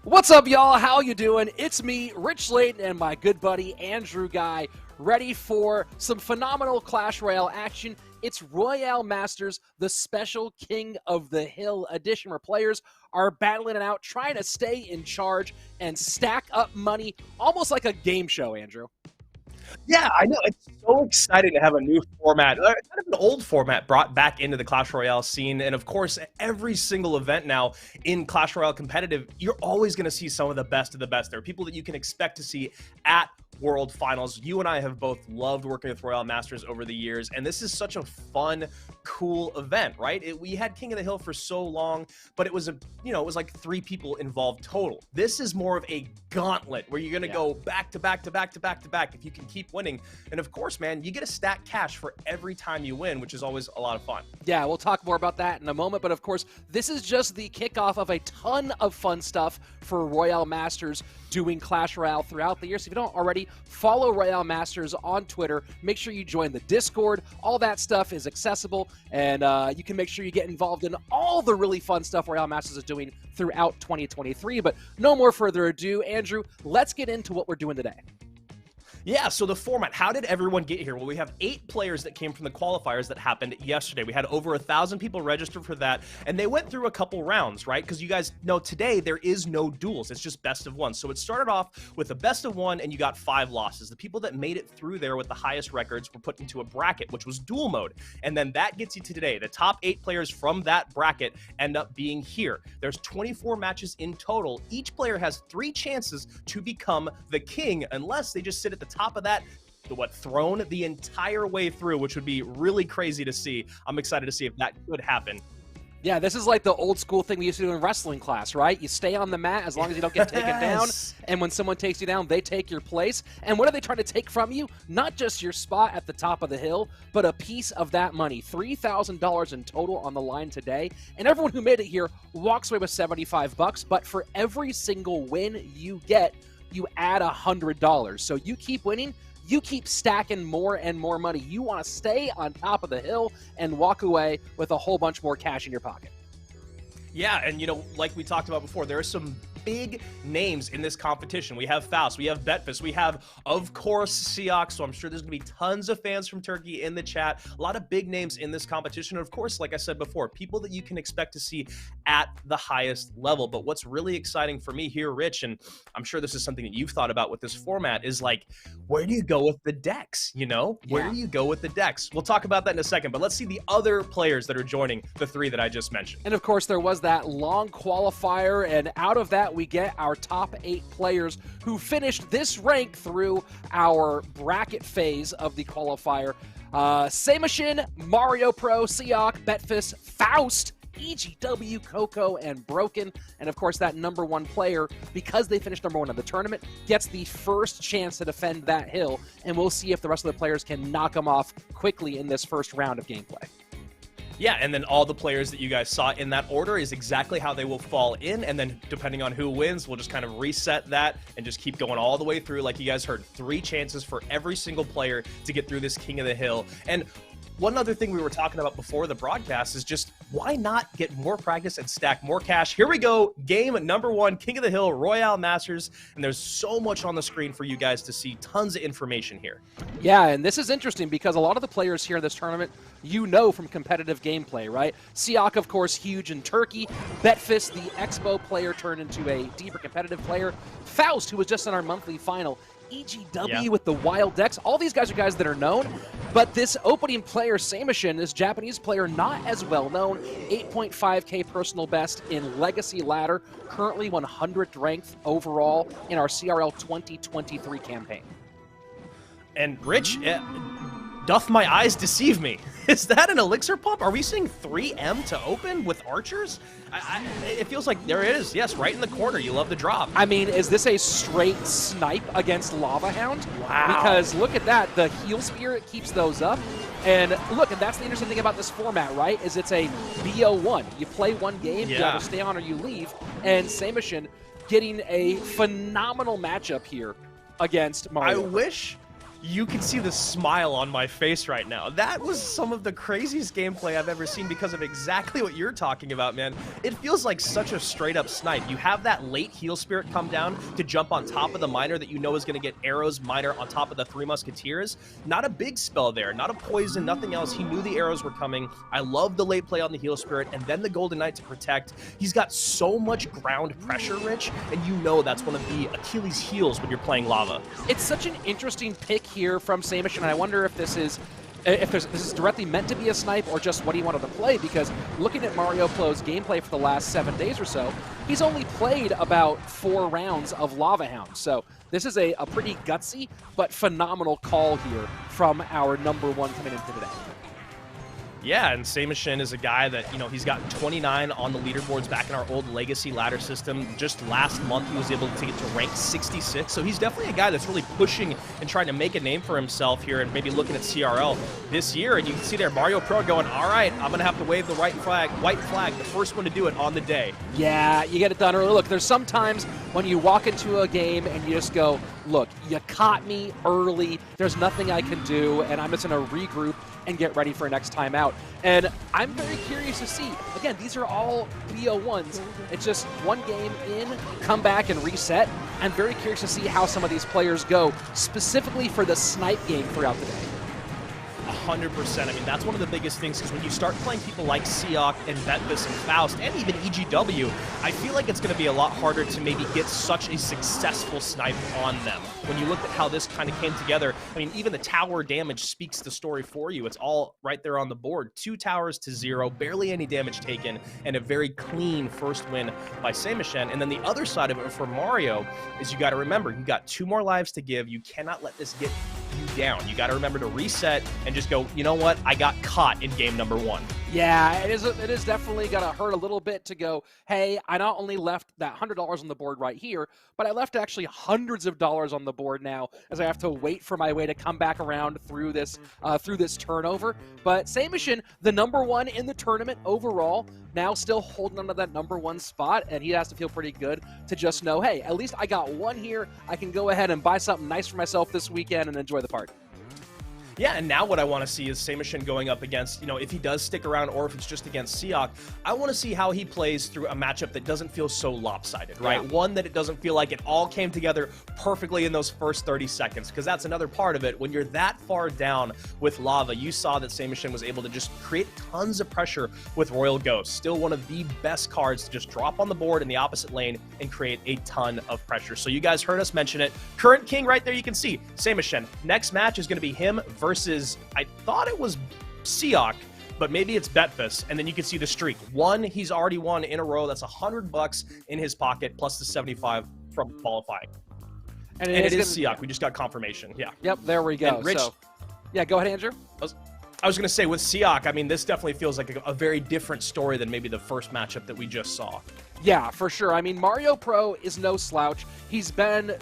What's up, y'all? How you doing? It's me, Rich Layton, and my good buddy, Andrew Guy, ready for some phenomenal Clash Royale action. It's Royale Masters, the special King of the Hill edition, where players are battling it out, trying to stay in charge and stack up money, almost like a game show, Andrew. Yeah, I know. It's so exciting to have a new format, kind of an old format brought back into the Clash Royale scene. And of course, every single event now in Clash Royale competitive, you're always going to see some of the best there. People that you can expect to see at World Finals. You and I have both loved working with Royale Masters over the years, and this is such a fun, cool event, right? We had King of the Hill for so long, but it was it was like 3 people involved total. This is more of a gauntlet where you're going to go back to back to back to back to back if you can keep winning. And of course, man, you get a stack cash for every time you win, which is always a lot of fun. Yeah, we'll talk more about that in a moment, but of course, this is just the kickoff of a ton of fun stuff for Royale Masters doing Clash Royale throughout the year. So if you don't already, follow Royale Masters on Twitter. Make sure you join the Discord. All that stuff is accessible, and you can make sure you get involved in all the really fun stuff Royale Masters is doing throughout 2023. But no more further ado, Andrew, let's get into what we're doing today. Yeah, so the format, how did everyone get here? Well, we have 8 players that came from the qualifiers that happened yesterday. We had over 1,000 people registered for that, and they went through a couple rounds, right? Because you guys know today there is no duels. It's just best of one. So it started off with a best of one, and you got 5 losses. The people that made it through there with the highest records were put into a bracket, which was duel mode. And then that gets you to today. The top 8 players from that bracket end up being here. There's 24 matches in total. Each player has 3 chances to become the king, unless they just sit at the top of that throne the entire way through, which would be really crazy to see. I'm excited to see if that could happen. Yeah, this is like the old school thing we used to do in wrestling class, right? You stay on the mat as long as you don't get taken down, and when someone takes you down, they take your place. And what are they trying to take from you? Not just your spot at the top of the hill, but a piece of that money. $3,000 in total on the line today, and everyone who made it here walks away with $75, but for every single win you get, you add $100. So you keep winning, you keep stacking more and more money. You want to stay on top of the hill and walk away with a whole bunch more cash in your pocket. Yeah, and you know, like we talked about before, there are some big names in this competition. We have Faust, we have Betfist, we have, of course, Seahawk, so I'm sure there's going to be tons of fans from Turkey in the chat. A lot of big names in this competition. And of course, like I said before, people that you can expect to see at the highest level. But what's really exciting for me here, Rich, and I'm sure this is something that you've thought about with this format, is like, where do you go with the decks, you know? Where do you go with the decks? We'll talk about that in a second, but let's see the other players that are joining the 3 that I just mentioned. And of course, there was that long qualifier, and out of that, we get our top 8 players who finished this rank through our bracket phase of the qualifier. Samishan, Mario Pro, Seahawk, Betfist, Faust, EGW, Coco, and Broken. And of course, that number 1 player, because they finished number 1 in the tournament, gets the first chance to defend that hill. And we'll see if the rest of the players can knock them off quickly in this first round of gameplay. Yeah, and then all the players that you guys saw in that order is exactly how they will fall in, and then depending on who wins, we'll just kind of reset that and just keep going all the way through. Like you guys heard, 3 chances for every single player to get through this King of the Hill. And one other thing we were talking about before the broadcast is just why not get more practice and stack more cash? Here we go, game number 1, King of the Hill, Royale Masters, and there's so much on the screen for you guys to see, tons of information here. Yeah, and this is interesting because a lot of the players here in this tournament, you know from competitive gameplay, right? Seahawk, of course, huge in Turkey. Betfist, the Expo player, turned into a deeper competitive player. Faust, who was just in our monthly final. EGW with the wild decks. All these guys are guys that are known, but this opening player, Samishan, this Japanese player, not as well known. 8.5K personal best in Legacy Ladder, currently 100th ranked overall in our CRL 2023 campaign. And Rich, doth my eyes deceive me? Is that an elixir pump? Are we seeing 3M to open with archers? It feels like there it is. Yes, right in the corner. You love the drop. I mean, is this a straight snipe against Lava Hound? Wow. Because look at that. The heal spirit keeps those up. And look, and that's the interesting thing about this format, right? Is it's a BO1. You play one game, you either stay on or you leave. And Samishan getting a phenomenal matchup here against Mario. I wish you can see the smile on my face right now. That was some of the craziest gameplay I've ever seen because of exactly what you're talking about, man. It feels like such a straight-up snipe. You have that late heal spirit come down to jump on top of the miner that you know is going to get arrows miner on top of the 3 musketeers. Not a big spell there, not a poison, nothing else. He knew the arrows were coming. I love the late play on the heal spirit, and then the golden knight to protect. He's got so much ground pressure, Rich, and you know that's one of the Achilles heels when you're playing lava. It's such an interesting pick here from Samishan, and I wonder if this is this is directly meant to be a snipe or just what he wanted to play, because looking at Mario Plo's gameplay for the last 7 days or so, he's only played about 4 rounds of Lava Hound. So this is a pretty gutsy but phenomenal call here from our number 1 coming into today. Yeah, and Samishan is a guy that, you know, he's got 29 on the leaderboards back in our old legacy ladder system. Just last month, he was able to get to rank 66. So he's definitely a guy that's really pushing and trying to make a name for himself here and maybe looking at CRL this year. And you can see there, Mario Pro going, all right, I'm going to have to wave the white flag, the first one to do it on the day. Yeah, you get it done early. Look, there's sometimes when you walk into a game and you just go, look, you caught me early. There's nothing I can do, and I'm just going to regroup and get ready for next time out. And I'm very curious to see. Again, these are all BO1s. It's just one game in, come back and reset. I'm very curious to see how some of these players go, specifically for the snipe game throughout the day. 100%. I mean, that's one of the biggest things, because when you start playing people like Seahawk and Betfist and Faust and even EGW, I feel like it's going to be a lot harder to maybe get such a successful snipe on them. When you look at how this kind of came together, I mean, even the tower damage speaks the story for you. It's all right there on the board. 2 towers to 0, barely any damage taken, and a very clean first win by Samishan. And then the other side of it for Mario is you got to remember, you got 2 more lives to give. You cannot let this get you down. You got to remember to reset and just go, you know what? I got caught in game number 1. Yeah, it is definitely going to hurt a little bit to go, hey, I not only left that $100 on the board right here, but I left actually hundreds of dollars on the board now, as I have to wait for my way to come back around through this turnover. But Samishan, the #1 in the tournament overall, now still holding on to that #1 spot, and he has to feel pretty good to just know, hey, at least I got 1 here. I can go ahead and buy something nice for myself this weekend and enjoy the party. Yeah, and now what I want to see is Samishan going up against, you know, if he does stick around or if it's just against Seahawk, I want to see how he plays through a matchup that doesn't feel so lopsided, right? Yeah. One that it doesn't feel like it all came together perfectly in those first 30 seconds, because that's another part of it. When you're that far down with Lava, you saw that Samishan was able to just create tons of pressure with Royal Ghost. Still one of the best cards to just drop on the board in the opposite lane and create a ton of pressure. So you guys heard us mention it. Current king right there, you can see Samishan. Next match is going to be him versus, I thought it was Seahawk, but maybe it's Betfist, and then you can see the streak. 1, he's already won in a row. That's $100 in his pocket, plus the 75 from qualifying. And it is Seahawk. We just got confirmation. Yeah. Yep, there we go. And Rich, so, yeah, go ahead, Andrew. I was going to say, with Seahawk, I mean, this definitely feels like a very different story than maybe the first matchup that we just saw. Yeah, for sure. I mean, Mario Pro is no slouch. He's been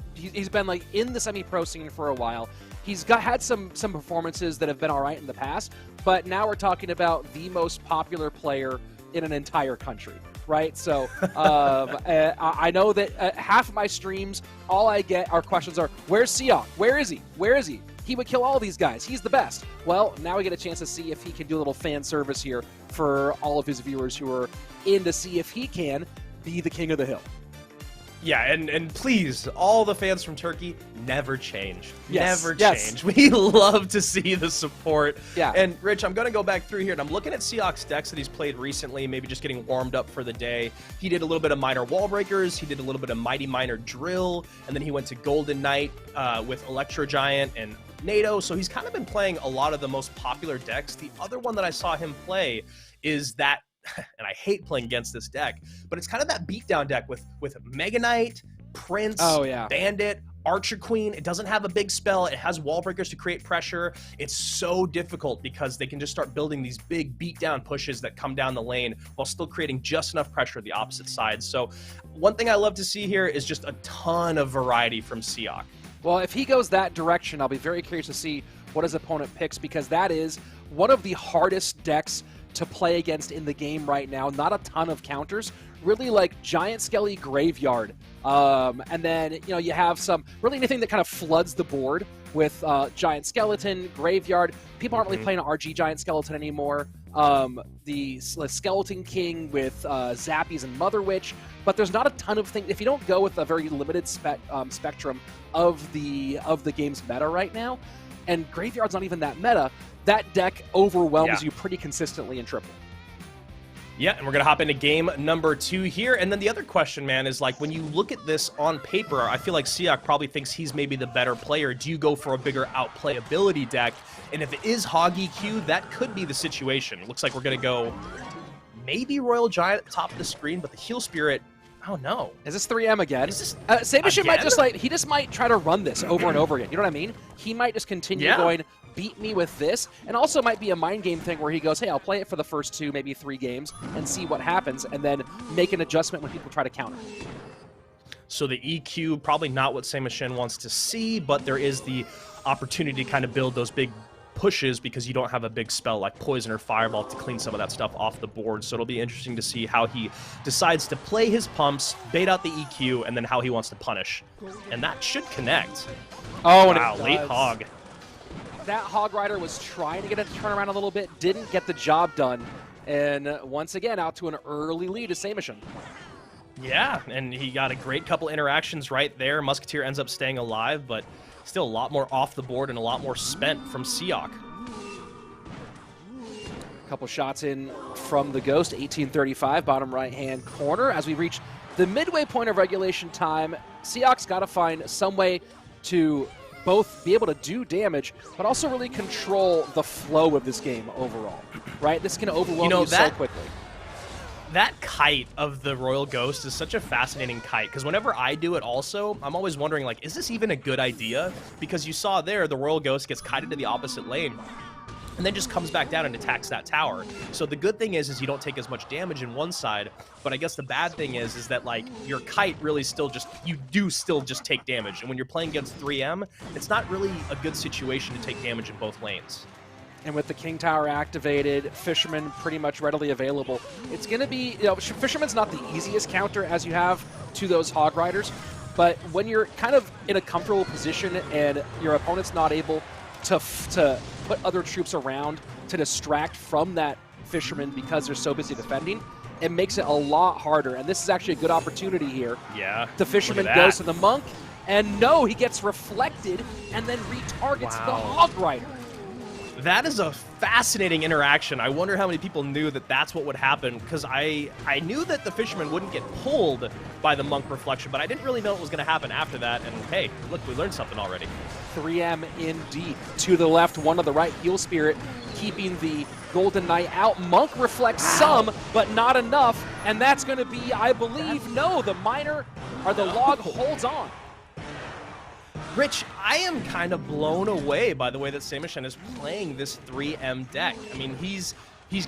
like in the semi-pro scene for a while. He's had some performances that have been all right in the past, but now we're talking about the most popular player in an entire country, right? So I know that half of my streams, all I get are questions are, where's Seahawk? Where is he? Where is he? He would kill all these guys. He's the best. Well, now we get a chance to see if he can do a little fan service here for all of his viewers who are in to see if he can be the king of the hill. Yeah, and please, all the fans from Turkey, never change. Yes, never yes. change. We love to see the support. Yeah. And Rich, I'm going to go back through here, and I'm looking at Seahawk's decks that he's played recently, maybe just getting warmed up for the day. He did a little bit of Minor Wall Breakers, he did a little bit of Mighty Minor Drill, and then he went to Golden Knight with Electro Giant and NATO, so he's kind of been playing a lot of the most popular decks. The other one that I saw him play is that, and I hate playing against this deck, but it's kind of that beatdown deck with Mega Knight, Prince, Bandit, Archer Queen. It doesn't have a big spell. It has wall breakers to create pressure. It's so difficult because they can just start building these big beatdown pushes that come down the lane while still creating just enough pressure at the opposite side. So one thing I love to see here is just a ton of variety from Seahawk. Well, if he goes that direction, I'll be very curious to see what his opponent picks, because that is one of the hardest decks to play against in the game right now. Not a ton of counters, really like Giant Skelly Graveyard. And then, you know, you have some, really anything that kind of floods the board with Giant Skeleton, Graveyard. People aren't really playing RG Giant Skeleton anymore. The Skeleton King with Zappies and Mother Witch. But there's not a ton of things. If you don't go with a very limited spectrum of the game's meta right now, and Graveyard's not even that meta, that deck overwhelms you pretty consistently in triple. Yeah, and we're going to hop into game number 2 here. And then the other question, man, is like, when you look at this on paper, I feel like Seahawk probably thinks he's maybe the better player. Do you go for a bigger outplayability deck? And if it is Hog EQ, that could be the situation. It looks like we're going to go maybe Royal Giant at the top of the screen, but the Heal Spirit, oh no. Is this 3M again? Samishan might just he just might try to run this over and over again. You know what I mean? He might just continue going, beat me with this, and also might be a mind game thing where he goes, hey, I'll play it for the first 2, maybe 3 games and see what happens, and then make an adjustment when people try to counter. So the EQ, probably not what Samishan wants to see, but there is the opportunity to kind of build those big pushes because you don't have a big spell like Poison or Fireball to clean some of that stuff off the board. So it'll be interesting to see how he decides to play his pumps, bait out the EQ, and then how he wants to punish. And that should connect. Oh, wow, late Hog. That Hog Rider was trying to get it to turn around a little bit, didn't get the job done. And once again, out to an early lead is Samishan. Yeah, and he got a great couple interactions right there. Musketeer ends up staying alive, but still a lot more off the board and a lot more spent from Seahawk. Couple shots in from the Ghost, 1835, bottom right-hand corner. As we reach the midway point of regulation time, Seahawk's got to find some way to both be able to do damage, but also really control the flow of this game overall, right? This can overwhelm you so quickly. That kite of the Royal Ghost is such a fascinating kite, because whenever I do it also, I'm always wondering, like, is this even a good idea? Because you saw there, the Royal Ghost gets kited to the opposite lane, and then just comes back down and attacks that tower. So the good thing is you don't take as much damage in one side, but I guess the bad thing is that, like, your kite really still just, you do still just take damage. And when you're playing against 3M, it's not really a good situation to take damage in both lanes. And with the King Tower activated, Fisherman pretty much readily available, it's going to be, you know, Fisherman's not the easiest counter as you have to those Hog Riders, but when you're kind of in a comfortable position and your opponent's not able to put other troops around to distract from that Fisherman because they're so busy defending, it makes it a lot harder. And this is actually a good opportunity here. Yeah. The Fisherman goes to the Monk, and no, he gets reflected and then retargets the Hog Rider. That is a fascinating interaction. I wonder how many people knew that that's what would happen, because I knew that the Fisherman wouldn't get pulled by the Monk reflection, but I didn't really know what was going to happen after that. And hey, look, we learned something already. 3M indeed. To the left, one to the right, Heal Spirit keeping the Golden Knight out. Monk reflects some, but not enough, and that's going to be, I believe, no, the Miner, or the Log holds on. Rich, I am kind of blown away by the way that Samishan is playing this 3M deck. I mean, he's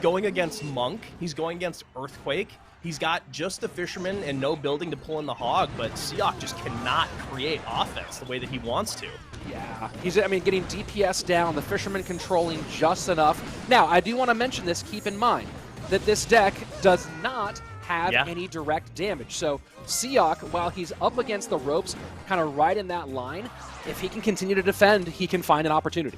going against Monk, he's going against Earthquake, he's got just the Fisherman and no building to pull in the Hog, but Seahawk just cannot create offense the way that he wants to. Yeah, he's, I mean, getting DPS down, the Fisherman controlling just enough. Now, I do want to mention this, keep in mind that this deck does not have any direct damage. So Seahawk, while he's up against the ropes, kind of right in that line, if he can continue to defend, he can find an opportunity.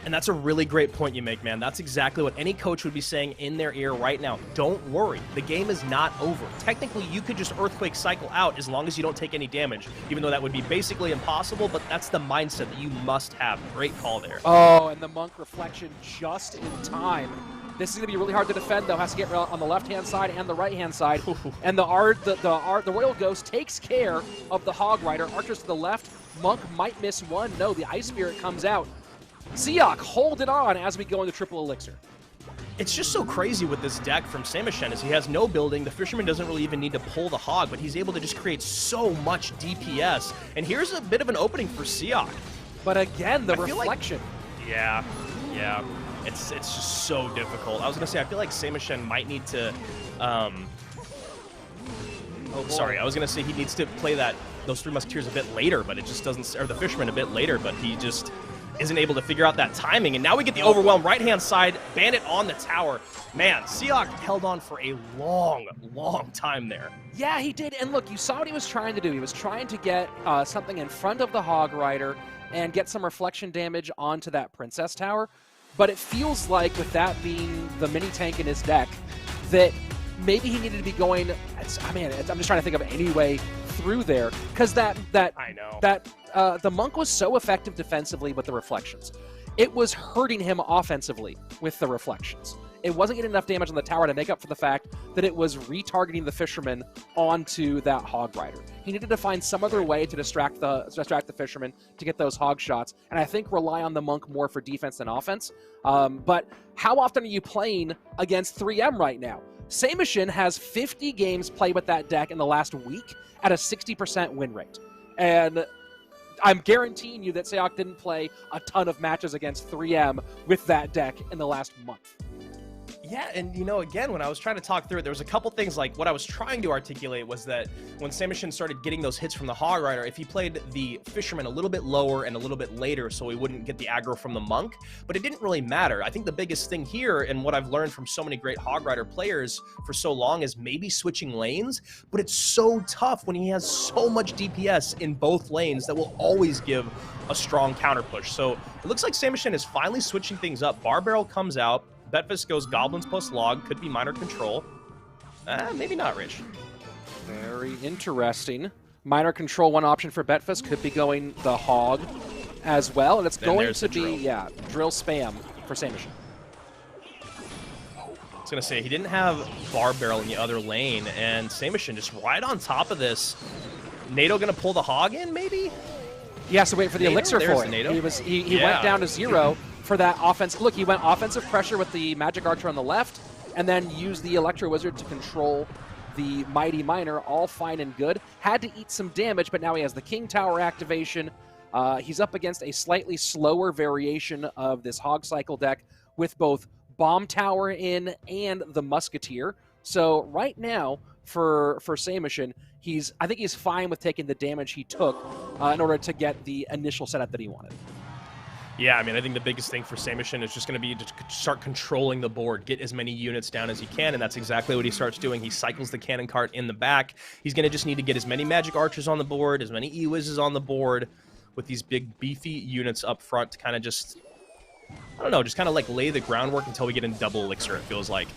And that's a really great point you make, man. That's exactly what any coach would be saying in their ear right now. Don't worry. The game is not over. Technically, you could just Earthquake cycle out as long as you don't take any damage, even though that would be basically impossible, but that's the mindset that you must have. Great call there. Oh, and the Monk reflection just in time. This is going to be really hard to defend, though. Has to get on the left-hand side and the right-hand side. And the Royal Ghost takes care of the Hog Rider. Archers to the left. Monk might miss one. No, the Ice Spirit comes out. Seahawk, hold it on as we go into triple elixir. It's just so crazy with this deck from Samishan is he has no building. The Fisherman doesn't really even need to pull the Hog, but he's able to just create so much DPS. And here's a bit of an opening for Seahawk. But again, the reflection. Like, yeah. It's just so difficult. I was going to say, I feel like Samishan might need to... sorry, I was going to say he needs to play those Three Musketeers a bit later, but it just doesn't... Or the Fisherman a bit later, but he just isn't able to figure out that timing. And now we get the overwhelm right-hand side, Bandit on the tower. Man, Seahawk held on for a long, long time there. Yeah, he did. And look, you saw what he was trying to do. He was trying to get something in front of the Hog Rider and get some reflection damage onto that Princess Tower. But it feels like, with that being the mini tank in his deck, that maybe he needed to be going. I'm just trying to think of any way through there, because the Monk was so effective defensively with the reflections. It was hurting him offensively with the reflections. It wasn't getting enough damage on the tower to make up for the fact that it was retargeting the Fisherman onto that Hog Rider. He needed to find some other way to distract the Fisherman to get those Hog shots, and I think rely on the Monk more for defense than offense. But how often are you playing against 3M right now? Samishan has 50 games played with that deck in the last week at a 60% win rate. And I'm guaranteeing you that Seahawk didn't play a ton of matches against 3M with that deck in the last month. Yeah, and you know, again, when I was trying to talk through it, there was a couple things. Like, what I was trying to articulate was that when Samishan started getting those hits from the Hog Rider, if he played the Fisherman a little bit lower and a little bit later so he wouldn't get the aggro from the Monk, but it didn't really matter. I think the biggest thing here, and what I've learned from so many great Hog Rider players for so long, is maybe switching lanes, but it's so tough when he has so much DPS in both lanes that will always give a strong counter push. So it looks like Samishan is finally switching things up. Bar Barrel comes out. Betfist goes Goblins plus Log, could be Miner control. Maybe not, Rich. Very interesting. Minor control, one option for Betfist could be going the hog as well, and it's going to be, drill spam for Samishan. I was going to say, he didn't have Bar Barrel in the other lane, and Samishan just right on top of this. NATO going to pull the hog in, maybe? He has to wait for the elixir for it. He went down to 0 for that offense. Look, he went offensive pressure with the Magic Archer on the left, and then used the Electro Wizard to control the Mighty Miner, all fine and good. Had to eat some damage, but now he has the King Tower activation. He's up against a slightly slower variation of this Hog Cycle deck with both Bomb Tower in and the Musketeer. So right now, for Samishan, I think he's fine with taking the damage he took in order to get the initial setup that he wanted. Yeah, I mean, I think the biggest thing for Samishan is just going to be to start controlling the board, get as many units down as he can, and that's exactly what he starts doing. He cycles the cannon cart in the back. He's going to just need to get as many Magic Archers on the board, as many E-Wizzes on the board, with these big, beefy units up front to kind of just, I don't know, just kind of like lay the groundwork until we get in double elixir, it feels like.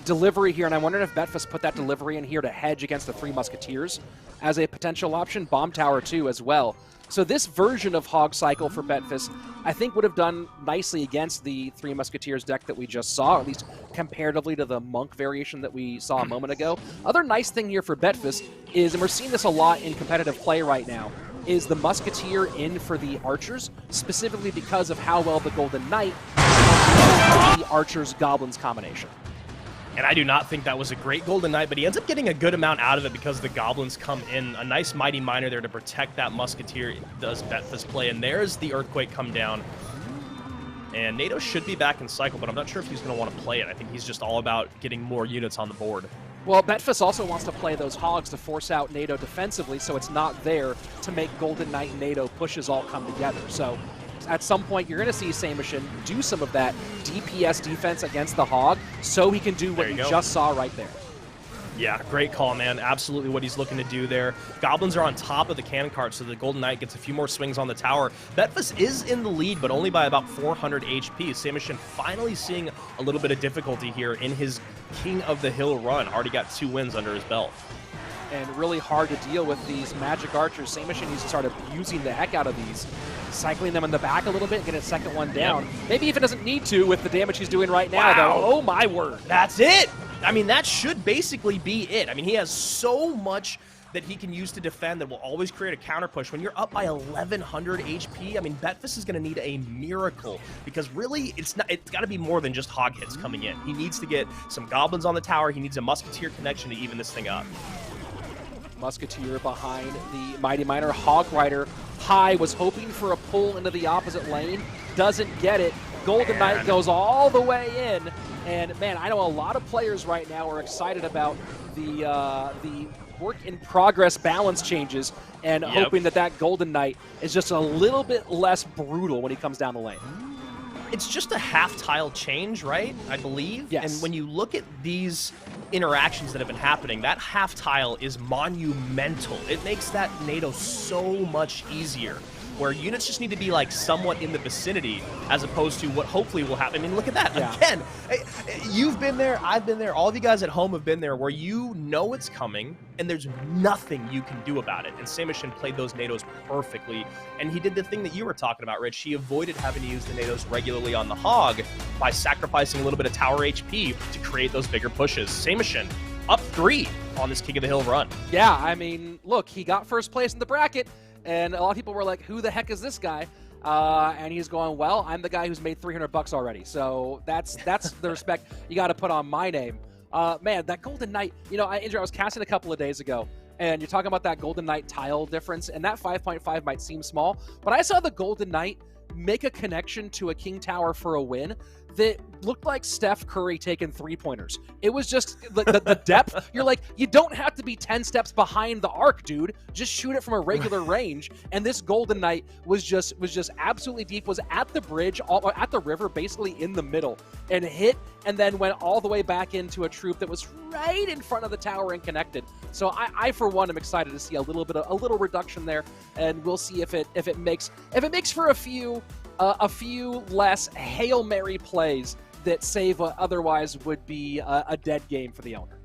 Delivery here, and I'm wondering if Betfist put that delivery in here to hedge against the 3 Musketeers as a potential option. Bomb Tower too as well. So this version of Hog Cycle for Betfist, I think would have done nicely against the 3 Musketeers deck that we just saw, at least comparatively to the Monk variation that we saw a moment ago. Other nice thing here for Betfist is, and we're seeing this a lot in competitive play right now, is the Musketeer in for the Archers, specifically because of how well the Golden Knight the Archers Goblins combination. And I do not think that was a great Golden Knight, but he ends up getting a good amount out of it because the Goblins come in. A nice Mighty Miner there to protect that Musketeer does Betfist play, and there's the Earthquake come down. And NATO should be back in cycle, but I'm not sure if he's going to want to play it. I think he's just all about getting more units on the board. Well, Betfist also wants to play those Hogs to force out NATO defensively, so it's not there to make Golden Knight and NATO pushes all come together. So at some point, you're going to see Samishan do some of that DPS defense against the Hog, so he can do what you just saw right there. Yeah, great call, man. Absolutely what he's looking to do there. Goblins are on top of the cannon cart, so the Golden Knight gets a few more swings on the tower. Betfist is in the lead, but only by about 400 HP. Samishan finally seeing a little bit of difficulty here in his King of the Hill run. Already got 2 wins under his belt. And really hard to deal with these Magic Archers. Samishan needs to start abusing the heck out of these, cycling them in the back a little bit, get a second one down. Yep. Maybe even doesn't need to with the damage he's doing right now, though. Oh, my word. That's it. I mean, that should basically be it. I mean, he has so much that he can use to defend that will always create a counter push. When you're up by 1,100 HP, I mean, Betfist is going to need a miracle because really, it's got to be more than just hog hits coming in. He needs to get some goblins on the tower. He needs a Musketeer connection to even this thing up. Musketeer behind the Mighty Miner. Hog Rider high, was hoping for a pull into the opposite lane. Doesn't get it. Golden Knight goes all the way in. And man, I know a lot of players right now are excited about the work in progress balance changes and hoping that that Golden Knight is just a little bit less brutal when he comes down the lane. It's just a half tile change, right? I believe. Yes. And when you look at these interactions that have been happening, that half tile is monumental. It makes that NATO so much easier, where units just need to be like somewhat in the vicinity as opposed to what hopefully will happen. I mean, look at that. Yeah. Again, you've been there, I've been there, all of you guys at home have been there, where you know it's coming and there's nothing you can do about it. And Samishan played those NATOs perfectly, and he did the thing that you were talking about, Rich. He avoided having to use the NATOs regularly on the Hog by sacrificing a little bit of tower HP to create those bigger pushes. Samishan up 3 on this King of the Hill run. Yeah, I mean, look, he got first place in the bracket, and a lot of people were like, who the heck is this guy? And he's going, well, I'm the guy who's made $300 already. So that's the respect you got to put on my name. Man, that Golden Knight, you know, Andrew, I was casting a couple of days ago, and you're talking about that Golden Knight tile difference, and that 5.5 might seem small, but I saw the Golden Knight make a connection to a King Tower for a win that looked like Steph Curry taking 3-pointers. It was just the depth. You're like, you don't have to be 10 steps behind the arc, dude. Just shoot it from a regular range. And this Golden Knight was just absolutely deep, was at the bridge, at the river, basically in the middle, and hit, and then went all the way back into a troop that was right in front of the tower and connected. So I for one, am excited to see a little reduction there, and we'll see if it makes for a few less Hail Mary plays that save what otherwise would be a dead game for the owner.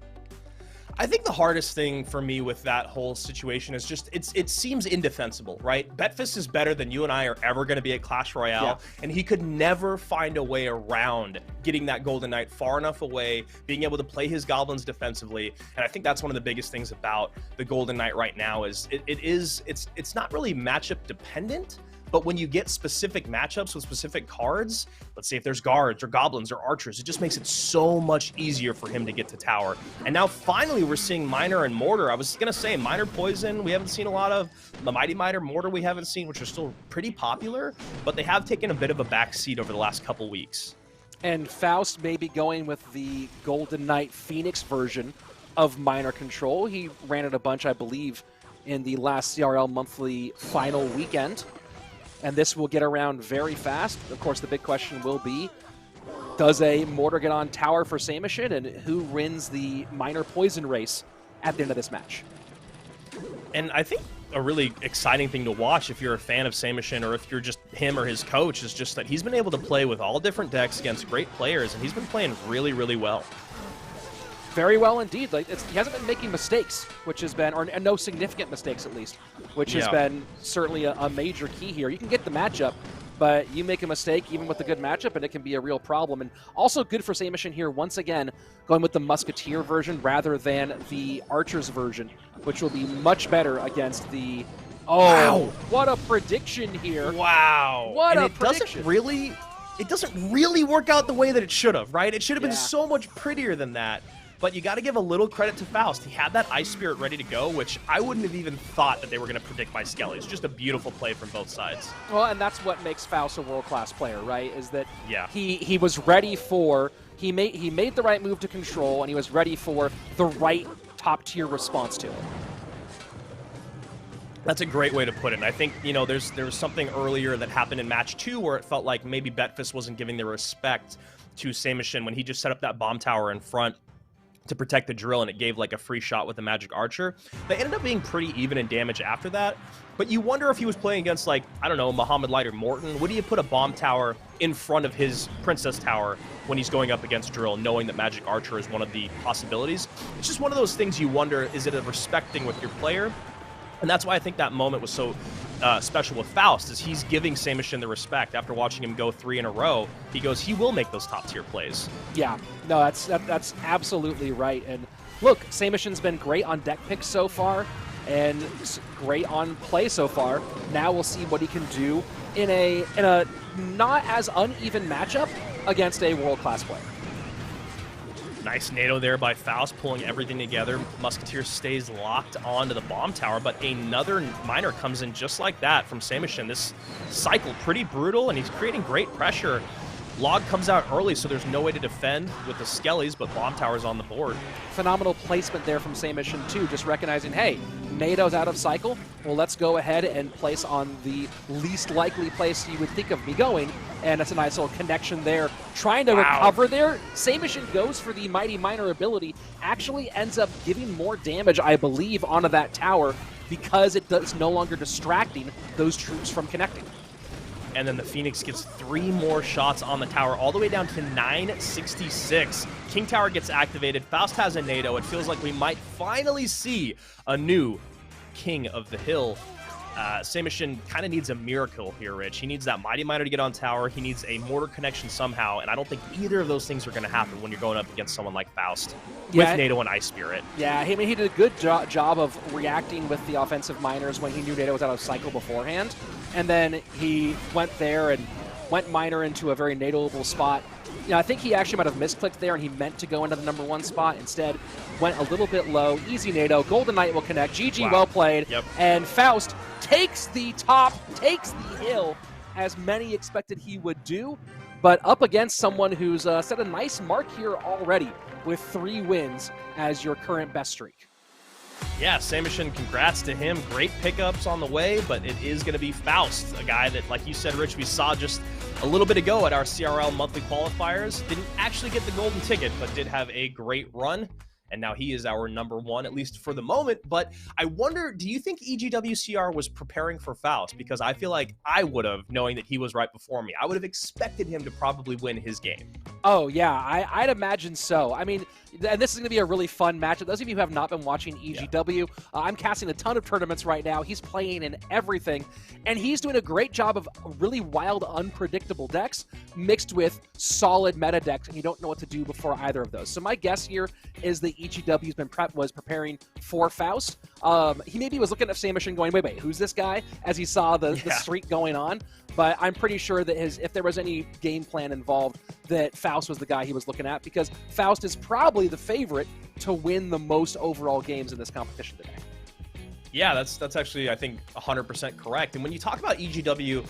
I think the hardest thing for me with that whole situation is just it seems indefensible, right? Betfist is better than you and I are ever going to be at Clash Royale, and he could never find a way around getting that Golden Knight far enough away, being able to play his goblins defensively. And I think that's one of the biggest things about the Golden Knight right now is it's not really matchup dependent. But when you get specific matchups with specific cards, let's say if there's guards or goblins or archers, it just makes it so much easier for him to get to tower. And now finally we're seeing Miner and Mortar. I was going to say Miner Poison, we haven't seen a lot of. The Mighty Miner, Mortar we haven't seen, which are still pretty popular, but they have taken a bit of a backseat over the last couple weeks. And Faust may be going with the Golden Knight Phoenix version of Miner Control. He ran it a bunch, I believe, in the last CRL monthly final weekend. And this will get around very fast. Of course, the big question will be, does a Mortar get on tower for Samishan, and who wins the Miner Poison race at the end of this match? And I think a really exciting thing to watch if you're a fan of Samishan or if you're just him or his coach is just that he's been able to play with all different decks against great players, and he's been playing really, really well. Very well indeed. Like he hasn't been making mistakes, which has been, or no significant mistakes at least, which has been certainly a major key here. You can get the matchup, but you make a mistake even with a good matchup, and it can be a real problem. And also good for Samishan here, once again, going with the Musketeer version rather than the Archers version, which will be much better against the... Oh, wow. What a prediction here. Wow. What and a prediction. It doesn't really work out the way that it should have, right? It should have been so much prettier than that. But you got to give a little credit to Faust. He had that Ice Spirit ready to go, which I wouldn't have even thought that they were going to predict by Skelly. It's just a beautiful play from both sides. Well, and that's what makes Faust a world-class player, right? Is that he was ready for, he made the right move to control, and he was ready for the right top-tier response to it. That's a great way to put it. And I think, you know, there was something earlier that happened in match 2 where it felt like maybe Betfist wasn't giving the respect to Samishan when he just set up that bomb tower in front to protect the drill, and it gave like a free shot with the Magic Archer. They ended up being pretty even in damage after that, but you wonder if he was playing against, like, I don't know, Muhammad Light or Morton. Would he have put a bomb tower in front of his Princess Tower when he's going up against drill, knowing that Magic Archer is one of the possibilities? It's just one of those things you wonder, is it a respecting with your player? And that's why I think that moment was so special with Faust, is he's giving Samishan the respect. After watching him go 3 in a row, he goes, he will make those top-tier plays. Yeah, no, that's absolutely right. And look, Samishan's been great on deck picks so far, and great on play so far. Now we'll see what he can do in a not as uneven matchup against a world-class player. Nice NATO there by Faust, pulling everything together. Musketeer stays locked onto the bomb tower, but another miner comes in just like that from Samishan. This cycle pretty brutal, and he's creating great pressure. Log comes out early, so there's no way to defend with the Skellies, but bomb tower's on the board. Phenomenal Placement there from Samishan too, just recognizing, hey, NATO's out of cycle. Well, let's go ahead and place on the least likely place you would think of me going, and that's a nice little connection there. Trying to recover there. Samishan goes for the Mighty Miner ability, actually ends up giving more damage, I believe, onto that tower because it's no longer distracting those troops from connecting. And then the Phoenix gets 3 more shots on the tower, all the way down to 966. King Tower gets activated. Faust has a NATO. It feels like we might finally see a new King of the Hill. Samishan kind of needs a miracle here, Rich. He needs that Mighty Miner to get on tower. He needs a mortar connection somehow, and I don't think either of those things are going to happen when you're going up against someone like Faust with NATO and Ice Spirit. Yeah, I mean, he did a good job of reacting with the offensive miners when he knew NATO was out of cycle beforehand, and then he went there and went miner into a very NATOable spot. You know, I think he actually might have misclicked there, and he meant to go into the #1 spot. Instead, went a little bit low. Easy NATO. Golden Knight will connect. GG, well played. Yep. And Faust takes the top, takes the hill, as many expected he would do, but up against someone who's set a nice mark here already with 3 wins as your current best streak. Yeah, Samishan, congrats to him. Great pickups on the way, but it is going to be Faust, a guy that, like you said, Rich, we saw just a little bit ago at our CRL monthly qualifiers. Didn't actually get the golden ticket, but did have a great run. and now he is our #1, at least for the moment. But I wonder, do you think EGWCR was preparing for Faust? Because I feel like I would have, knowing that he was right before me. I would have expected him to probably win his game. Oh, yeah, I'd imagine so. I mean, and this is going to be a really fun matchup. Those of you who have not been watching EGW, I'm casting a ton of tournaments right now. He's playing in everything, and he's doing a great job of really wild, unpredictable decks mixed with solid meta decks, and you don't know what to do before either of those. So my guess here is that EGW's was preparing for Faust. He maybe was looking at Samishan going, wait, who's this guy? As he saw the streak going on. But I'm pretty sure that if there was any game plan involved, that Faust was the guy he was looking at, because Faust is probably the favorite to win the most overall games in this competition today. Yeah, that's actually, I think, 100% correct. And when you talk about EGW,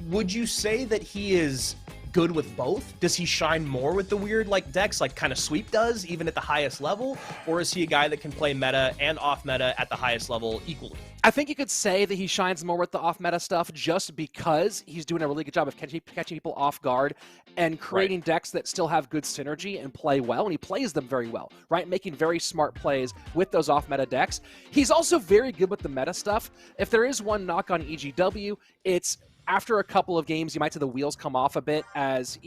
would you say that he is good with both? Does he shine more with the weird decks like kind of Sweep does, even at the highest level? Or is he a guy that can play meta and off meta at the highest level equally? I think you could say that he shines more with the off-meta stuff just because he's doing a really good job of catching people off guard and creating decks that still have good synergy and play well, and he plays them very well, right? Making very smart plays with those off-meta decks. He's also very good with the meta stuff. If there is one knock on EGW, it's after a couple of games, you might see the wheels come off a bit, as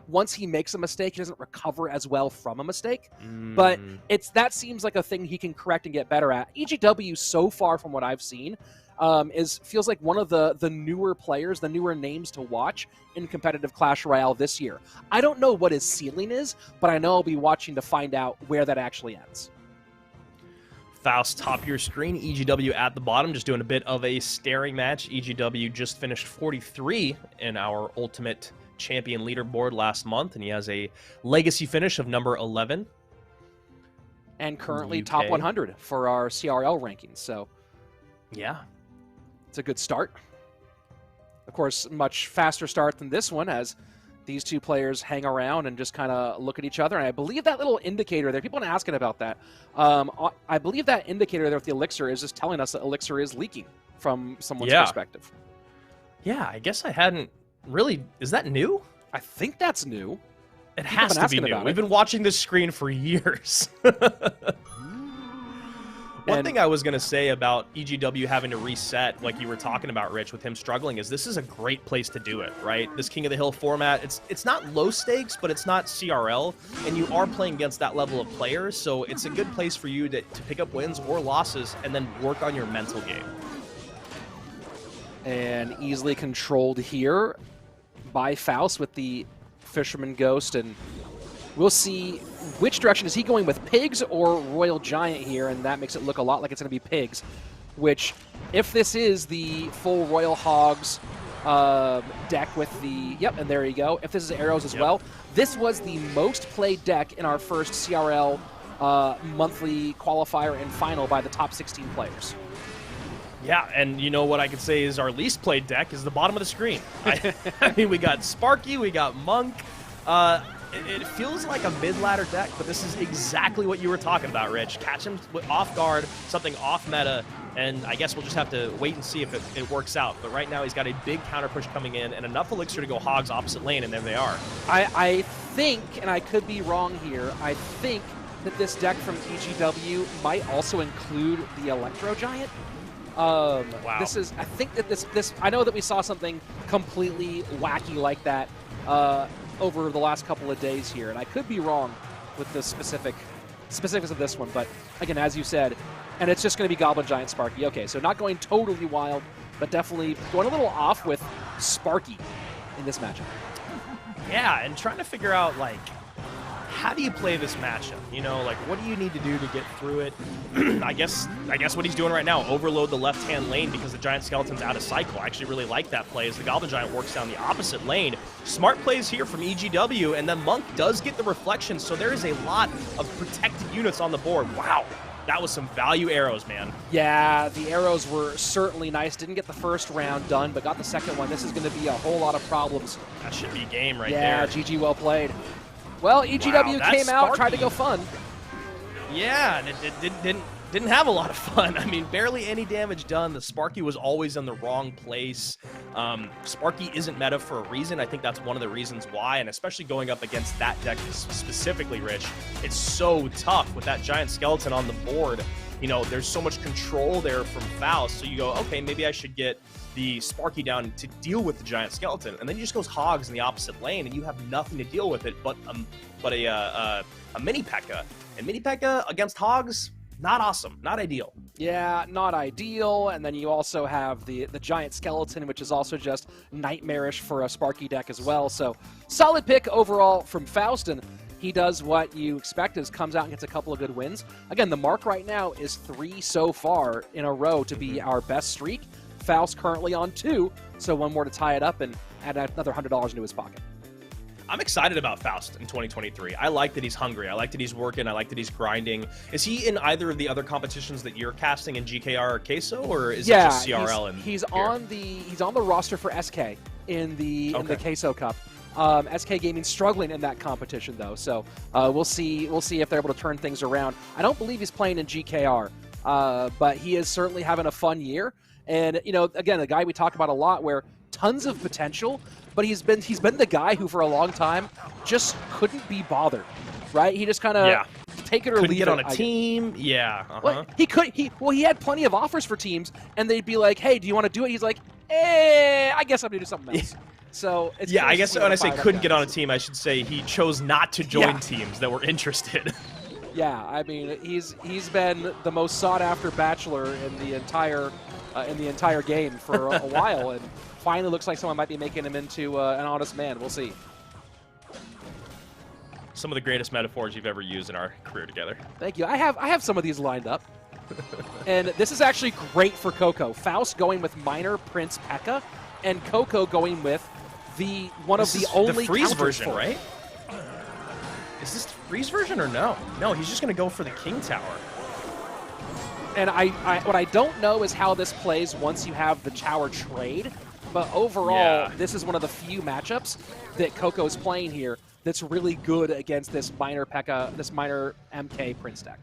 once he makes a mistake, he doesn't recover as well from a mistake. But that seems like a thing he can correct and get better at. EGW, so far from what I've seen, feels like one of the newer players, the newer names to watch in competitive Clash Royale this year. I don't know what his ceiling is, but I know I'll be watching to find out where that actually ends. Faust top of your screen, EGW at the bottom, just doing a bit of a staring match. EGW just finished 43 in our Ultimate Champion leaderboard last month, and he has a legacy finish of number 11. And currently top 100 for our CRL rankings, so yeah, it's a good start. Of course, much faster start than this one, as these two players hang around and just kind of look at each other. And I believe that little indicator there, people are asking about that. I believe that indicator there with the Elixir is just telling us that Elixir is leaking from someone's perspective. Yeah, I guess I hadn't really... Is that new? I think that's new. It has to be new. We've been watching this screen for years. One thing I was going to say about EGW having to reset, like you were talking about, Rich, with him struggling, is this is a great place to do it, right? This King of the Hill format, it's not low stakes, but it's not CRL, and you are playing against that level of players, so it's a good place for you to pick up wins or losses and then work on your mental game. And easily controlled here by Faust with the Fisherman Ghost, and we'll see which direction. Is he going with Pigs or Royal Giant here? And that makes it look a lot like it's going to be Pigs, which, if this is the full Royal Hogs deck with the... Yep, and there you go. If this is Arrows as well, this was the most played deck in our first CRL monthly qualifier and final by the top 16 players. Yeah, and you know what I could say is our least played deck is the bottom of the screen. I mean, we got Sparky, we got Monk. It feels like a mid-ladder deck, but this is exactly what you were talking about, Rich. Catch him off guard, something off meta, and I guess we'll just have to wait and see if it works out. But right now he's got a big counter push coming in and enough Elixir to go Hogs opposite lane, and there they are. I think, and I could be wrong here, I think that this deck from EGW might also include the Electro Giant. Wow. I think that this I know that we saw something completely wacky like that over the last couple of days here, and I could be wrong with the specifics of this one, but again, as you said, and it's just going to be Goblin Giant Sparky. Okay, so not going totally wild, but definitely going a little off with Sparky in this matchup. Yeah, and trying to figure out, like, how do you play this matchup? You know, like, what do you need to do to get through it? I guess what he's doing right now, overload the left-hand lane because the Giant Skeleton's out of cycle. I actually really like that play as the Goblin Giant works down the opposite lane. Smart plays here from EGW, and then Monk does get the reflection, so there is a lot of protected units on the board. Wow, that was some value arrows, man. Yeah, the arrows were certainly nice. Didn't get the first round done, but got the second one. This is going to be a whole lot of problems. That should be game right there. Yeah, GG, well played. Well, EGW came out, tried to go fun. Yeah, and it didn't didn't have a lot of fun. I mean, barely any damage done. The Sparky was always in the wrong place. Sparky isn't meta for a reason. I think that's one of the reasons why, and especially going up against that deck specifically, Rich, it's so tough with that giant skeleton on the board. You know, there's so much control there from Faust, so you go, okay, maybe I should get the Sparky down to deal with the giant skeleton, and then he just goes hogs in the opposite lane, and you have nothing to deal with it but a mini P.E.K.K.A. And mini P.E.K.K.A. against hogs, not awesome, not ideal. Yeah, not ideal. And then you also have the giant skeleton, which is also just nightmarish for a Sparky deck as well. So solid pick overall from Faust, and he does what you expect, is comes out and gets a couple of good wins. Again, the mark right now is 3 so far in a row to be our best streak. Faust currently on 2, so one more to tie it up and add another $100 into his pocket. I'm excited about Faust in 2023. I like that he's hungry. I like that he's working. I like that he's grinding. Is he in either of the other competitions that you're casting in GKR or Queso, or is it just CRL? He's on the roster for SK in the Queso Cup. SK Gaming struggling in that competition though, so we'll see if they're able to turn things around. I don't believe he's playing in GKR, but he is certainly having a fun year. And you know, again, a guy we talk about a lot, where tons of potential, but he's been the guy who for a long time just couldn't be bothered, right? He just kind of take it or leave it. Couldn't get on a team. Yeah. Well, he had plenty of offers for teams, and they'd be like, "Hey, do you want to do it?" He's like, I guess I'm gonna do something else. So it's I guess when I say couldn't get on a team, I should say he chose not to join teams that were interested. Yeah, I mean, he's been the most sought after bachelor in the entire game for a while, and finally looks like someone might be making him into an honest man. We'll see. Some of the greatest metaphors you've ever used in our career together. Thank you. I have some of these lined up. And this is actually great for Coco. Faust going with Minor Prince P.E.K.K.A. and Coco going with one of the only the freeze version, right? Is this the freeze version or no? No, he's just going to go for the King Tower. And what I don't know is how this plays once you have the tower trade, but overall, this is one of the few matchups that Coco's playing here that's really good against this Minor P.E.K.K.A., this Minor MK Prince deck.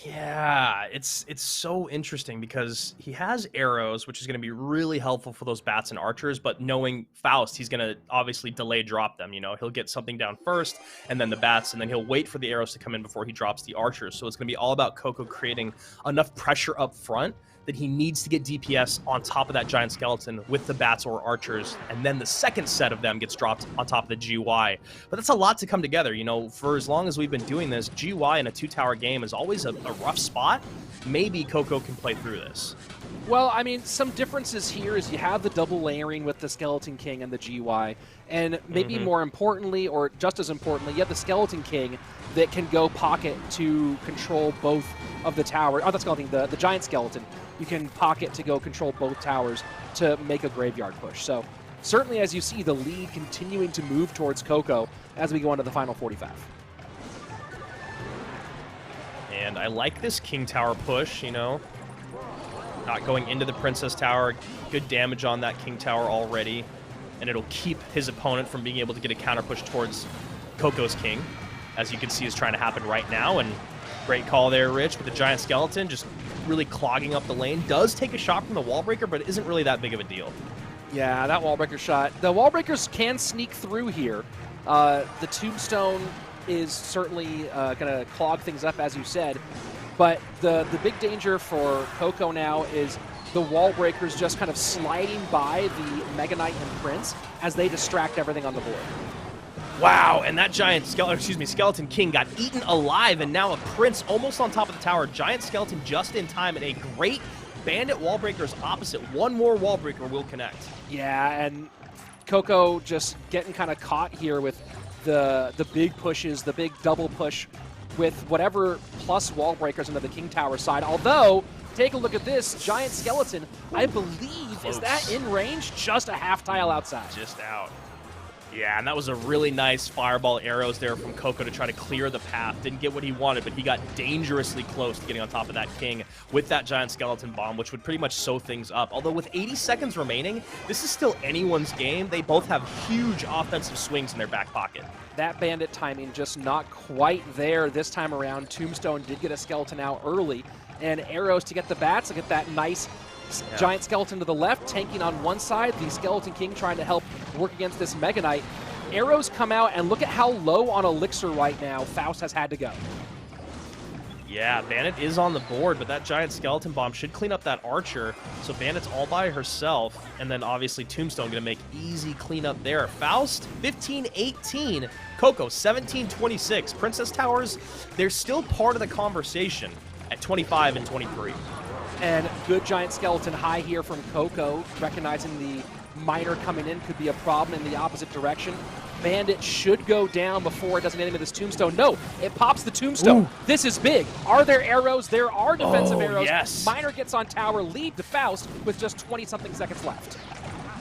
Yeah, it's so interesting because he has arrows, which is going to be really helpful for those bats and archers, but knowing Faust, he's going to obviously delay drop them. You know, he'll get something down first and then the bats, and then he'll wait for the arrows to come in before he drops the archers. So it's going to be all about Coco creating enough pressure up front that he needs to get DPS on top of that giant skeleton with the bats or archers, and then the second set of them gets dropped on top of the GY. But that's a lot to come together. You know, for as long as we've been doing this, GY in a 2-tower game is always a rough spot. Maybe Coco can play through this. Well, I mean, some differences here is you have the double layering with the Skeleton King and the GY, and maybe more importantly, or just as importantly, you have the Skeleton King that can go pocket to control both of the towers. Oh, the Skeleton, the Giant Skeleton. You can pocket to go control both towers to make a graveyard push. So certainly, as you see, the lead continuing to move towards Coco as we go into the final 45. And I like this King Tower push, you know. Not going into the Princess Tower. Good damage on that King Tower already. And it'll keep his opponent from being able to get a counter push towards Coco's King. As you can see is trying to happen right now. And great call there, Rich, with the Giant Skeleton. Just really clogging up the lane. Does take a shot from the wall breaker, but it isn't really that big of a deal. Yeah, that wall breaker shot. The wall breakers can sneak through here. The Tombstone is certainly going to clog things up, as you said. But the big danger for Coco now is the wall breakers just kind of sliding by the Mega Knight and Prince as they distract everything on the board. Wow, and that Skeleton King got eaten alive, and now a Prince almost on top of the tower. Giant Skeleton just in time, and a great Bandit wall breakers opposite. One more wall breaker will connect. Yeah, and Coco just getting kind of caught here with the big pushes, the big double push with whatever plus wall breakers into the King Tower side. Although, take a look at this, Giant Skeleton, I believe, is that in range? Just a half tile outside. Just out. Yeah, and that was a really nice fireball arrows there from Coco to try to clear the path. Didn't get what he wanted, but he got dangerously close to getting on top of that king with that giant skeleton bomb, which would pretty much sew things up. Although with 80 seconds remaining, this is still anyone's game. They both have huge offensive swings in their back pocket. That bandit timing just not quite there this time around. Tombstone did get a skeleton out early, and arrows to get the bats, to get that nice giant skeleton to the left, tanking on one side, the Skeleton King trying to help work against this Mega Knight. Arrows come out, and look at how low on Elixir right now Faust has had to go. Yeah, Bandit is on the board, but that giant skeleton bomb should clean up that archer. So Bandit's all by herself, and then obviously Tombstone going to make easy cleanup there. Faust, 15-18. Coco, 17-26. Princess Towers, they're still part of the conversation at 25 and 23. And good giant skeleton high here from Coco, recognizing the miner coming in could be a problem in the opposite direction. Bandit should go down before it does anything with this tombstone. No, it pops the tombstone. Ooh. This is big. Are there arrows? There are defensive arrows. Yes. Miner gets on tower, lead to Faust with just 20-something seconds left.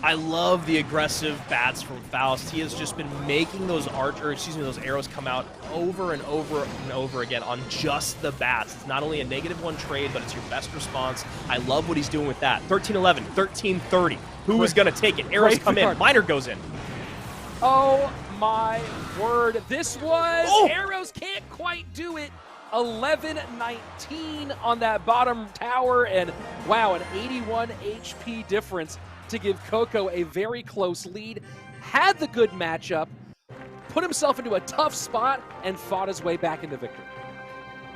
I love the aggressive bats from Faust. He has just been making those those arrows come out over and over and over again on just the bats. It's not only a -1 trade, but it's your best response. I love what he's doing with that. 13-11, 13-30. Who is going to take it? Arrows come in. Miner goes in. Oh my word. This was arrows can't quite do it. 11-19 on that bottom tower, and wow, an 81 HP difference to give Coco a very close lead. Had the good matchup, put himself into a tough spot, and fought his way back into victory.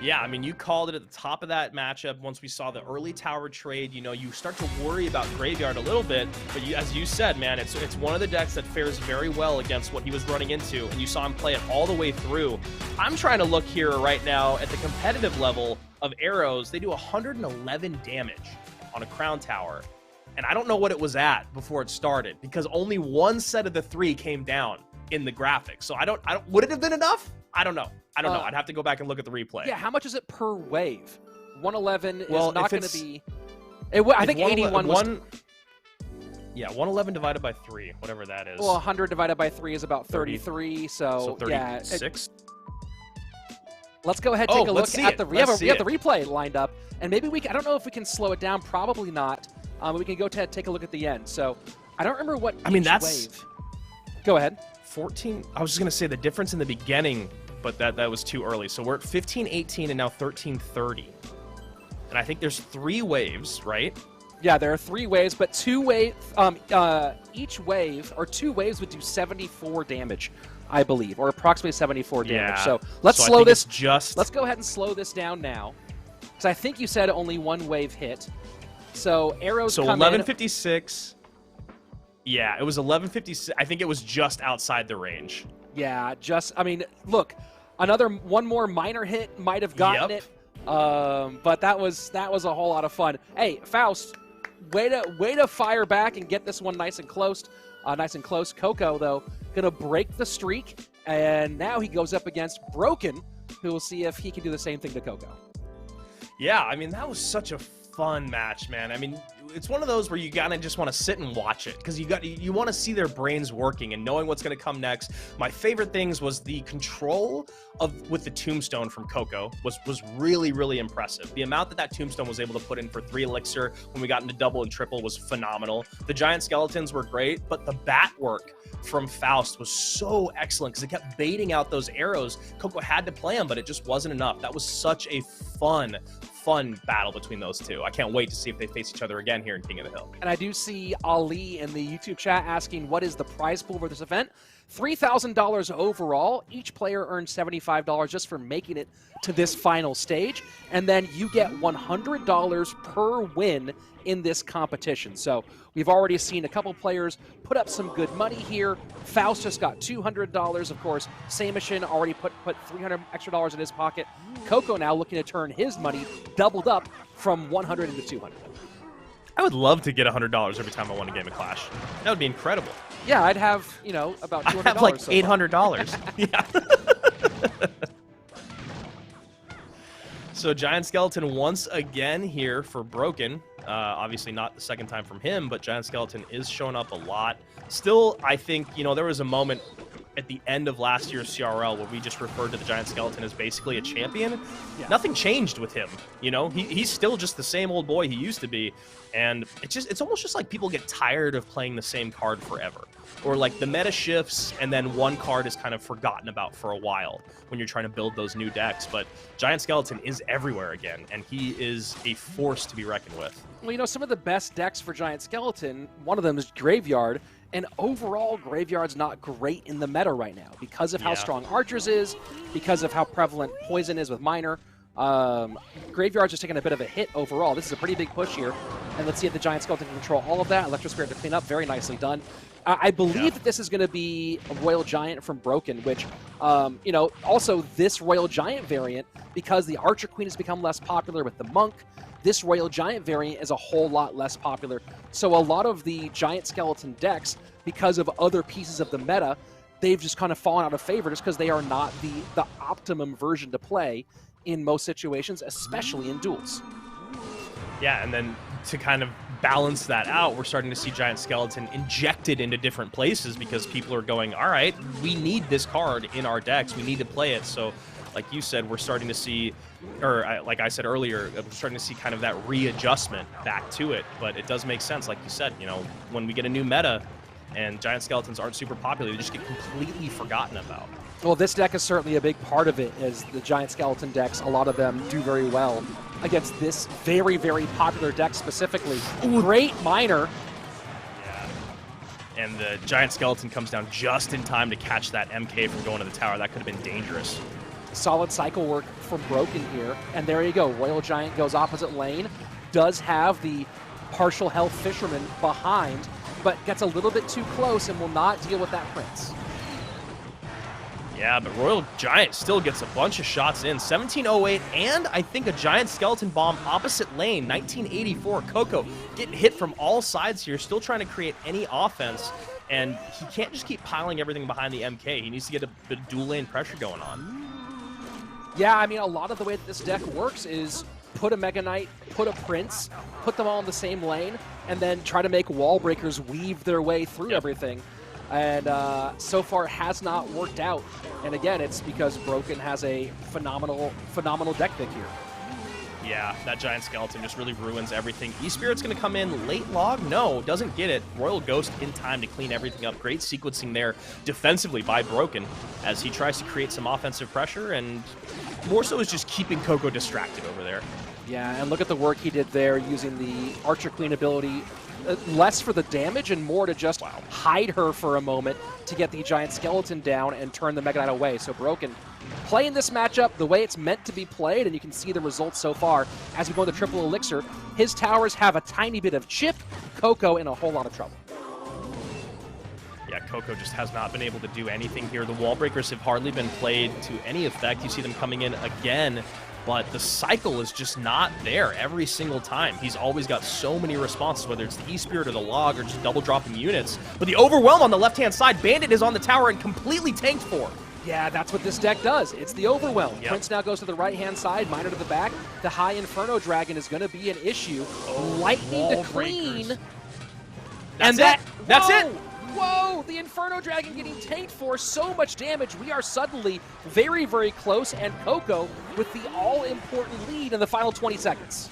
Yeah, I mean, you called it at the top of that matchup. Once we saw the early tower trade, you know, you start to worry about Graveyard a little bit. But as you said, man, it's one of the decks that fares very well against what he was running into, and you saw him play it all the way through. I'm trying to look here right now at the competitive level of arrows. They do 111 damage on a crown tower. And I don't know what it was at before it started, because only one set of the 3 came down in the graphics. So I don't would it have been enough? I don't know. know. I'd have to go back and look at the replay. Yeah, how much is it per wave? 111 is not going to be... I think 81 was... Yeah, 111 divided by 3, whatever that is. Well, 100 divided by 3 is about 33, so 36. Let's go ahead and take a look at the... We have the replay lined up, and maybe we can... I don't know if we can slow it down. Probably not. But we can go ahead and take a look at the end. So, I don't remember what wave... Go ahead. 14... I was just going to say the difference in the beginning, but that was too early. So we're at 15-18 and now 13-30. And I think there's 3 waves, right? Yeah, there are 3 waves, but 2 waves, each wave, or 2 waves would do 74 damage, I believe, or approximately 74 damage. So let's slow this. Let's go ahead and slow this down now, because I think you said only 1 wave hit. So arrows. So 1156. Yeah, it was 1156. I think it was just outside the range. Yeah, I mean, look, one more minor hit might have gotten it. But that was a whole lot of fun. Hey, Faust, way to fire back and get this one nice and close. Coco, though, gonna break the streak, and now he goes up against Broken, who will see if he can do the same thing to Coco. Yeah, I mean, that was such a fun match, man. I mean, it's one of those where you gotta just want to sit and watch it, because you want to see their brains working and knowing what's going to come next. My favorite things was the control with the tombstone from Coco was really, really impressive. The amount that tombstone was able to put in for 3 elixir when we got into double and triple was phenomenal. The giant skeletons were great, but the bat work from Faust was so excellent because it kept baiting out those arrows. Coco had to play them, but it just wasn't enough. That was such a fun battle between those two. I can't wait to see if they face each other again here in King of the Hill. And I do see Ali in the YouTube chat asking, what is the prize pool for this event? $3,000 overall. Each player earns $75 just for making it to this final stage. And then you get $100 per win in this competition. So we've already seen a couple players put up some good money here. Faust just got $200. Of course, Samishan already put $300 extra in his pocket. Coco now looking to turn his money doubled up from 100 into 200. I would love to get $100 every time I won a game of Clash. That would be incredible. Yeah, I'd have, about $200. I'd have like $800. Yeah. So Giant Skeleton once again here for Broken. Obviously not the second time from him, but Giant Skeleton is showing up a lot. Still, I think, you know, there was a moment at the end of last year's CRL where we just referred to the Giant Skeleton as basically a champion. Yeah. Nothing changed with him, you know? He's still just the same old boy he used to be, and it's almost just like people get tired of playing the same card forever. Or like the meta shifts, and then one card is kind of forgotten about for a while when you're trying to build those new decks. But Giant Skeleton is everywhere again, and he is a force to be reckoned with. Well, you know, some of the best decks for Giant Skeleton, one of them is Graveyard, and overall, Graveyard's not great in the meta right now because of how strong Archers is, because of how prevalent Poison is with Miner. Graveyard's just taking a bit of a hit overall. This is a pretty big push here, and let's see if the Giant Skeleton can control all of that. Electro Spirit to clean up, very nicely done. I believe that this is going to be a Royal Giant from Broken, which, you know, also this Royal Giant variant, because the Archer Queen has become less popular with the Monk, this Royal Giant variant is a whole lot less popular. So a lot of the Giant Skeleton decks, because of other pieces of the meta, they've just kind of fallen out of favor just because they are not the optimum version to play in most situations, especially in duels. Yeah, and then to kind of balance that out, we're starting to see Giant Skeleton injected into different places because people are going, all right, we need this card in our decks. We need to play it. So like you said, we're starting to see, or like I said earlier, we're starting to see kind of that readjustment back to it. But it does make sense, like you said, you know, when we get a new meta and Giant Skeletons aren't super popular, they just get completely forgotten about. Well, this deck is certainly a big part of it, as the Giant Skeleton decks, a lot of them do very well against this very, very popular deck specifically. Great Miner. Yeah. And the Giant Skeleton comes down just in time to catch that MK from going to the tower. That could have been dangerous. Solid cycle work from Broken here. And there you go. Royal Giant goes opposite lane. Does have the partial health Fisherman behind, but gets a little bit too close and will not deal with that Prince. Yeah, but Royal Giant still gets a bunch of shots in. 1708, and I think a Giant Skeleton Bomb opposite lane. 1984, Coco getting hit from all sides here, still trying to create any offense. And he can't just keep piling everything behind the MK. He needs to get a bit of dual lane pressure going on. Yeah, I mean, a lot of the way that this deck works is put a Mega Knight, put a Prince, put them all in the same lane, and then try to make wall breakers weave their way through everything. And so far has not worked out. And again, it's because Broken has a phenomenal deck pick here. Yeah, that Giant Skeleton just really ruins everything. E-Spirit's going to come in late log? No, doesn't get it. Royal Ghost in time to clean everything up. Great sequencing there defensively by Broken as he tries to create some offensive pressure, and more so is just keeping Coco distracted over there. Yeah, and look at the work he did there using the Archer Queen ability. Less for the damage and more to just hide her for a moment to get the Giant Skeleton down and turn the Mega Knight away. So Broken playing this matchup the way it's meant to be played, and you can see the results so far as we go into Triple Elixir. His towers have a tiny bit of chip, Coco in a whole lot of trouble. Yeah, Coco just has not been able to do anything here. The wall breakers have hardly been played to any effect. You see them coming in again, but the cycle is just not there every single time. He's always got so many responses, whether it's the E-Spirit or the log or just double dropping units. But the Overwhelm on the left-hand side, Bandit is on the tower and completely tanked for. Yeah, that's what this deck does. It's the Overwhelm. Prince now goes to the right-hand side, Miner to the back. The High Inferno Dragon is going to be an issue. Lightning to clean. That's it. That's it. Whoa, the Inferno Dragon getting tanked for so much damage. We are suddenly very, very close, and Coco with the all-important lead in the final 20 seconds.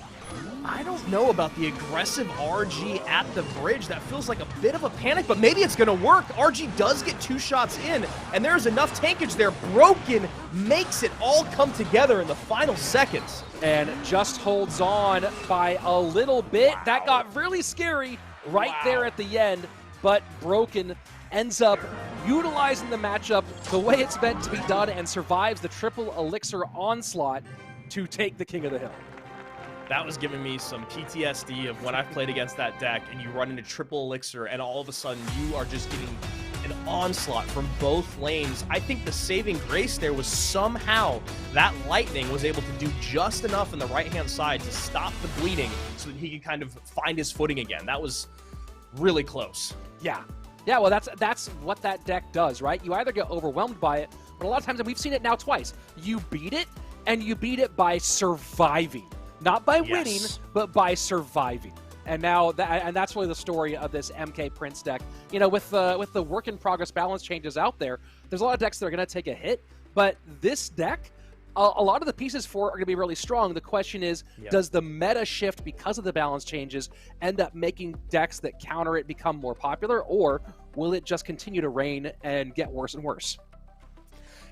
I don't know about the aggressive RG at the bridge. That feels like a bit of a panic, but maybe it's going to work. RG does get 2 shots in, and there's enough tankage there. Broken makes it all come together in the final seconds. And just holds on by a little bit. That got really scary right there at the end. But Broken ends up utilizing the matchup the way it's meant to be done and survives the Triple Elixir onslaught to take the King of the Hill. That was giving me some PTSD of when I've played against that deck and you run into Triple Elixir and all of a sudden you are just getting an onslaught from both lanes. I think the saving grace there was somehow that Lightning was able to do just enough in the right-hand side to stop the bleeding so that he could kind of find his footing again. That was really close. Yeah, well, that's what that deck does, right? You either get overwhelmed by it, but a lot of times, and we've seen it now twice, you beat it, and you beat it by surviving. Not by winning, but by surviving. And now that's really the story of this MK Prince deck. You know, with the work in progress balance changes out there, there's a lot of decks that are going to take a hit, but this deck, a lot of the pieces for it are going to be really strong. The question is, does the meta shift because of the balance changes end up making decks that counter it become more popular, or will it just continue to reign and get worse and worse?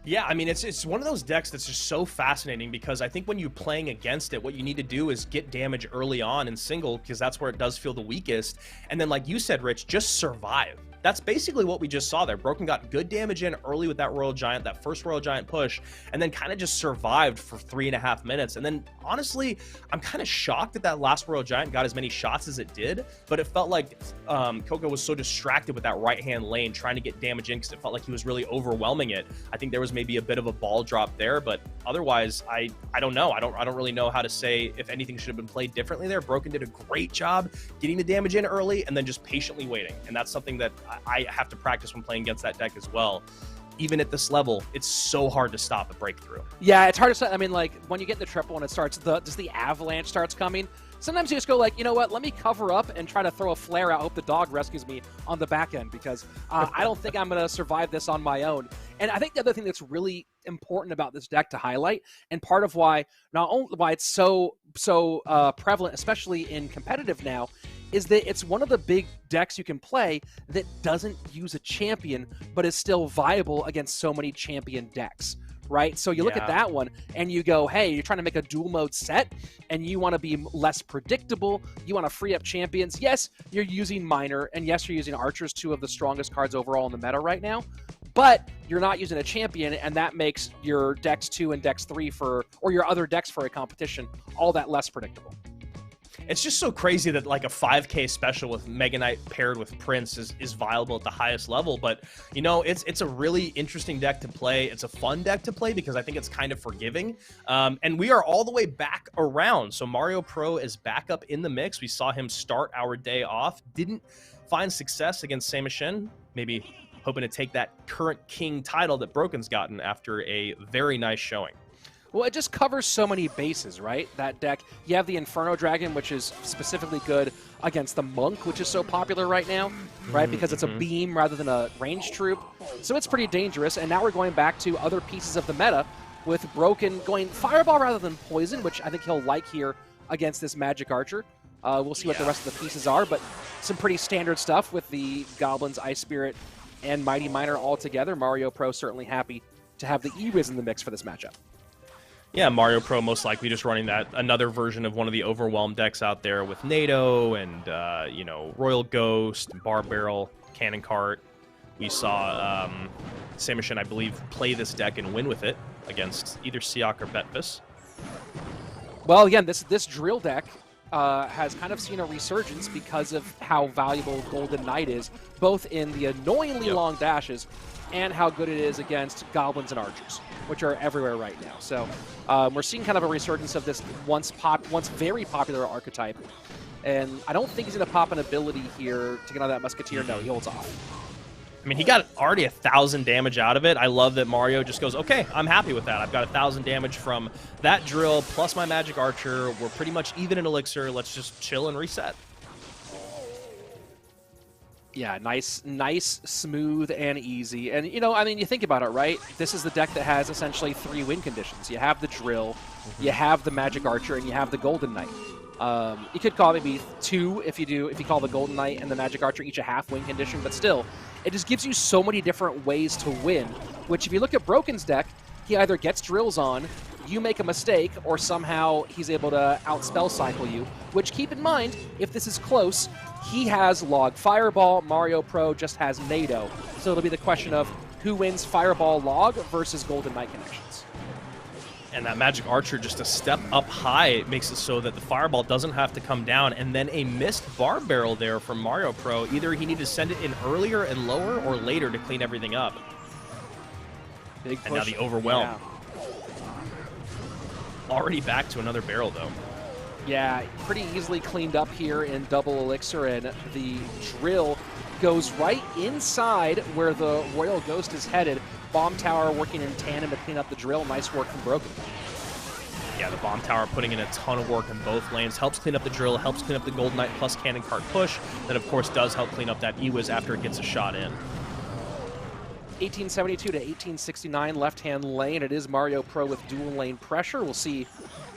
Yeah, I mean, it's one of those decks that's just so fascinating, because I think when you're playing against it, what you need to do is get damage early on in single, because that's where it does feel the weakest. And then, like you said, Rich, just survive. That's basically what we just saw there. Broken got good damage in early with that Royal Giant, that first Royal Giant push, and then kind of just survived for 3.5 minutes. And then, honestly, I'm kind of shocked that last Royal Giant got as many shots as it did, but it felt like Coco was so distracted with that right-hand lane trying to get damage in, because it felt like he was really overwhelming it. I think there was maybe a bit of a ball drop there, but otherwise, I don't know. I don't really know how to say if anything should have been played differently there. Broken did a great job getting the damage in early and then just patiently waiting, and that's something that I have to practice when playing against that deck as well. Even at this level, it's so hard to stop a breakthrough. Yeah, it's hard to stop. I mean, like, when you get the triple and it starts, just the avalanche starts coming, sometimes you just go like, you know what, let me cover up and try to throw a flare out, hope the dog rescues me on the back end, because I don't think I'm going to survive this on my own. And I think the other thing that's really important about this deck to highlight, and part of why, not only why it's so prevalent, especially in competitive now, is that it's one of the big decks you can play that doesn't use a champion, but is still viable against so many champion decks, right? So you look at that one and you go, hey, you're trying to make a dual mode set and you want to be less predictable. You want to free up champions. Yes, you're using Miner, and yes, you're using Archers, 2 of the strongest cards overall in the meta right now, but you're not using a champion, and that makes your Dex 2 and Dex 3 or your other decks for a competition all that less predictable. It's just so crazy that like a 5k special with Mega Knight paired with Prince is viable at the highest level. But, you know, it's a really interesting deck to play. It's a fun deck to play because I think it's kind of forgiving. And we are all the way back around. So Mario Pro is back up in the mix. We saw him start our day off. Didn't find success against Samishan. Maybe hoping to take that current king title that Broken's gotten after a very nice showing. Well, it just covers so many bases, right? That deck. You have the Inferno Dragon, which is specifically good against the Monk, which is so popular right now, right? Because it's a beam rather than a ranged troop. So it's pretty dangerous. And now we're going back to other pieces of the meta with Broken going Fireball rather than Poison, which I think he'll like here against this Magic Archer. We'll see what the rest of the pieces are, but some pretty standard stuff with the Goblins, Ice Spirit, and Mighty Miner all together. Mario Pro certainly happy to have the E-Wiz in the mix for this matchup. Yeah, Mario Pro most likely just running that another version of one of the Overwhelmed decks out there with NATO and, you know, Royal Ghost, Bar Barrel, Cannon Cart. We saw Samishan, I believe, play this deck and win with it against either Seahawk or Betfist. Well, again, this drill deck has kind of seen a resurgence because of how valuable Golden Knight is, both in the annoyingly long dashes and how good it is against Goblins and Archers, which are everywhere right now. So we're seeing kind of a resurgence of this once very popular archetype. And I don't think he's going to pop an ability here to get on that Musketeer. No, he holds off. I mean, he got already 1,000 damage out of it. I love that Mario just goes, okay, I'm happy with that. I've got 1,000 damage from that drill plus my Magic Archer. We're pretty much even in Elixir. Let's just chill and reset. Yeah, nice, smooth, and easy. And, you know, I mean, you think about it, right? This is the deck that has essentially 3 win conditions. You have the Drill, you have the Magic Archer, and you have the Golden Knight. You could call it maybe 2 if you call the Golden Knight and the Magic Archer each a half win condition, but still, it just gives you so many different ways to win, which if you look at Broken's deck, he either gets drills on, you make a mistake, or somehow he's able to outspell cycle you, which keep in mind, if this is close, he has Log Fireball, Mario Pro just has NATO. So it'll be the question of who wins Fireball Log versus Golden Knight connections. And that Magic Archer just a step up high makes it so that the Fireball doesn't have to come down. And then a missed Bar Barrel there from Mario Pro. Either he needed to send it in earlier and lower or later to clean everything up. Big push. And now the Overwhelm. Yeah. Already back to another barrel, though. Yeah, pretty easily cleaned up here in double Elixir, and the Drill goes right inside where the Royal Ghost is headed. Bomb Tower working in tandem to clean up the Drill. Nice work from Broken. Yeah, bomb tower, putting in a ton of work in both lanes. Helps clean up the drill, helps clean up the Golden Knight plus cannon cart push. That, of course, does help clean up that Ewiz after it gets a shot in. 1872 to 1869 left-hand lane. It is Mario Pro with dual lane pressure. We'll see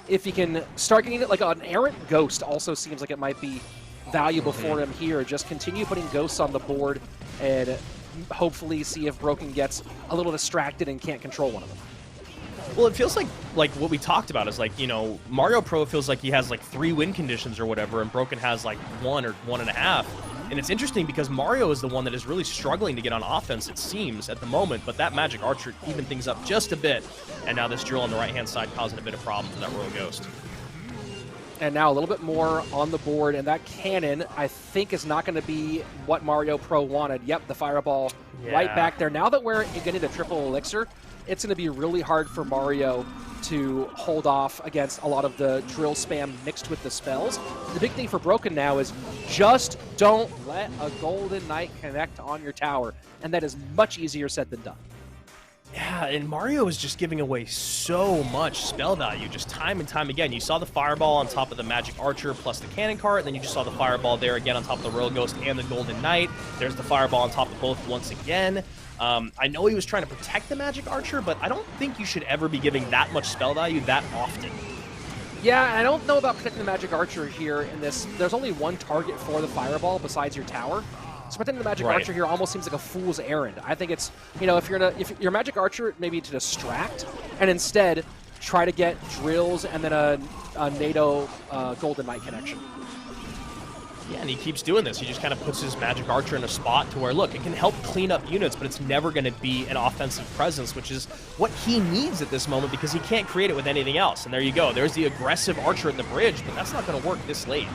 if he can start getting it. Like an errant ghost also seems like it might be valuable for him here. Just continue putting ghosts on the board and hopefully see if Broken gets a little distracted and can't control one of them. Well, it feels like what we talked about is like, you know, Mario Pro feels like he has like 3 win conditions or whatever, and Broken has like 1 or 1.5. And it's interesting because Mario is the one that is really struggling to get on offense, it seems, at the moment, but that Magic Archer even things up just a bit. And now this drill on the right-hand side causing a bit of problem for that Royal Ghost. And now a little bit more on the board, and that cannon, I think, is not going to be what Mario Pro wanted. Yep, the fireball right back there. Now that we're getting to triple elixir, it's going to be really hard for Mario to hold off against a lot of the drill spam mixed with the spells. The big thing for Broken now is just don't let a Golden Knight connect on your tower, and that is much easier said than done. Yeah, and Mario is just giving away so much spell value, just time and time again. You saw the Fireball on top of the Magic Archer plus the Cannon Cart, and then you just saw the Fireball there again on top of the Royal Ghost and the Golden Knight. There's the Fireball on top of both once again. I know he was trying to protect the Magic Archer, but I don't think you should ever be giving that much spell value that often. Yeah, I don't know about protecting the Magic Archer here in this. There's only one target for the Fireball besides your tower. So protecting the Magic Archer here almost seems like a fool's errand. I think it's, you know, if your Magic Archer maybe to distract, and instead try to get drills and then a NATO Golden Knight connection. Yeah, and he keeps doing this. He just kind of puts his Magic Archer in a spot to where, look, it can help clean up units, but it's never going to be an offensive presence, which is what he needs at this moment because he can't create it with anything else. And there you go. There's the aggressive Archer at the bridge, but that's not going to work this late.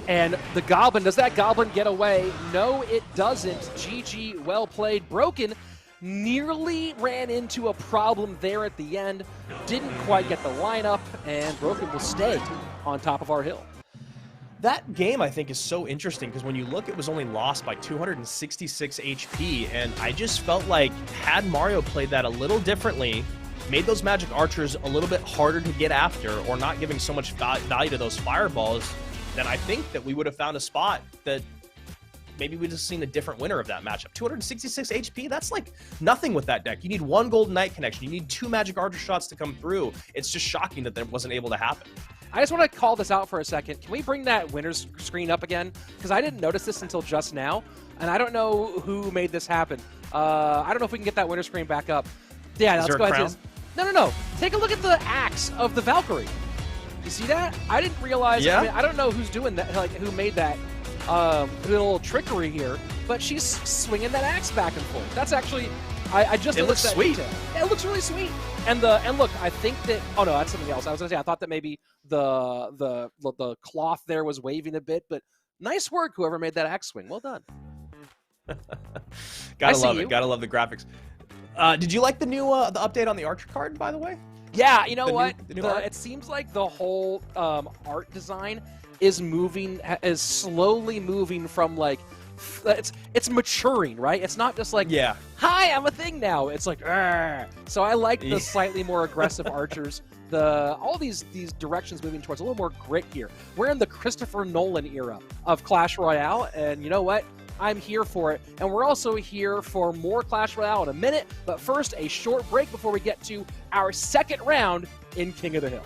And the Goblin, does that Goblin get away? No, it doesn't. GG, well played. Broken nearly ran into a problem there at the end. Didn't quite get the lineup, and Broken will stay on top of our hill. That game, I think, is so interesting because when you look, it was only lost by 266 HP, and I just felt like had Mario played that a little differently, made those Magic Archers a little bit harder to get after, or not giving so much value to those Fireballs, then I think that we would have found a spot that maybe we just seen a different winner of that matchup. 266 HP, that's like nothing with that deck. You need 1 Golden Knight connection. You need 2 Magic Archer shots to come through. It's just shocking that that wasn't able to happen. I just want to call this out for a second. Can we bring that winner's screen up again? Because I didn't notice this until just now, and I don't know who made this happen. I don't know if we can get that winner's screen back up. Yeah, let's go ahead. No. Take a look at the axe of the Valkyrie. You see that? I didn't realize. Yeah. I mean, I don't know who's doing that, like who made that little trickery here, but she's swinging that axe back and forth. That's actually, I just it looks that sweet. Yeah, it looks really sweet. And look, I think that. Oh no, that's something else. I was gonna say I thought that maybe the cloth there was waving a bit, but nice work, whoever made that axe swing. Well done. Gotta love it. Gotta love the graphics. Did you like the new the update on the Archer card, by the way? Yeah, you know what? Art? It seems like the whole art design is slowly moving from like it's maturing, right? It's not just like, yeah, hi, I'm a thing now. It's like, argh. So I like the slightly more aggressive archers. All these directions moving towards a little more grit here. We're in the Christopher Nolan era of Clash Royale, and you know what? I'm here for it. And we're also here for more Clash Royale in a minute. But first, a short break before we get to our second round in King of the Hill.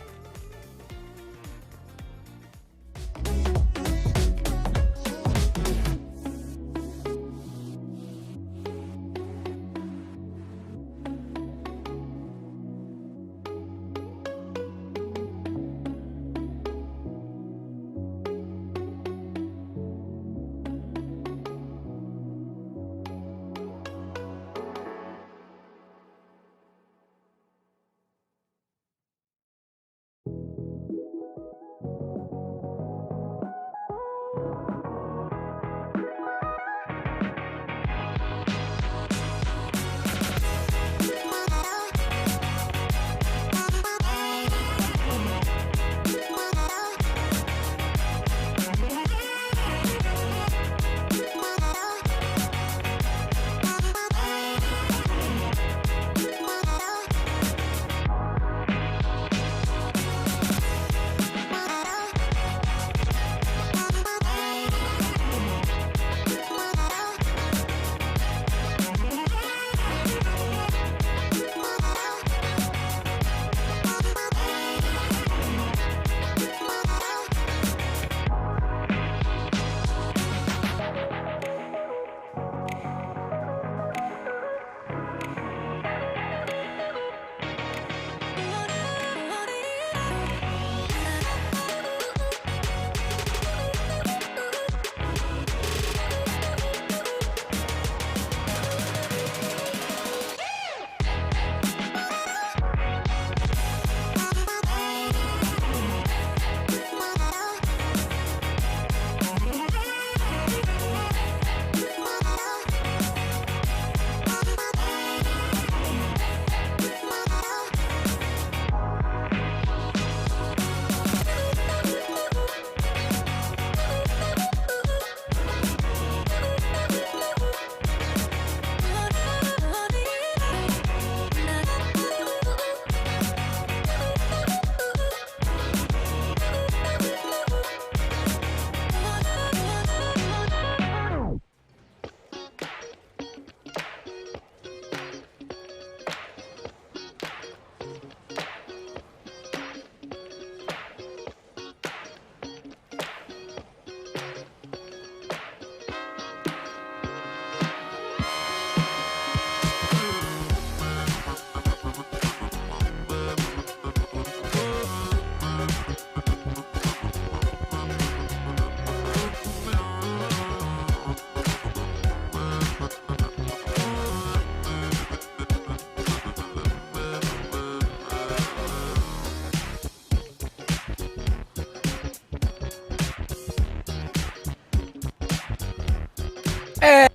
Hey,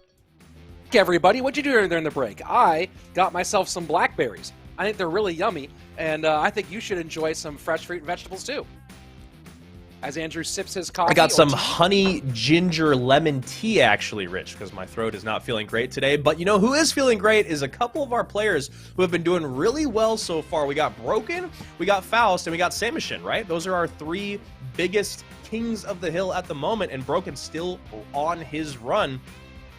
everybody, what'd you do during the break? I got myself some blackberries. I think they're really yummy, and I think you should enjoy some fresh fruit and vegetables too. As Andrew sips his coffee. I got some honey ginger lemon tea, actually, Rich, because my throat is not feeling great today. But you know who is feeling great is a couple of our players who have been doing really well so far. We got Broken, we got Faust, and we got Samishan, right? Those are our three biggest kings of the hill at the moment, and Broken still on his run,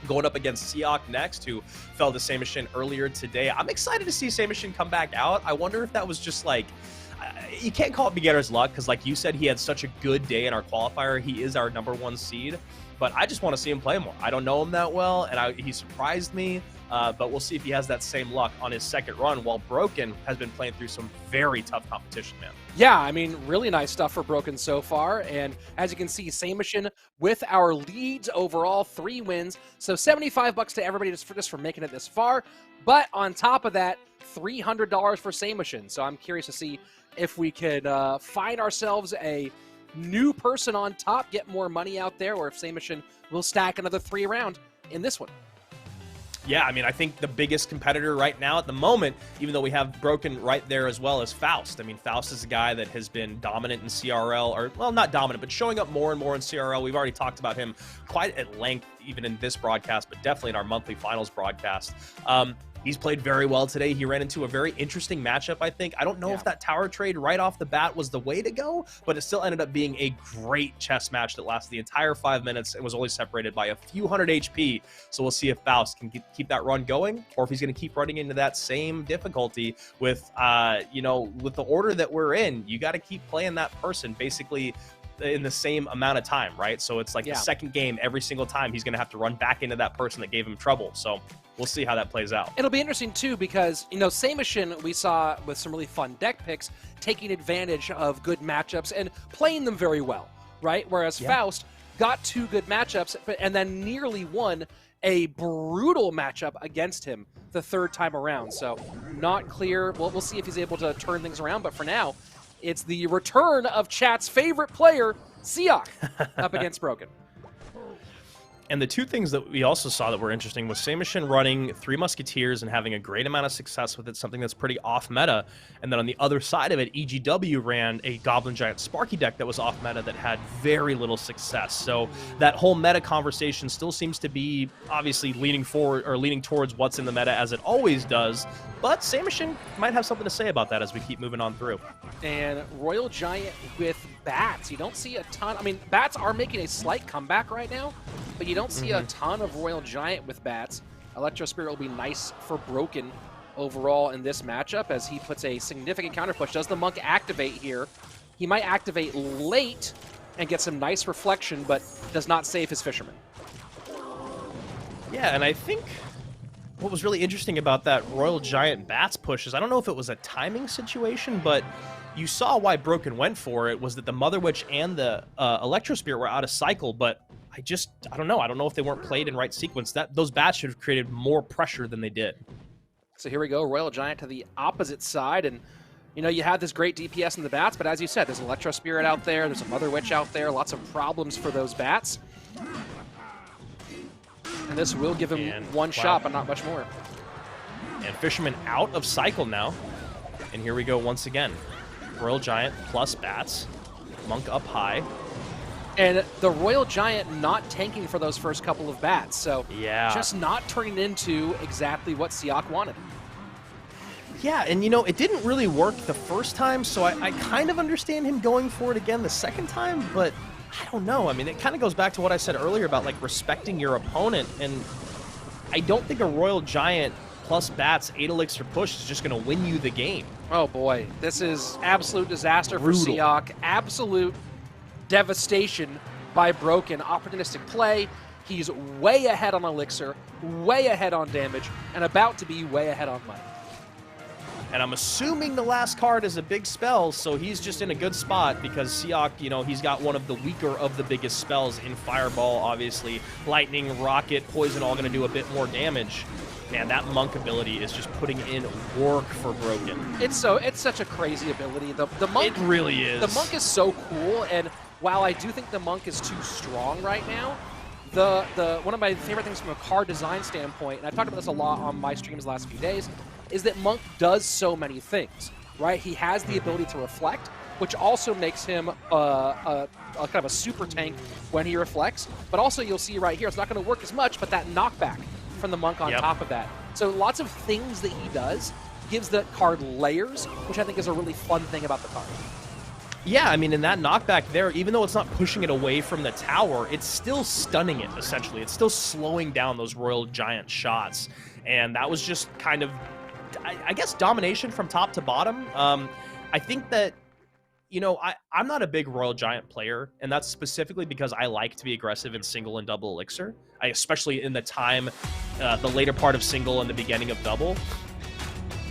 going up against Seahawk next, who fell to Samishan earlier today. I'm excited to see Samishan come back out. I wonder if that was just like, you can't call it beginner's luck, because like you said, he had such a good day in our qualifier. He is our #1 seed, but I just want to see him play more. I don't know him that well, and he surprised me, but we'll see if he has that same luck on his second run, while Broken has been playing through some very tough competition, man. Yeah, I mean, really nice stuff for Broken so far, and as you can see, Samishan with our leads overall, 3 wins, so $75 to everybody just for making it this far, but on top of that, $300 for Samishan, so I'm curious to see if we could find ourselves a new person on top, get more money out there, or if Samishan will stack another 3 around in this one. Yeah, I mean, I think the biggest competitor right now at the moment, even though we have Broken right there as well, is Faust. I mean, Faust is a guy that has been dominant in CRL, or, well, not dominant, but showing up more and more in CRL. We've already talked about him quite at length, even in this broadcast, but definitely in our monthly finals broadcast. He's played very well today. He ran into a very interesting matchup, I think. I don't know if that tower trade right off the bat was the way to go, but it still ended up being a great chess match that lasted the entire 5 minutes and was only separated by a few hundred HP. So we'll see if Faust can keep that run going, or if he's going to keep running into that same difficulty with, you know, with the order that we're in. You got to keep playing that person basically in the same amount of time, right? So it's like the second game, every single time he's going to have to run back into that person that gave him trouble. So we'll see how that plays out. It'll be interesting too, because, you know, Samishan we saw with some really fun deck picks, taking advantage of good matchups and playing them very well, right? Whereas Faust got 2 good matchups, and then nearly won a brutal matchup against him the 3rd time around. So not clear. We'll see if he's able to turn things around, but for now, it's the return of chat's favorite player, Seahawk, up against Broken. And the 2 things that we also saw that were interesting was Samishan running 3 Musketeers and having a great amount of success with it, something that's pretty off-meta. And then on the other side of it, EGW ran a Goblin Giant Sparky deck that was off-meta that had very little success. So that whole meta conversation still seems to be obviously leaning forward, or leaning towards what's in the meta, as it always does. But Samishan might have something to say about that as we keep moving on through. And Royal Giant with Bats. You don't see a ton. I mean, Bats are making a slight comeback right now, but you don't see a ton of Royal Giant with Bats. Electro Spirit will be nice for Broken overall in this matchup, as he puts a significant counter push. Does the Monk activate here? He might activate late and get some nice reflection, but does not save his Fisherman. Yeah, and I think what was really interesting about that Royal Giant Bats push is, I don't know if it was a timing situation, but you saw why Broken went for it, was that the Mother Witch and the Electro Spirit were out of cycle, but I don't know. I don't know if they weren't played in right sequence. Those bats should have created more pressure than they did. So here we go, Royal Giant to the opposite side, and you know, you have this great DPS in the bats, but as you said, there's an Electro Spirit out there, there's a Mother Witch out there, lots of problems for those bats. And this will give him one shot, but not much more. And Fisherman out of cycle now. And here we go once again. Royal Giant plus bats. Monk up high. And the Royal Giant not tanking for those first couple of bats, so just not turning into exactly what Seahawk wanted. Yeah, and you know, it didn't really work the first time, so I kind of understand him going for it again the second time, but I don't know. I mean, it kind of goes back to what I said earlier about, like, respecting your opponent, and I don't think a Royal Giant plus bats 8 elixir push is just going to win you the game. Oh boy, this is absolute disaster for Seahawk. Absolute devastation by Broken. Opportunistic play. He's way ahead on elixir, way ahead on damage, and about to be way ahead on money. And I'm assuming the last card is a big spell, so he's just in a good spot because Seahawk, you know, he's got one of the weaker of the biggest spells in Fireball, obviously. Lightning, Rocket, Poison all going to do a bit more damage. Man, that Monk ability is just putting in work for Broken. It's such a crazy ability. The Monk, it really is. The Monk is so cool, and while I do think the Monk is too strong right now, one of my favorite things from a card design standpoint, and I've talked about this a lot on my streams the last few days, is that Monk does so many things, right? He has the ability to reflect, which also makes him a kind of a super tank when he reflects. But also, you'll see right here, it's not going to work as much, but that knockback from the Monk on top of that. So lots of things that he does gives the card layers, which I think is a really fun thing about the card. Yeah, I mean, in that knockback there, even though it's not pushing it away from the tower, it's still stunning it, essentially. It's still slowing down those Royal Giant shots. And that was just kind of, I guess, domination from top to bottom. I think that, you know, I'm not a big Royal Giant player, and that's specifically because I like to be aggressive in single and double elixir, especially in the time, the later part of single and the beginning of double.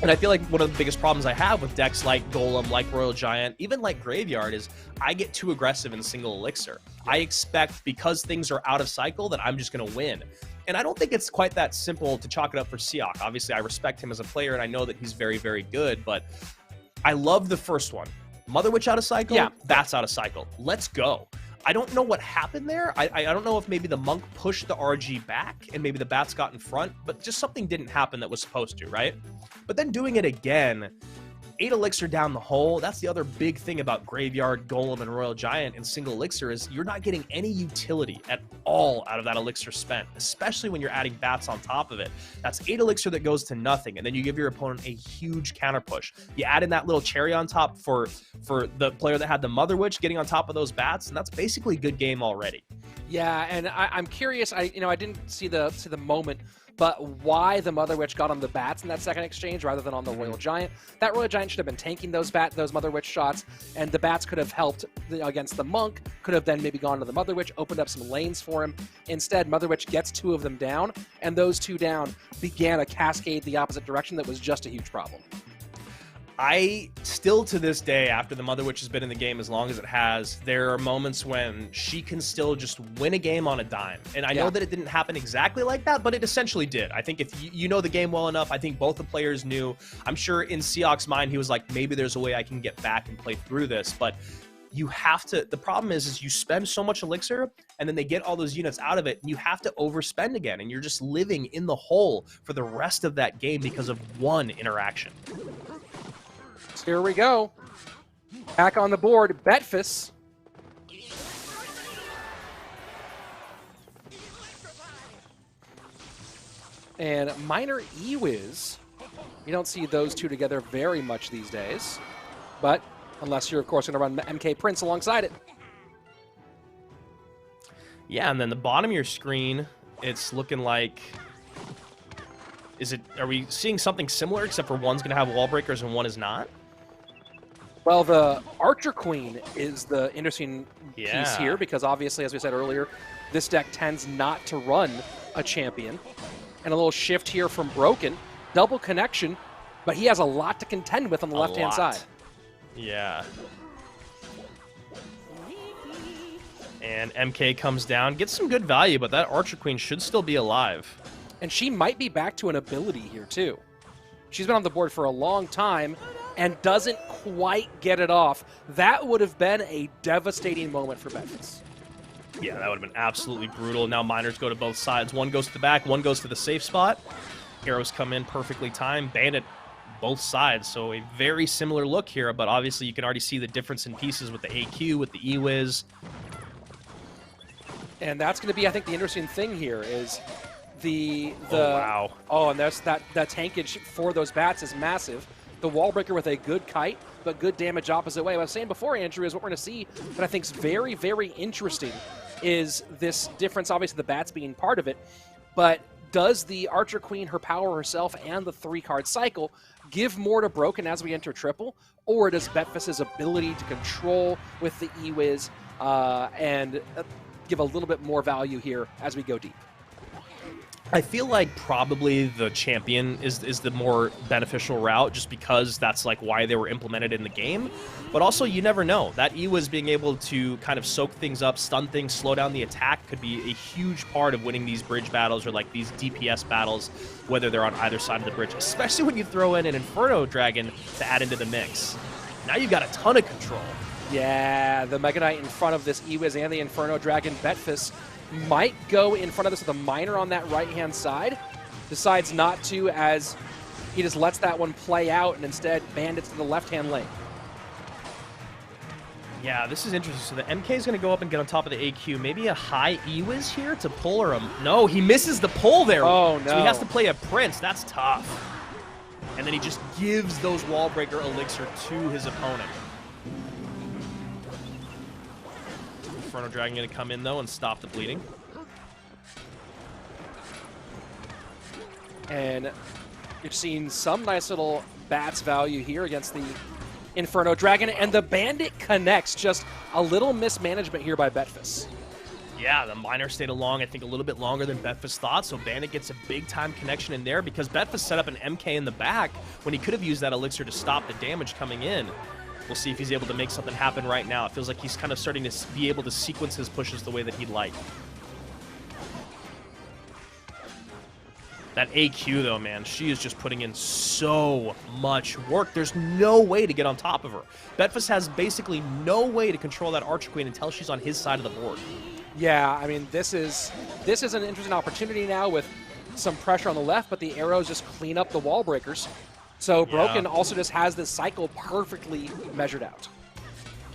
And I feel like one of the biggest problems I have with decks like Golem, like Royal Giant, even like Graveyard, is I get too aggressive in single elixir. I expect, because things are out of cycle, that I'm just going to win. And I don't think it's quite that simple to chalk it up for Seahawk. Obviously, I respect him as a player, and I know that he's very, very good, but I love the first one. Mother Witch out of cycle, Bats out of cycle. Let's go. I don't know what happened there. I don't know if maybe the Monk pushed the RG back and maybe the Bats got in front, but just something didn't happen that was supposed to, right? But then doing it again, 8 elixir down the hole, that's the other big thing about Graveyard, Golem, and Royal Giant in single elixir is you're not getting any utility at all out of that elixir spent, especially when you're adding Bats on top of it. That's 8 elixir that goes to nothing, and then you give your opponent a huge counter push. You add in that little cherry on top for the player that had the Mother Witch getting on top of those Bats, and that's basically good game already. Yeah, and I'm curious, I didn't see the moment, but why the Mother Witch got on the Bats in that second exchange rather than on the Royal Giant. That Royal Giant should have been tanking those Mother Witch shots, and the Bats could have helped against the Monk, could have then maybe gone to the Mother Witch, opened up some lanes for him. Instead, Mother Witch gets 2 of them down, and those 2 down began a cascade the opposite direction that was just a huge problem. I still, to this day, after the Mother Witch has been in the game as long as it has, there are moments when she can still just win a game on a dime. And I know that it didn't happen exactly like that, but it essentially did. I think if you know the game well enough, I think both the players knew. I'm sure in Seahawk's mind, he was like, maybe there's a way I can get back and play through this. But you have to, the problem is you spend so much elixir and then they get all those units out of it and you have to overspend again. And you're just living in the hole for the rest of that game because of one interaction. Here we go. Back on the board, Betfist. And Minor Ewiz. You don't see those two together very much these days. But unless you're, of course, going to run MK Prince alongside it. Yeah, and then the bottom of your screen, it's looking like... Are we seeing something similar except for one's going to have wall breakers and one is not? Well, the Archer Queen is the interesting piece here because obviously, as we said earlier, this deck tends not to run a champion. And a little shift here from Broken. Double connection, but he has a lot to contend with on the left-hand side. Yeah. And MK comes down, gets some good value, but that Archer Queen should still be alive. And she might be back to an ability here, too. She's been on the board for a long time and doesn't quite get it off. That would have been a devastating moment for Betfist. Yeah, that would have been absolutely brutal. Now miners go to both sides. One goes to the back, one goes to the safe spot. Arrows come in perfectly timed. Bandit both sides, so a very similar look here, but obviously you can already see the difference in pieces with the AQ, with the Ewiz. And that's going to be, I think, the interesting thing here is and there's that tankage for those Bats is massive. The wall breaker with a good kite, but good damage opposite way. What I was saying before, Andrew, is what we're going to see that I think is very, very interesting is this difference, obviously the Bats being part of it, but does the Archer Queen, her power herself, and the 3-card cycle give more to Broken as we enter triple, or does Betfist's ability to control with the Ewiz and give a little bit more value here as we go deep? I feel like probably the champion is the more beneficial route just because that's like why they were implemented in the game. But also you never know. That Ewiz being able to kind of soak things up, stun things, slow down the attack could be a huge part of winning these bridge battles or like these DPS battles, whether they're on either side of the bridge, especially when you throw in an Inferno Dragon to add into the mix. Now you've got a ton of control. Yeah, the Mega Knight in front of this Ewiz and the Inferno Dragon. Betfist might go in front of this with a miner on that right-hand side. Decides not to, as he just lets that one play out and instead bandits to the left-hand lane. Yeah, this is interesting. So the MK is going to go up and get on top of the AQ. Maybe a high E-Wiz here to pull or no, he misses the pull there. Oh, no. So he has to play a Prince. That's tough. And then he just gives those wall breaker elixir to his opponent. Inferno Dragon going to come in, though, and stop the bleeding. And you're seeing some nice little bats value here against the Inferno Dragon, and the Bandit connects. Just a little mismanagement here by Betfist. Yeah, the miner stayed along, I think, a little bit longer than Betfist thought, so Bandit gets a big-time connection in there because Betfist set up an MK in the back when he could have used that elixir to stop the damage coming in. We'll see if he's able to make something happen right now. It feels like he's kind of starting to be able to sequence his pushes the way that he'd like. That AQ, though, man, she is just putting in so much work. There's no way to get on top of her. Betfist has basically no way to control that Archer Queen until she's on his side of the board. Yeah, I mean, this is an interesting opportunity now with some pressure on the left, but the arrows just clean up the wall breakers. So Broken also just has this cycle perfectly measured out.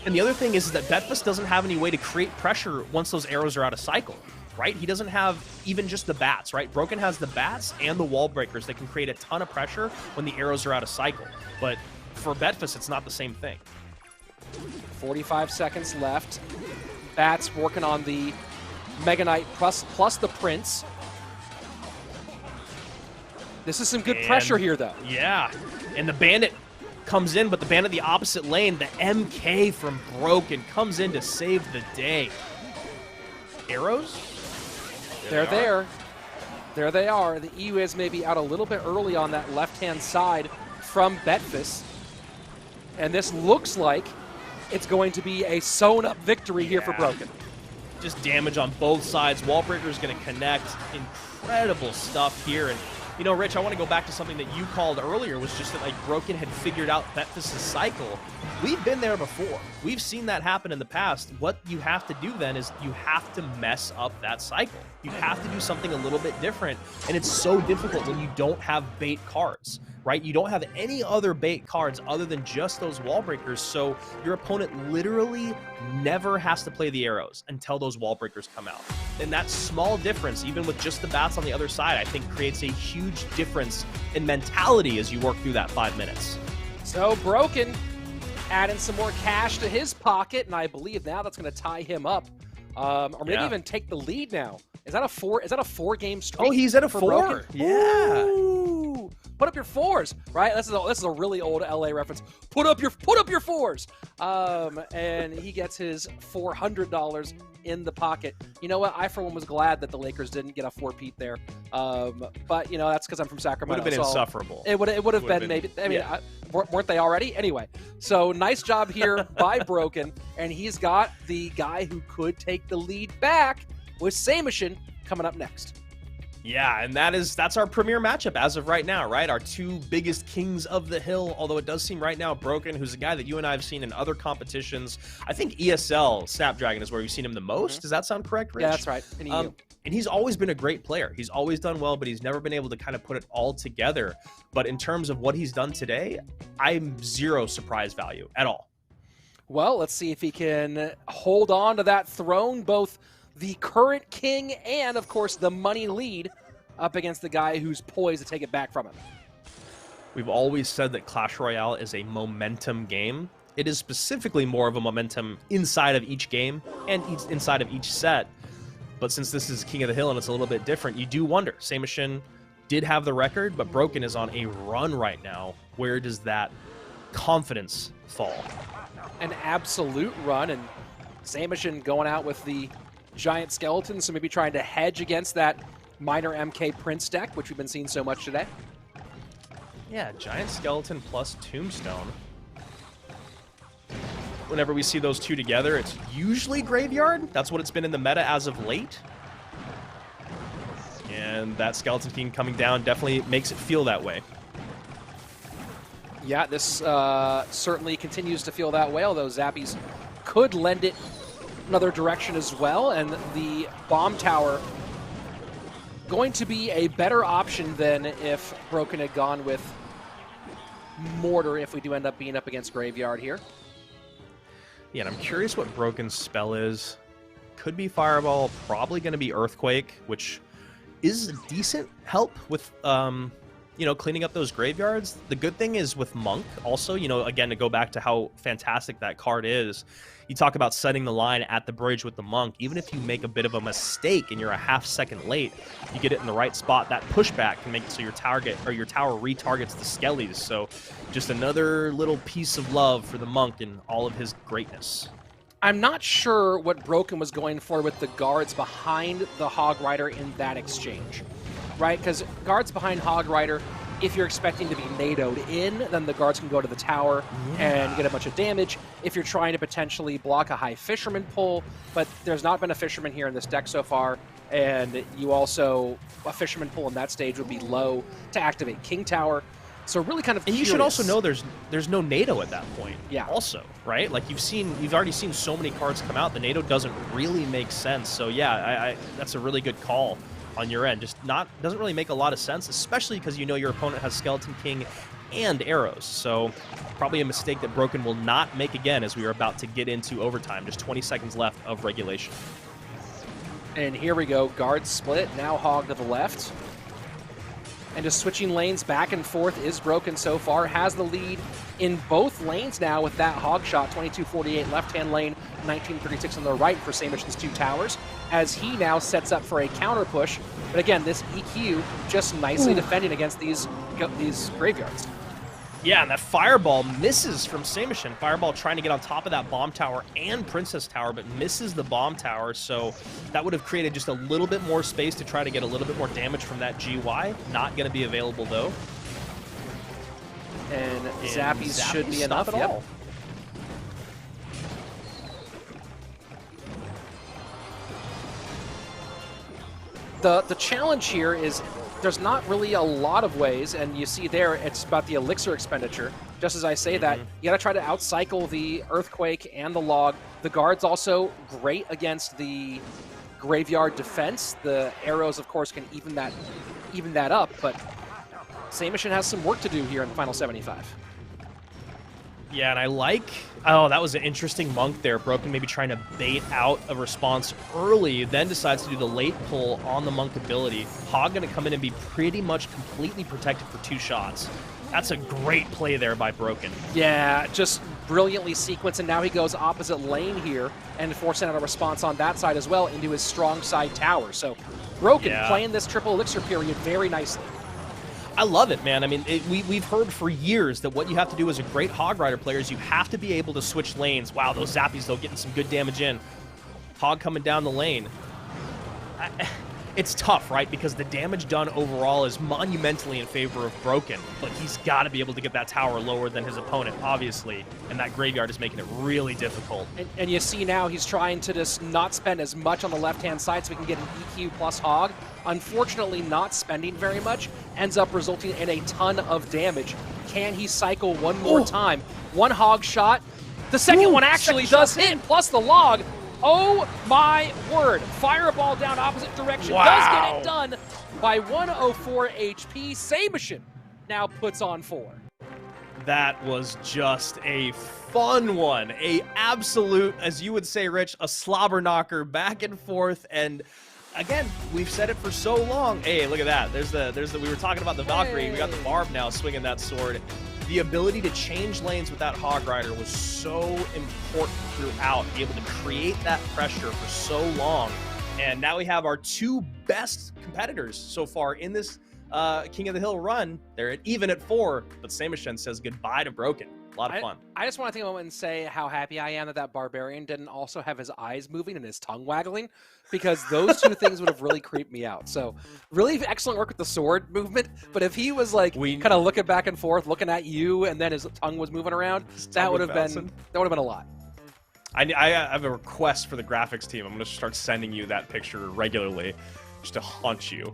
And the other thing is that Betfist doesn't have any way to create pressure once those arrows are out of cycle. Right? He doesn't have even just the bats, right? Broken has the bats and the wall breakers that can create a ton of pressure when the arrows are out of cycle. But for Betfist, it's not the same thing. 45 seconds left. Bats working on the Mega Knight plus the Prince. This is some good pressure here, though. Yeah. And the Bandit comes in, but the Bandit the opposite lane, the MK from Broken, comes in to save the day. Arrows? They're there. There they are. The E-Wiz may be out a little bit early on that left-hand side from Betfist. And this looks like it's going to be a sewn-up victory here for Broken. Just damage on both sides. Wallbreaker is going to connect. Incredible stuff here. And, you know, Rich, I want to go back to something that you called earlier, was just that, like, Broken had figured out Betfist's cycle. We've been there before. We've seen that happen in the past. What you have to do then is you have to mess up that cycle. You have to do something a little bit different, and it's so difficult when you don't have bait cards, right? You don't have any other bait cards other than just those wall breakers, so your opponent literally never has to play the arrows until those wall breakers come out. And that small difference, even with just the bats on the other side, I think creates a huge difference in mentality as you work through that 5 minutes. So Broken adding some more cash to his pocket, and I believe now that's going to tie him up, or maybe even take the lead now. Is that a 4-game streak? Oh, he's at a 4. Broken? Yeah. Ooh. Put up your 4s, right? This is a really old LA reference. Put up your 4s. And he gets his $400 in the pocket. You know what? I for one was glad that the Lakers didn't get a 4-peat there. But you know, that's because I'm from Sacramento. Would have been insufferable. It would have been maybe. I mean, weren't they already? Anyway, so nice job here by Broken, and he's got the guy who could take the lead back with Samishan coming up next. Yeah, and that's our premier matchup as of right now, right? Our two biggest kings of the hill, although it does seem right now Broken, who's a guy that you and I have seen in other competitions. I think ESL Snapdragon is where we've seen him the most. Does that sound correct, Rich? Yeah, that's right. And he's always been a great player. He's always done well, but he's never been able to kind of put it all together. But in terms of what he's done today, I'm zero surprise value at all. Well, let's see if he can hold on to that throne, both the current king and, of course, the money lead up against the guy who's poised to take it back from him. We've always said that Clash Royale is a momentum game. It is specifically more of a momentum inside of each game and inside of each set. But since this is King of the Hill and it's a little bit different, you do wonder. Samishan did have the record, but Broken is on a run right now. Where does that confidence fall? An absolute run, and Samishan going out with the giant skeleton, so maybe trying to hedge against that minor MK Prince deck, which we've been seeing so much today. Yeah, giant skeleton plus tombstone. Whenever we see those two together, it's usually graveyard. That's what it's been in the meta as of late. And that skeleton king coming down definitely makes it feel that way. Yeah, this certainly continues to feel that way, although Zappies could lend it another direction as well, and the bomb tower going to be a better option than if Broken had gone with Mortar if we do end up being up against Graveyard here. Yeah, and I'm curious what Broken's spell is. Could be Fireball, probably going to be Earthquake, which is a decent help with, you know, cleaning up those graveyards. The good thing is with Monk also, you know, again, to go back to how fantastic that card is, you talk about setting the line at the bridge with the Monk. Even if you make a bit of a mistake and you're a half second late, you get it in the right spot. That pushback can make it so your tower retargets the Skellies. So just another little piece of love for the Monk and all of his greatness. I'm not sure what Broken was going for with the guards behind the Hog Rider in that exchange, right? Because guards behind Hog Rider, if you're expecting to be NATO'd in, then the guards can go to the tower and get a bunch of damage. If you're trying to potentially block a high Fisherman pull, but there's not been a Fisherman here in this deck so far, and you also, a Fisherman pull in that stage would be low to activate King Tower. So really kind of And you should also know there's no NATO at that point. Yeah. Also, right? Like you've already seen so many cards come out. The NATO doesn't really make sense. So yeah, that's a really good call on your end. Just doesn't really make a lot of sense, especially because you know your opponent has Skeleton King and arrows. So probably a mistake that Broken will not make again as we are about to get into overtime. Just 20 seconds left of regulation. And here we go. Guard split. Now Hog to the left. And just switching lanes back and forth is Broken so far. Has the lead in both lanes now with that Hog shot. 22-48 left-hand lane, 19-36 on the right for Samishan's two towers. As he now sets up for a counter push. But again, this EQ just nicely defending against these graveyards. Yeah, and that Fireball misses from Samishan. Fireball trying to get on top of that Bomb Tower and Princess Tower, but misses the Bomb Tower, so that would have created just a little bit more space to try to get a little bit more damage from that GY. Not going to be available, though. And Zappies should be enough. At all. The challenge here is there's not really a lot of ways, and you see there it's about the elixir expenditure. Just as I say that, you got to try to outcycle the Earthquake and the Log. The guard's also great against the graveyard defense. The arrows, of course, can even that up, but Samishan has some work to do here in the final 75. Yeah, and I like... Oh, that was an interesting Monk there. Broken maybe trying to bait out a response early, then decides to do the late pull on the Monk ability. Hog going to come in and be pretty much completely protected for 2 shots. That's a great play there by Broken. Yeah, just brilliantly sequenced, and now he goes opposite lane here and forcing out a response on that side as well into his strong side tower. So Broken playing this triple elixir period very nicely. I love it, man. I mean, we've heard for years that what you have to do as a great Hog Rider player is you have to be able to switch lanes. Wow, those Zappies, though, getting some good damage in. Hog coming down the lane. It's tough, right? Because the damage done overall is monumentally in favor of Broken, but he's got to be able to get that tower lower than his opponent, obviously, and that graveyard is making it really difficult. And you see now he's trying to just not spend as much on the left-hand side so we can get an EQ plus Hog. Unfortunately, not spending very much ends up resulting in a ton of damage. Can he cycle one more time? One Hog shot. The second one actually does hit, plus the Log. Oh my word. Fireball down opposite direction. Wow. Does get it done by 104 HP. Samishan now puts on 4. That was just a fun one. A absolute, as you would say, Rich, a slobber knocker back and forth. And again, we've said it for so long. Hey, look at that. There's the we were talking about the Valkyrie. Hey. We got the Barb now swinging that sword. The ability to change lanes with that Hog Rider was so important throughout, be able to create that pressure for so long. And now we have our 2 best competitors so far in this King of the Hill run. They're even at 4, but Samishan says goodbye to Broken. A lot of fun. I just want to take a moment and say how happy I am that that Barbarian didn't also have his eyes moving and his tongue waggling, because those 2 things would have really creeped me out. So really excellent work with the sword movement, but if he was like kind of looking back and forth, looking at you, and then his tongue was moving around, that would have been a lot. I have a request for the graphics team. I'm going to start sending you that picture regularly just to haunt you.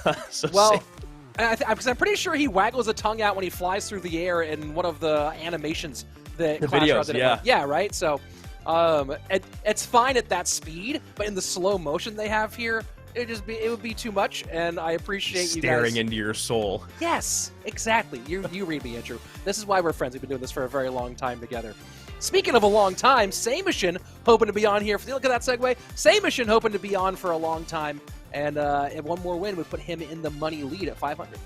Because I'm pretty sure he waggles a tongue out when he flies through the air in one of the animations that the Clash Royale videos, did. Yeah, right? So, and It's fine at that speed, but in the slow motion they have here, it would be too much, and I appreciate you guys staring into your soul. Yes, exactly. You read me, Andrew. This is why we're friends. We've been doing this for a very long time together. Speaking of a long time, Samishan hoping to be on here. Look at that segue. Samishan hoping to be on for a long time, and one more win would put him in the money lead at 500.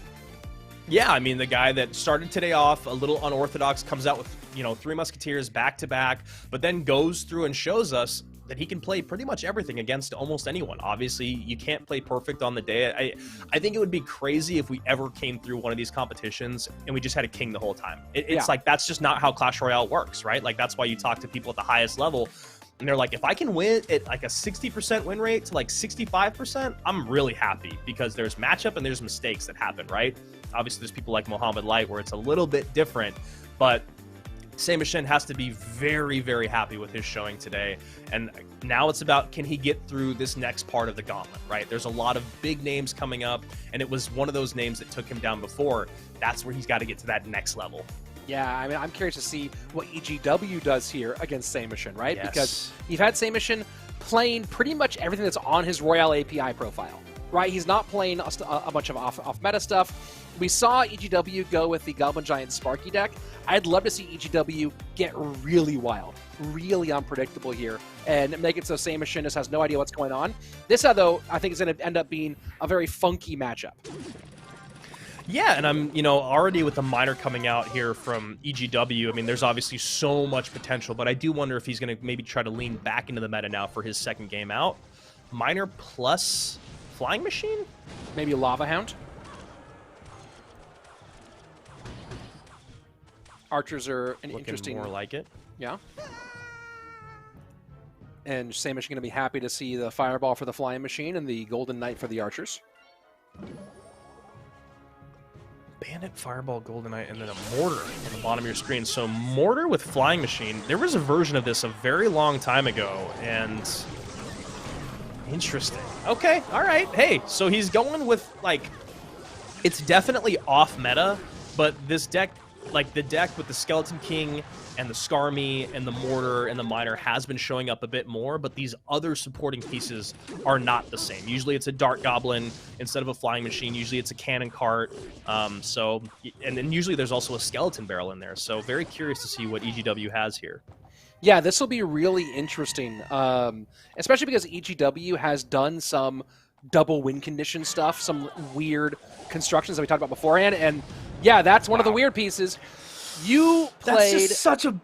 Yeah, I mean, the guy that started today off a little unorthodox, comes out with, 3 Musketeers back-to-back, but then goes through and shows us that he can play pretty much everything against almost anyone. Obviously, you can't play perfect on the day. I think it would be crazy if we ever came through one of these competitions and we just had a king the whole time. It's like, that's just not how Clash Royale works, right? Like, that's why you talk to people at the highest level, and they're like, if I can win at like a 60% win rate to like 65%, I'm really happy, because there's matchup and there's mistakes that happen, right? Obviously, there's people like Mohammed Light where it's a little bit different, but Samishan has to be very, very happy with his showing today. And now it's about, can he get through this next part of the gauntlet, right? There's a lot of big names coming up, and it was one of those names that took him down before. That's where he's got to get to that next level. Yeah, I mean, I'm curious to see what EGW does here against Samishan, right? Yes. Because you've had Samishan playing pretty much everything that's on his Royale API profile, right? He's not playing a bunch of off-meta stuff. We saw EGW go with the Goblin Giant Sparky deck. I'd love to see EGW get really wild, really unpredictable here, and make it so Samishan just has no idea what's going on. This, though, I think is going to end up being a very funky matchup. Yeah, and I'm, already with the minor coming out here from EGW, I mean, there's obviously so much potential, but I do wonder if he's going to maybe try to lean back into the meta now for his second game out. Minor plus Flying Machine? Maybe Lava Hound? Archers are an interesting... more like it. Yeah. And Samish going to be happy to see the Fireball for the Flying Machine and the Golden Knight for the Archers. Bandit, Fireball, Golden Knight, and then a Mortar on the bottom of your screen. So Mortar with Flying Machine. There was a version of this a very long time ago, and... Interesting. Okay, all right. Hey, so he's going with, like... It's definitely off-meta, but this deck... Like, the deck with the Skeleton King and the Skarmy and the Mortar and the Miner has been showing up a bit more, but these other supporting pieces are not the same. Usually it's a Dart Goblin instead of a Flying Machine. Usually it's a Cannon Cart. And then usually there's also a Skeleton Barrel in there. So very curious to see what EGW has here. Yeah, this will be really interesting, especially because EGW has done some double win condition stuff, some weird constructions that we talked about beforehand, and yeah, that's one of the weird pieces. You played... That's just such a...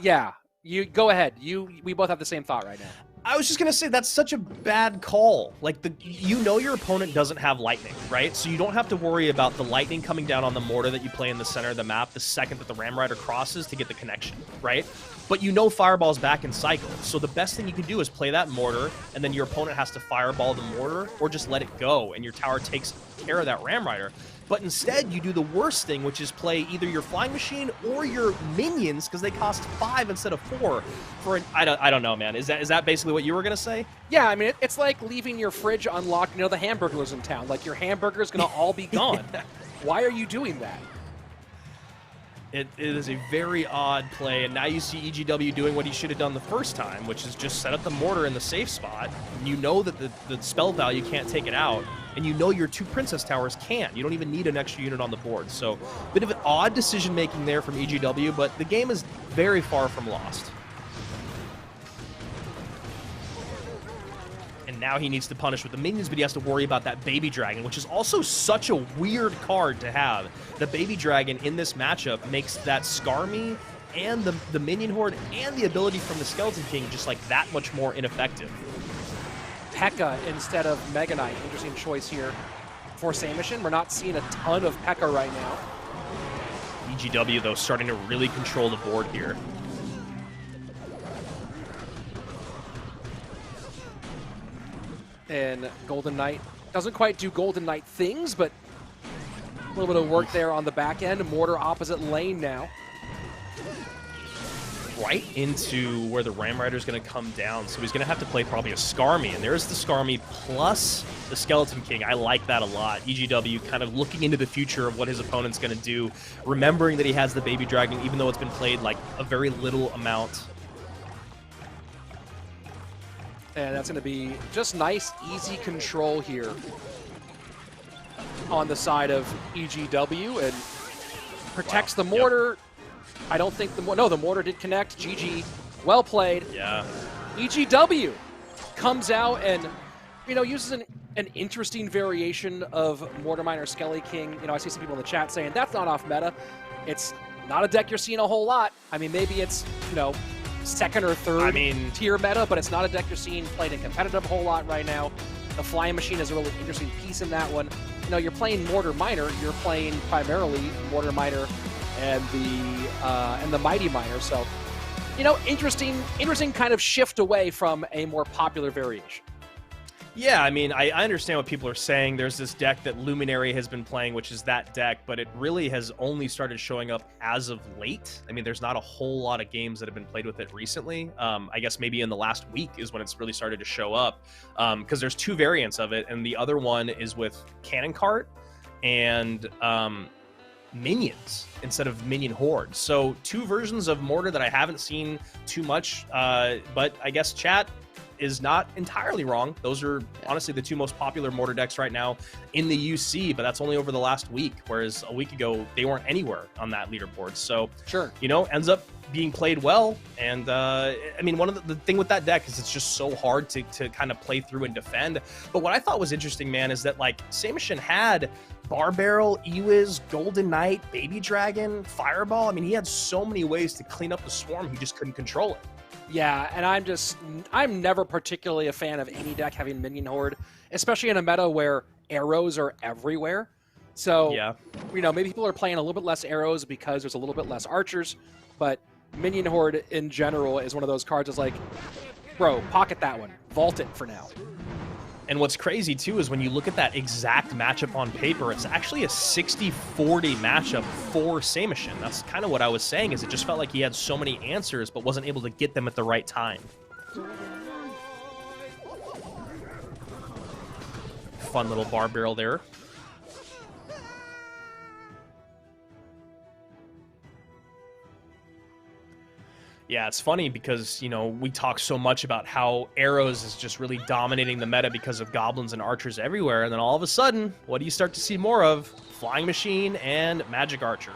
Yeah, you go ahead. We both have the same thought right now. I was just going to say, that's such a bad call. Like, your opponent doesn't have lightning, right? So you don't have to worry about the lightning coming down on the Mortar that you play in the center of the map the second that the Ram Rider crosses to get the connection, right? But Fireball's back in cycle. So the best thing you can do is play that Mortar, and then your opponent has to Fireball the Mortar, or just let it go, and your tower takes care of that Ram Rider. But instead, you do the worst thing, which is play either your Flying Machine or your minions, because they cost 5 instead of 4. I don't know, man. Is that basically what you were gonna say? Yeah, I mean, it's like leaving your fridge unlocked. The hamburgers in town. Like, your hamburger's gonna all be gone. Why are you doing that? It is a very odd play, and now you see EGW doing what he should have done the first time, which is just set up the Mortar in the safe spot. You know that the spell value can't take it out, and you know your 2 Princess Towers can't. You don't even need an extra unit on the board. So, bit of an odd decision-making there from EGW, but the game is very far from lost. And now he needs to punish with the minions, but he has to worry about that Baby Dragon, which is also such a weird card to have. The Baby Dragon in this matchup makes that Skarmy and the Minion Horde and the ability from the Skeleton King just like that much more ineffective. P.E.K.K.A. instead of Mega Knight. Interesting choice here for Samishan. We're not seeing a ton of P.E.K.K.A. right now. EGW, though, starting to really control the board here. And Golden Knight doesn't quite do Golden Knight things, but a little bit of work there on the back end. Mortar opposite lane now. Right into where the Ram Rider is going to come down, so he's going to have to play probably a Skarmy, and there's the Skarmy plus the Skeleton King. I like that a lot. EGW kind of looking into the future of what his opponent's going to do, remembering that he has the Baby Dragon, even though it's been played like a very little amount. And that's going to be just nice, easy control here on the side of EGW, and protects the mortar. Yep. I don't think the mortar did connect. GG, well played. Yeah. EGW comes out and, you know, uses an interesting variation of Mortar Miner Skelly King. You know, I see some people in the chat saying that's not off meta. It's not a deck you're seeing a whole lot. I mean, maybe it's, you know, second or third tier meta, but it's not a deck you're seeing played in competitive a whole lot right now. The Flying Machine is a really interesting piece in that one. You know, you're playing Mortar Miner, you're playing primarily Mortar Miner and the Mighty Miner. So, you know, interesting kind of shift away from a more popular variation. Yeah, I mean, I understand what people are saying. There's this deck that Luminary has been playing, which is that deck, but it really has only started showing up as of late. I mean, there's not a whole lot of games that have been played with it recently. I guess maybe in the last week is when it's really started to show up, because there's two variants of it, and the other one is with Cannon Cart and minions instead of minion horde. So two versions of Mortar that I haven't seen too much, but I guess chat is not entirely wrong. Those are honestly the two most popular Mortar decks right now in the UC, but that's only over the last week, whereas a week ago they weren't anywhere on that leaderboard. So, sure, you know, ends up being played well. And I mean, one of the thing with that deck is it's just so hard to kind of play through and defend. But what I thought was interesting, man, is that like Samishan had Bar Barrel, Ewiz, Golden Knight, Baby Dragon, Fireball. I mean, he had so many ways to clean up the swarm, he just couldn't control it. Yeah, and I'm never particularly a fan of any deck having Minion Horde, especially in a meta where arrows are everywhere. So, yeah, you know, maybe people are playing a little bit less arrows because there's a little bit less archers, but Minion Horde in general is one of those cards that's like, bro, pocket that one, vault it for now. And what's crazy, too, is when you look at that exact matchup on paper, it's actually a 60-40 matchup for Samishan. That's kind of what I was saying, is it just felt like he had so many answers, but wasn't able to get them at the right time. Fun little bar barrel there. Yeah, it's funny because, you know, we talk so much about how arrows is just really dominating the meta because of goblins and archers everywhere, and then all of a sudden, what do you start to see more of? Flying Machine and Magic Archer.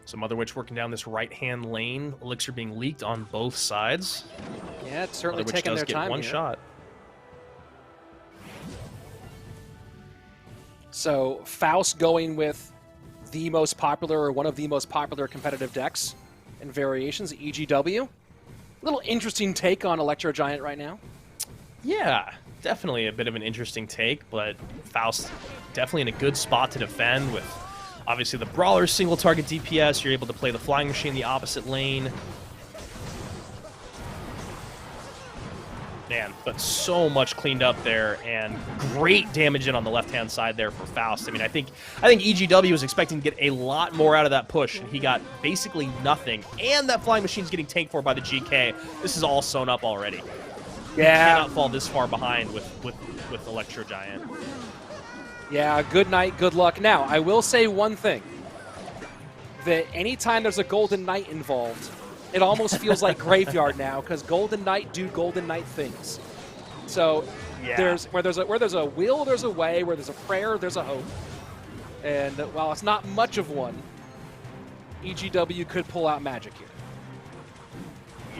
So Mother Witch working down this right-hand lane. Elixir being leaked on both sides. Yeah, it's certainly Mother Witch taking does their get time one here. shot. So Faust going with the most popular, or one of the most popular competitive decks and variations, EGW. A little interesting take on Electro Giant right now. Yeah, definitely a bit of an interesting take, but Faust definitely in a good spot to defend with obviously the Brawler single target DPS. You're able to play the Flying Machine in the opposite lane. Man, but so much cleaned up there, and great damage in on the left-hand side there for Faust. I mean, I think EGW was expecting to get a lot more out of that push, and he got basically nothing. And that Flying Machine's getting tanked for by the GK. This is all sewn up already. Yeah, you cannot fall this far behind with Electro Giant. Yeah, good night, good luck. Now, I will say one thing, that anytime there's a Golden Knight involved, it almost feels like Graveyard now, because Golden Knight do Golden Knight things. So yeah. where there's a will, there's a way. Where there's a prayer, there's a hope. And while it's not much of one, EGW could pull out magic here.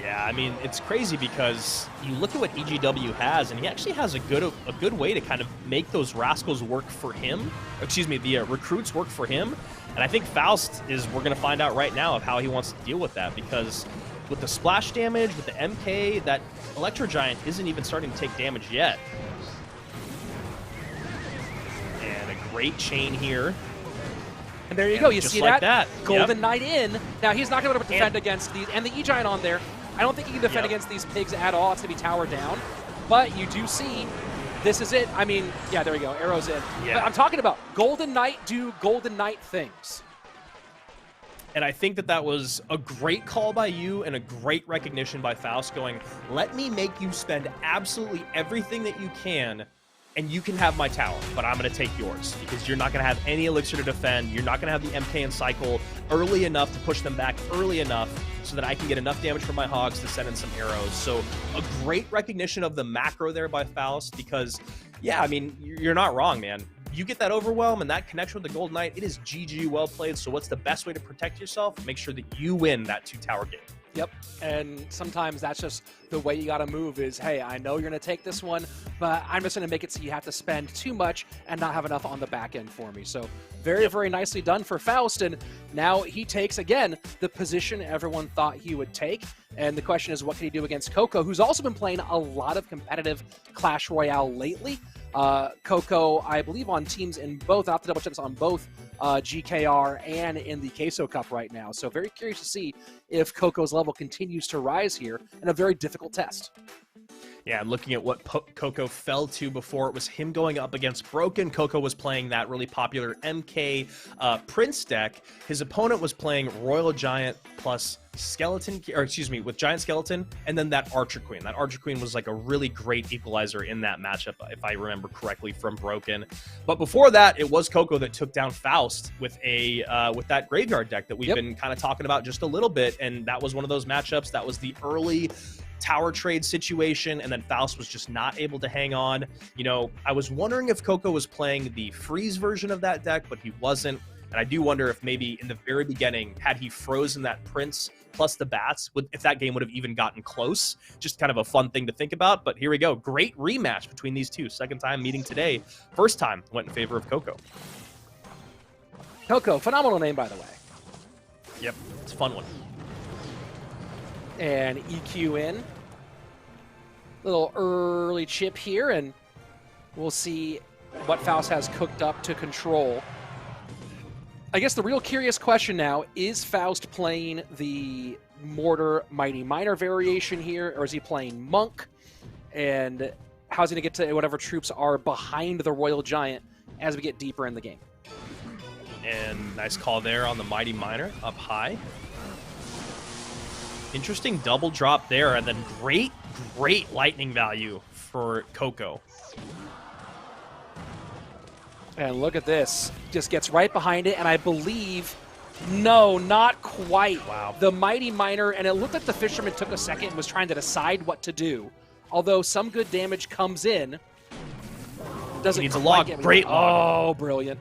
Yeah, I mean, it's crazy because you look at what EGW has, and he actually has a good way to kind of make those rascals work for him. Excuse me, the recruits work for him. And I think Faust we're going to find out right now of how he wants to deal with that, because with the splash damage, with the MK, that Electro Giant isn't even starting to take damage yet. And a great chain here. And there you go. You see like that? Golden Yep. Knight in. Now, he's not going to be able to defend against these. And the E-Giant on there. I don't think he can defend against these pigs at all. It's going to be tower down. But you do see, this is it. I mean, yeah, there we go. Arrows in. Yeah. But I'm talking about Golden Knight do Golden Knight things. And I think that was a great call by you and a great recognition by Faust going, let me make you spend absolutely everything that you can and you can have my tower, but I'm going to take yours because you're not going to have any elixir to defend. You're not going to have the MK and cycle early enough to push them back early enough so that I can get enough damage from my hogs to send in some arrows. So a great recognition of the macro there by Faust because, yeah, I mean, you're not wrong, man. You get that overwhelm and that connection with the Gold Knight, it is GG well played. So what's the best way to protect yourself? Make sure that you win that 2-tower game. Yep, and sometimes that's just the way you got to move is, hey, I know you're going to take this one, but I'm just going to make it so you have to spend too much and not have enough on the back end for me. So very, very nicely done for Faust, and now he takes, again, the position everyone thought he would take, and the question is, what can he do against Coco, who's also been playing a lot of competitive Clash Royale lately. Coco, I believe, on teams in both, I'll have to double check this, on both GKR and in the Queso Cup right now. So very curious to see if Coco's level continues to rise here in a very difficult test. Yeah, I'm looking at what Coco fell to before. It was him going up against Broken. Coco was playing that really popular MK Prince deck. His opponent was playing Royal Giant plus Skeleton, or excuse me, with Giant Skeleton, and then that Archer Queen. That Archer Queen was like a really great equalizer in that matchup, if I remember correctly, from Broken. But before that, it was Coco that took down Faust with with that Graveyard deck that we've been kind of talking about just a little bit, and that was one of those matchups. That was the early tower trade situation, and then Faust was just not able to hang on. You know, I was wondering if Coco was playing the freeze version of that deck, but he wasn't. And I do wonder if maybe in the very beginning, had he frozen that Prince plus the Bats, if that game would have even gotten close. Just kind of a fun thing to think about. But here we go. Great rematch between these two. Second time meeting today. First time went in favor of Coco. Coco, phenomenal name, by the way. Yep, it's a fun one. And EQ in. Little early chip here, and we'll see what Faust has cooked up to control. I guess the real curious question now, is Faust playing the Mortar Mighty Miner variation here, or is he playing Monk? And how's he going to get to whatever troops are behind the Royal Giant as we get deeper in the game? And nice call there on the Mighty Miner up high. Interesting double drop there, and then great lightning value for Coco. And look at this. Just gets right behind it, and I believe, no, not quite. Wow. The Mighty Miner, and it looked like the Fisherman took a second and was trying to decide what to do. Although some good damage comes in. Doesn't he needs a log. Great log. Oh, brilliant.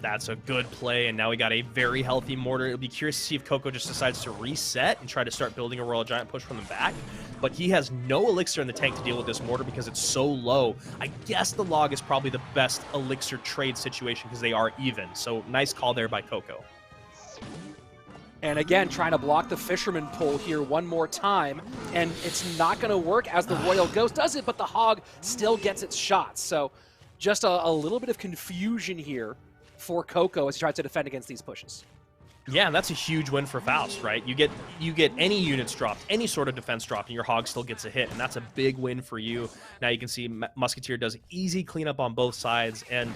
That's a good play, and now we got a very healthy Mortar. It'll be curious to see if Coco just decides to reset and try to start building a Royal Giant push from the back. But he has no Elixir in the tank to deal with this Mortar because it's so low. I guess the log is probably the best Elixir trade situation because they are even. So nice call there by Coco. And again, trying to block the Fisherman pull here one more time. And it's not going to work as the Royal Ghost does it, but the Hog still gets its shots. So just a little bit of confusion here for Coco as he tries to defend against these pushes. Yeah, and that's a huge win for Faust, right? You get any units dropped, any sort of defense dropped, and your Hog still gets a hit, and that's a big win for you. Now you can see Musketeer does easy cleanup on both sides, and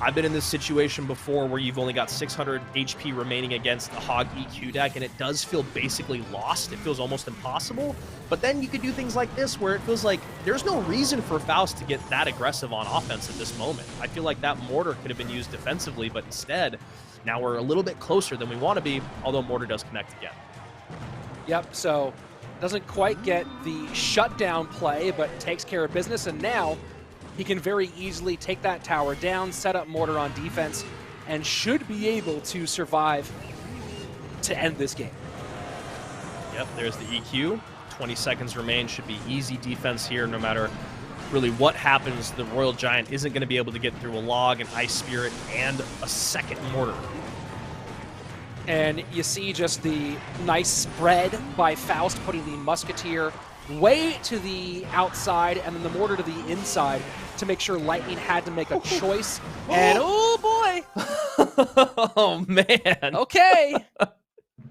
I've been in this situation before where you've only got 600 HP remaining against a Hog EQ deck, and it does feel basically lost. It feels almost impossible. But then you could do things like this where it feels like there's no reason for Faust to get that aggressive on offense at this moment. I feel like that Mortar could have been used defensively, but instead, now we're a little bit closer than we want to be, although Mortar does connect again. Yep, so doesn't quite get the shutdown play, but takes care of business, and now he can very easily take that tower down, set up Mortar on defense, and should be able to survive to end this game. Yep, there's the EQ. 20 seconds remain. Should be easy defense here no matter really what happens. The Royal Giant isn't going to be able to get through a log, an Ice Spirit, and a second Mortar. And you see just the nice spread by Faust, putting the Musketeer way to the outside and then the Mortar to the inside to make sure Lightning had to make a choice. And oh boy! Oh man! Okay.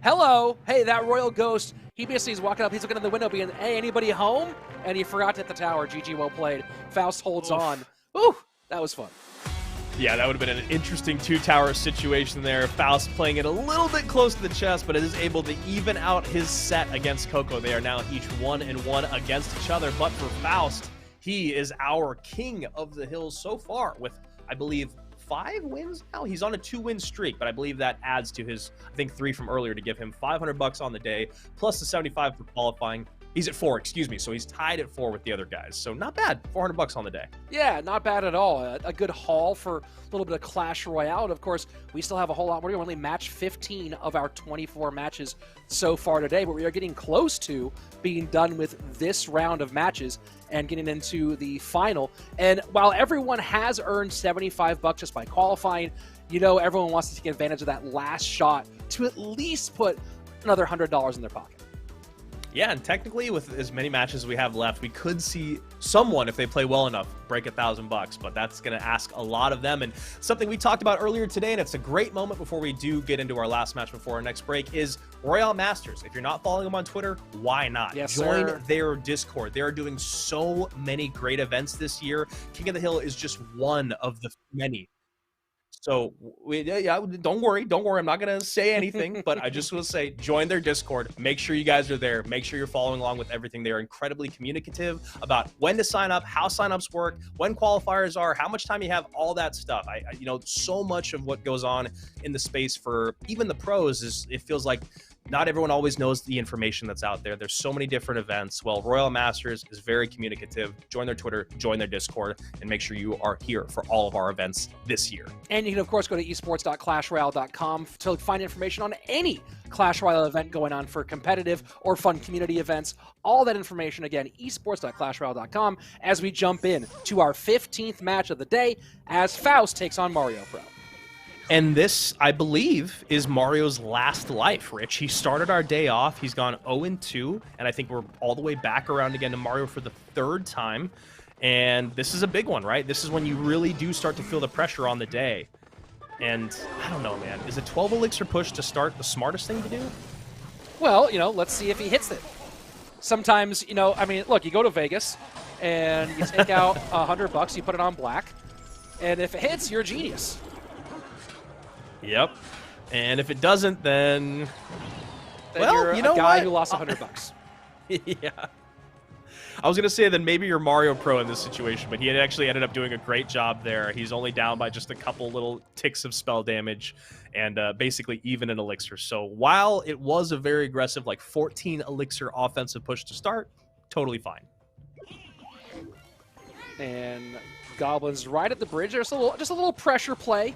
Hello. Hey, that Royal Ghost. He basically is walking up. He's looking in the window, being, "Hey, anybody home?" And he forgot to hit the tower. GG, well played. Faust holds on. Ooh, that was fun. Yeah, that would have been an interesting two-tower situation there. Faust playing it a little bit close to the chest, but it is able to even out his set against Coco. They are now each 1-1 against each other. But for Faust, He is our king of the hills so far with, I believe, 5 wins now. He's on a 2-win streak, but I believe that adds to his, I think, 3 from earlier to give him $500 on the day, plus the 75 for qualifying. He's at 4, excuse me. So he's tied at 4 with the other guys. So not bad. $400 on the day. Yeah, not bad at all. A good haul for a little bit of Clash Royale. And of course, we still have a whole lot more. We only match 15 of our 24 matches so far today, but we are getting close to being done with this round of matches and getting into the final. And while everyone has earned $75 just by qualifying, you know, everyone wants to take advantage of that last shot to at least put another $100 in their pocket. Yeah, and technically, with as many matches as we have left, we could see someone, if they play well enough, break $1,000, but that's going to ask a lot of them. And something we talked about earlier today, and it's a great moment before we do get into our last match before our next break, is RoyaleMSTRS. If you're not following them on Twitter, why not? Yes, join sir. their Discord. They are doing so many great events this year. King of the Hill is just one of the many. So, yeah, don't worry. I'm not going to say anything, but I just will say join their Discord. Make sure you guys are there. Make sure you're following along with everything. They are incredibly communicative about when to sign up, how signups work, when qualifiers are, how much time you have, all that stuff. You know, so much of what goes on in the space for even the pros is, it feels like not everyone always knows the information that's out there. There's so many different events. Well, RoyaleMSTRS is very communicative. Join their Twitter, join their Discord, and make sure you are here for all of our events this year. And you can, of course, go to esports.clashroyale.com to find information on any Clash Royale event going on for competitive or fun community events. All that information, again, esports.clashroyale.com, as we jump in to our 15th match of the day as Faust takes on Mario Pro. And this, I believe, is Mario's last life, Rich. He started our day off. He's gone 0-2, and I think we're all the way back around again to Mario for the 3rd time. And this is a big one, right? This is when you really do start to feel the pressure on the day. And I don't know, man. Is a 12 elixir push to start the smartest thing to do? Well, you know, let's see if he hits it. Sometimes, you know, I mean, look, you go to Vegas and you take out $100, you put it on black, and if it hits, you're a genius. Yep. And if it doesn't, then well, you're you know a guy what? who lost $100. Yeah. I was going to say then maybe you're Mario Pro in this situation, but he had actually ended up doing a great job there. He's only down by just a couple little ticks of spell damage and basically even an elixir. So while it was a very aggressive, like 14 elixir offensive push to start, totally fine. And Goblins right at the bridge. There's just a little pressure play.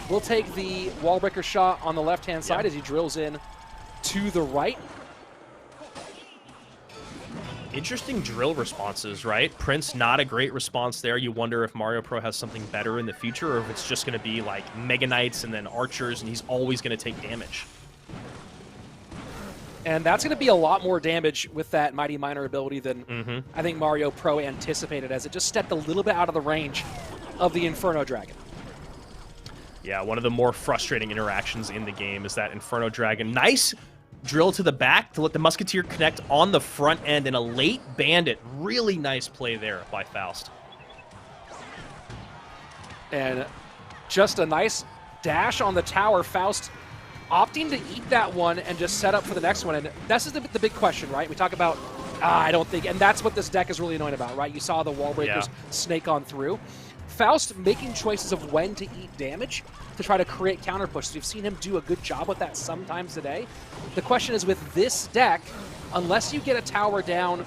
We'll take the wall breaker shot on the left-hand side as he drills in to the right. Interesting drill responses, right? Prince, not a great response there. You wonder if Mario Pro has something better in the future or if it's just going to be like Mega Knights and then Archers and he's always going to take damage. And that's going to be a lot more damage with that Mighty Miner ability than I think Mario Pro anticipated, as it just stepped a little bit out of the range of the Inferno Dragon. Yeah, one of the more frustrating interactions in the game is that Inferno Dragon. Nice drill to the back to let the Musketeer connect on the front end and a late Bandit. Really nice play there by Faust. And just a nice dash on the tower. Faust opting to eat that one and just set up for the next one. And this is the big question, right? We talk about, I don't think, and that's what this deck is really annoying about, right? You saw the wall breakers snake on through. Faust making choices of when to eat damage to try to create counter pushes. You've seen him do a good job with that sometimes today. The question is, with this deck, unless you get a tower down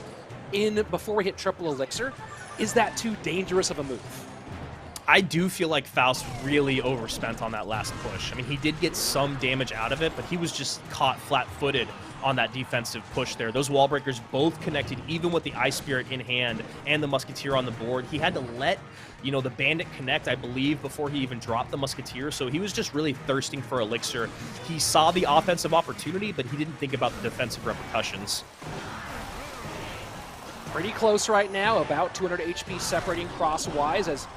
in before we hit triple elixir, is that too dangerous of a move? I do feel like Faust really overspent on that last push. I mean, he did get some damage out of it, but he was just caught flat-footed on that defensive push there. Those wall breakers both connected, even with the Ice Spirit in hand and the Musketeer on the board. He had to let, you know, the Bandit connect, I believe, before he even dropped the Musketeer, so he was just really thirsting for elixir. He saw the offensive opportunity, but he didn't think about the defensive repercussions. Pretty close right now, about 200 HP separating crosswise as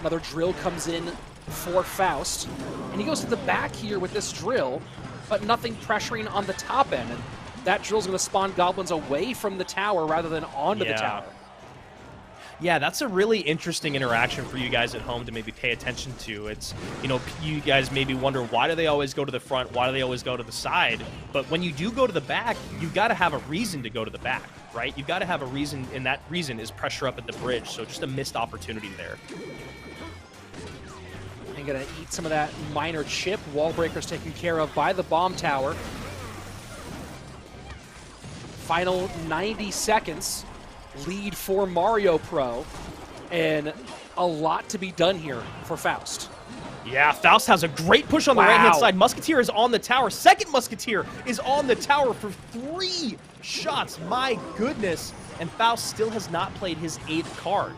another drill comes in for Faust. And he goes to the back here with this drill, but nothing pressuring on the top end. And that drill's going to spawn Goblins away from the tower rather than onto the tower. Yeah, that's a really interesting interaction for you guys at home to maybe pay attention to. It's, you know, you guys maybe wonder, why do they always go to the front? Why do they always go to the side? But when you do go to the back, you've got to have a reason to go to the back. right? You've got to have a reason, and that reason is pressure up at the bridge. So just a missed opportunity there. And gonna eat some of that minor chip. Wall breaker's taken care of by the bomb tower. Final 90 seconds. Lead for Mario Pro. And a lot to be done here for Faust. Yeah, Faust has a great push on the right-hand side. Musketeer is on the tower. Second Musketeer is on the tower for 3 shots. My goodness. And Faust still has not played his 8th card.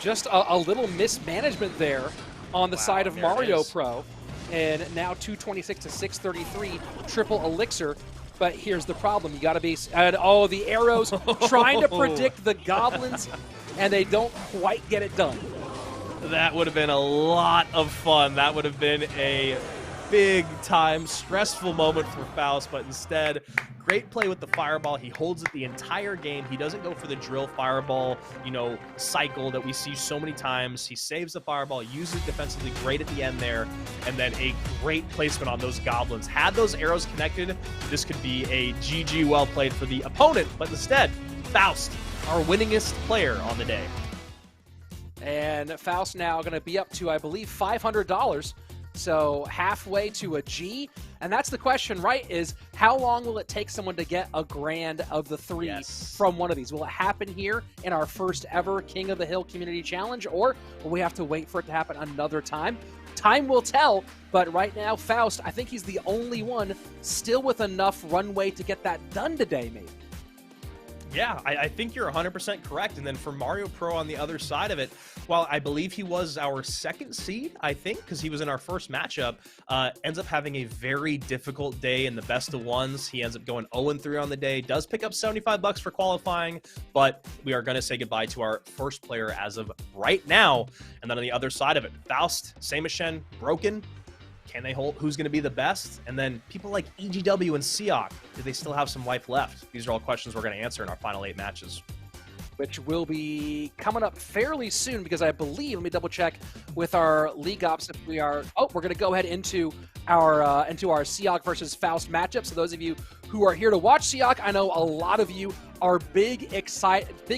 Just a little mismanagement there on the side of Mario Pro. And now 226 to 633, triple elixir. But here's the problem. You got to be... the arrows trying to predict the goblins, and they don't quite get it done. That would have been a lot of fun. That would have been a big-time stressful moment for Faust, but instead, great play with the fireball. He holds it the entire game. He doesn't go for the drill fireball, cycle that we see so many times. He saves the fireball, uses it defensively great at the end there, and then a great placement on those goblins. Had those arrows connected, this could be a GG well played for the opponent, but instead, Faust, our winningest player on the day. And Faust now going to be up to, I believe, $500. So halfway to a G. And that's the question, right? Is how long will it take someone to get a grand of the 3 from one of these? Will it happen here in our first ever King of the Hill Community Challenge, or will we have to wait for it to happen another time? Time will tell, but right now, Faust, I think he's the only one still with enough runway to get that done today, maybe. Yeah, I think you're 100% correct. And then for Mario Pro on the other side of it, while I believe he was our 2nd seed, I think, because he was in our first matchup, ends up having a very difficult day in the best of ones. He ends up going 0-3 on the day, does pick up $75 for qualifying, but we are going to say goodbye to our first player as of right now. And then on the other side of it, Faust, Samishan, broken. Can they hold? Who's going to be the best? And then people like EGW and Seahawk, do they still have some life left? These are all questions we're going to answer in our final 8 matches. Which will be coming up fairly soon, because I believe, let me double check with our league ops if we are, we're going to go ahead into our Seahawk versus Faust matchup. So those of you who are here to watch Seahawk, I know a lot of you are big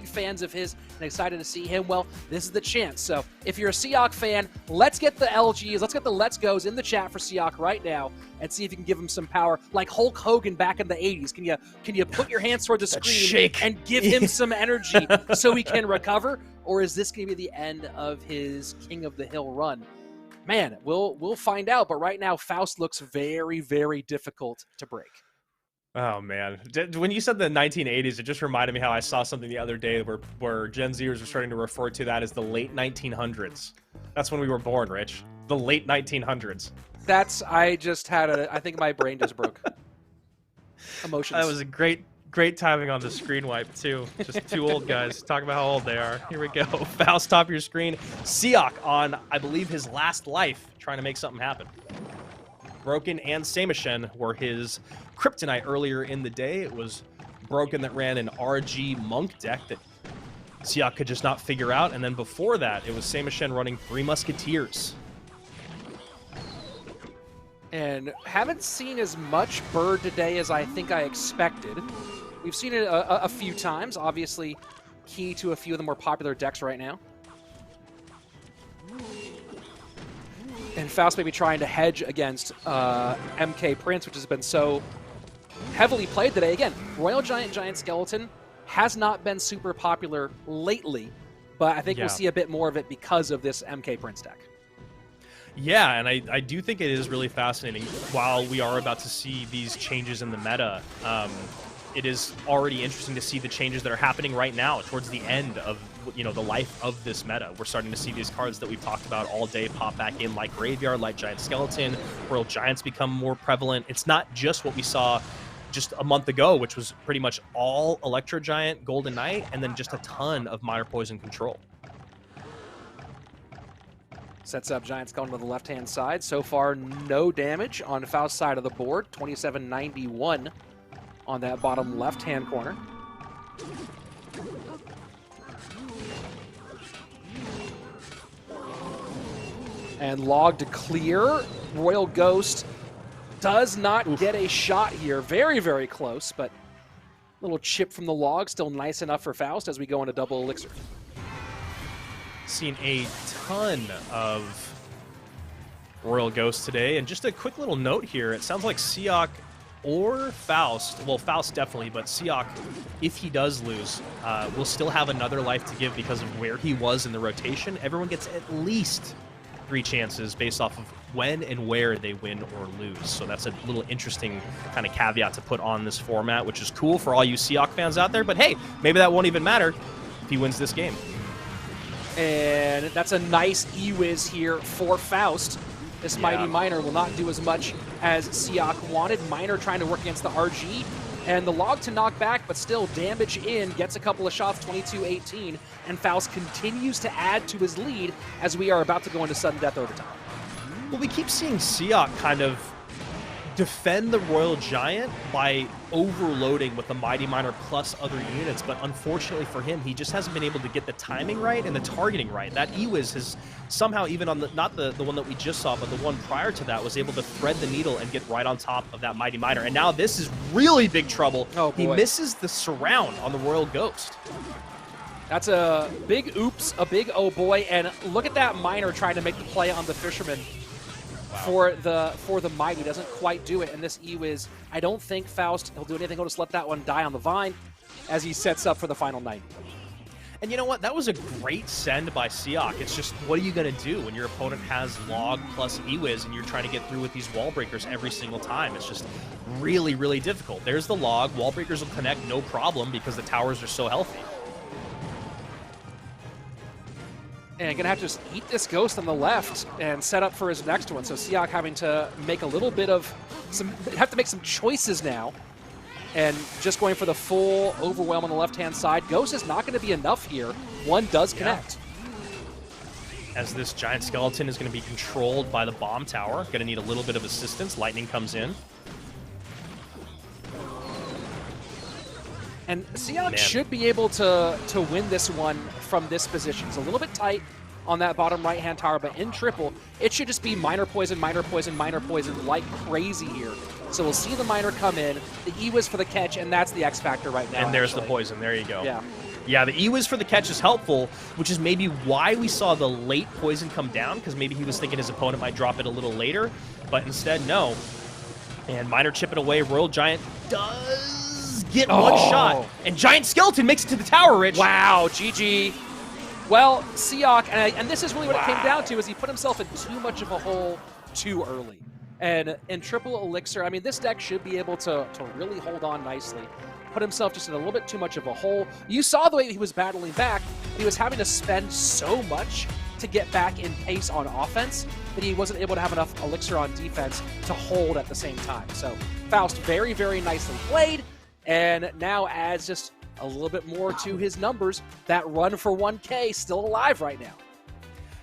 fans of his and excited to see him. Well, this is the chance. So if you're a Seahawk fan, let's get the LGs, let's get the Let's Goes in the chat for Seahawk right now and see if you can give him some power, like Hulk Hogan back in the 80s. Can you put your hands toward the screen and give him some energy so he can recover? Or is this going to be the end of his King of the Hill run? Man, we'll find out. But right now, Faust looks very, very difficult to break. Oh, man. When you said the 1980s, it just reminded me how I saw something the other day where Gen Zers were starting to refer to that as the late 1900s. That's when we were born, Rich. The late 1900s. I think my brain just broke. Emotions. That was a great timing on the screen wipe, too. Just 2 old guys talking about how old they are. Here we go. Faust, top of your screen. Seahawk on, I believe, his last life, trying to make something happen. Broken and Samishan were his kryptonite earlier in the day. It was Broken that ran an RG Monk deck that Seahawk could just not figure out. And then before that, it was Samishan running 3 Musketeers. And haven't seen as much Bird today as I think I expected. We've seen it a few times, obviously key to a few of the more popular decks right now. And Faust may be trying to hedge against MK Prince, which has been so heavily played today. Again, Royal Giant Skeleton has not been super popular lately, but I think we'll see a bit more of it because of this MK Prince deck. Yeah, and I do think it is really fascinating. While we are about to see these changes in the meta, it is already interesting to see the changes that are happening right now towards the end of the life of this meta. We're starting to see these cards that we've talked about all day pop back in, like Graveyard, like Giant Skeleton. Royal Giants become more prevalent. It's not just what we saw just a month ago, which was pretty much all Electro Giant, Golden Knight, and then just a ton of Minor Poison Control. Sets up Giants going to the left-hand side. So far, no damage on Faust's side of the board. 2791 on that bottom left-hand corner. And log to clear. Royal Ghost does not get a shot here. Very, very close, but Little chip from the log, still nice enough for Faust as we go into double elixir. Seen a ton of Royal Ghost today, and just a quick little note here, it sounds like Seahawk or Faust, well, Faust definitely, but Seahawk, if he does lose, will still have another life to give because of where he was in the rotation. Everyone gets at least 3 chances based off of when and where they win or lose. So that's a little interesting kind of caveat to put on this format, which is cool for all you Seahawk fans out there. But hey, maybe that won't even matter if he wins this game. And that's a nice E-Wiz here for Faust. This Mighty Miner will not do as much as Seahawk wanted. Miner trying to work against the RG. And the log to knock back, but still damage in, gets a couple of shots, 22-18. And Faust continues to add to his lead as we are about to go into sudden death overtime. Well, we keep seeing Seahawk kind of defend the Royal Giant by overloading with the Mighty Miner plus other units, but unfortunately for him, he just hasn't been able to get the timing right and the targeting right. That E-Wiz has somehow, even on the, not the one that we just saw, but the one prior to that, was able to thread the needle and get right on top of that Mighty Miner. And now this is really big trouble. Oh, boy. He misses the surround on the Royal Ghost. That's a big oops, a big oh boy, and look at that Miner trying to make the play on the Fisherman. Wow. For the Mighty, doesn't quite do it, and this E-Wiz, I don't think Faust, he'll do anything, he'll just let that one die on the vine as he sets up for the final 90. And you know what? That was a great send by Seahawk. It's just, what are you going to do when your opponent has log plus E-Wiz and you're trying to get through with these wall breakers every single time? It's just really, really difficult. There's the log. Wall breakers will connect no problem because the towers are so healthy. And gonna have to just eat this ghost on the left and set up for his next one. So Seahawk having to make a little bit of have to make some choices now. And just going for the full overwhelm on the left-hand side. Ghost is not gonna be enough here. One does connect. As this giant skeleton is gonna be controlled by the bomb tower. Gonna need a little bit of assistance. Lightning comes in. And Seahawk should be able to win this one from this position. It's a little bit tight on that bottom right-hand tower, but in triple, it should just be miner poison, miner poison, miner poison like crazy here. So we'll see the miner come in, the E-Wiz for the catch, and that's the X factor right now. And there's the poison. There you go. Yeah. Yeah, the E-Wiz for the catch is helpful, which is maybe why we saw the late poison come down, because maybe he was thinking his opponent might drop it a little later, but instead, no. And miner chip it away. Royal Giant does get one shot, and Giant Skeleton makes it to the tower, Rich. Wow, GG. Well, Seahawk, and this is really what it came down to, is he put himself in too much of a hole too early. And in triple elixir, I mean, this deck should be able to really hold on nicely. Put himself just in a little bit too much of a hole. You saw the way he was battling back. He was having to spend so much to get back in pace on offense that he wasn't able to have enough elixir on defense to hold at the same time. So Faust very, very nicely played. And now adds just a little bit more to his numbers. That run for 1K still alive right now.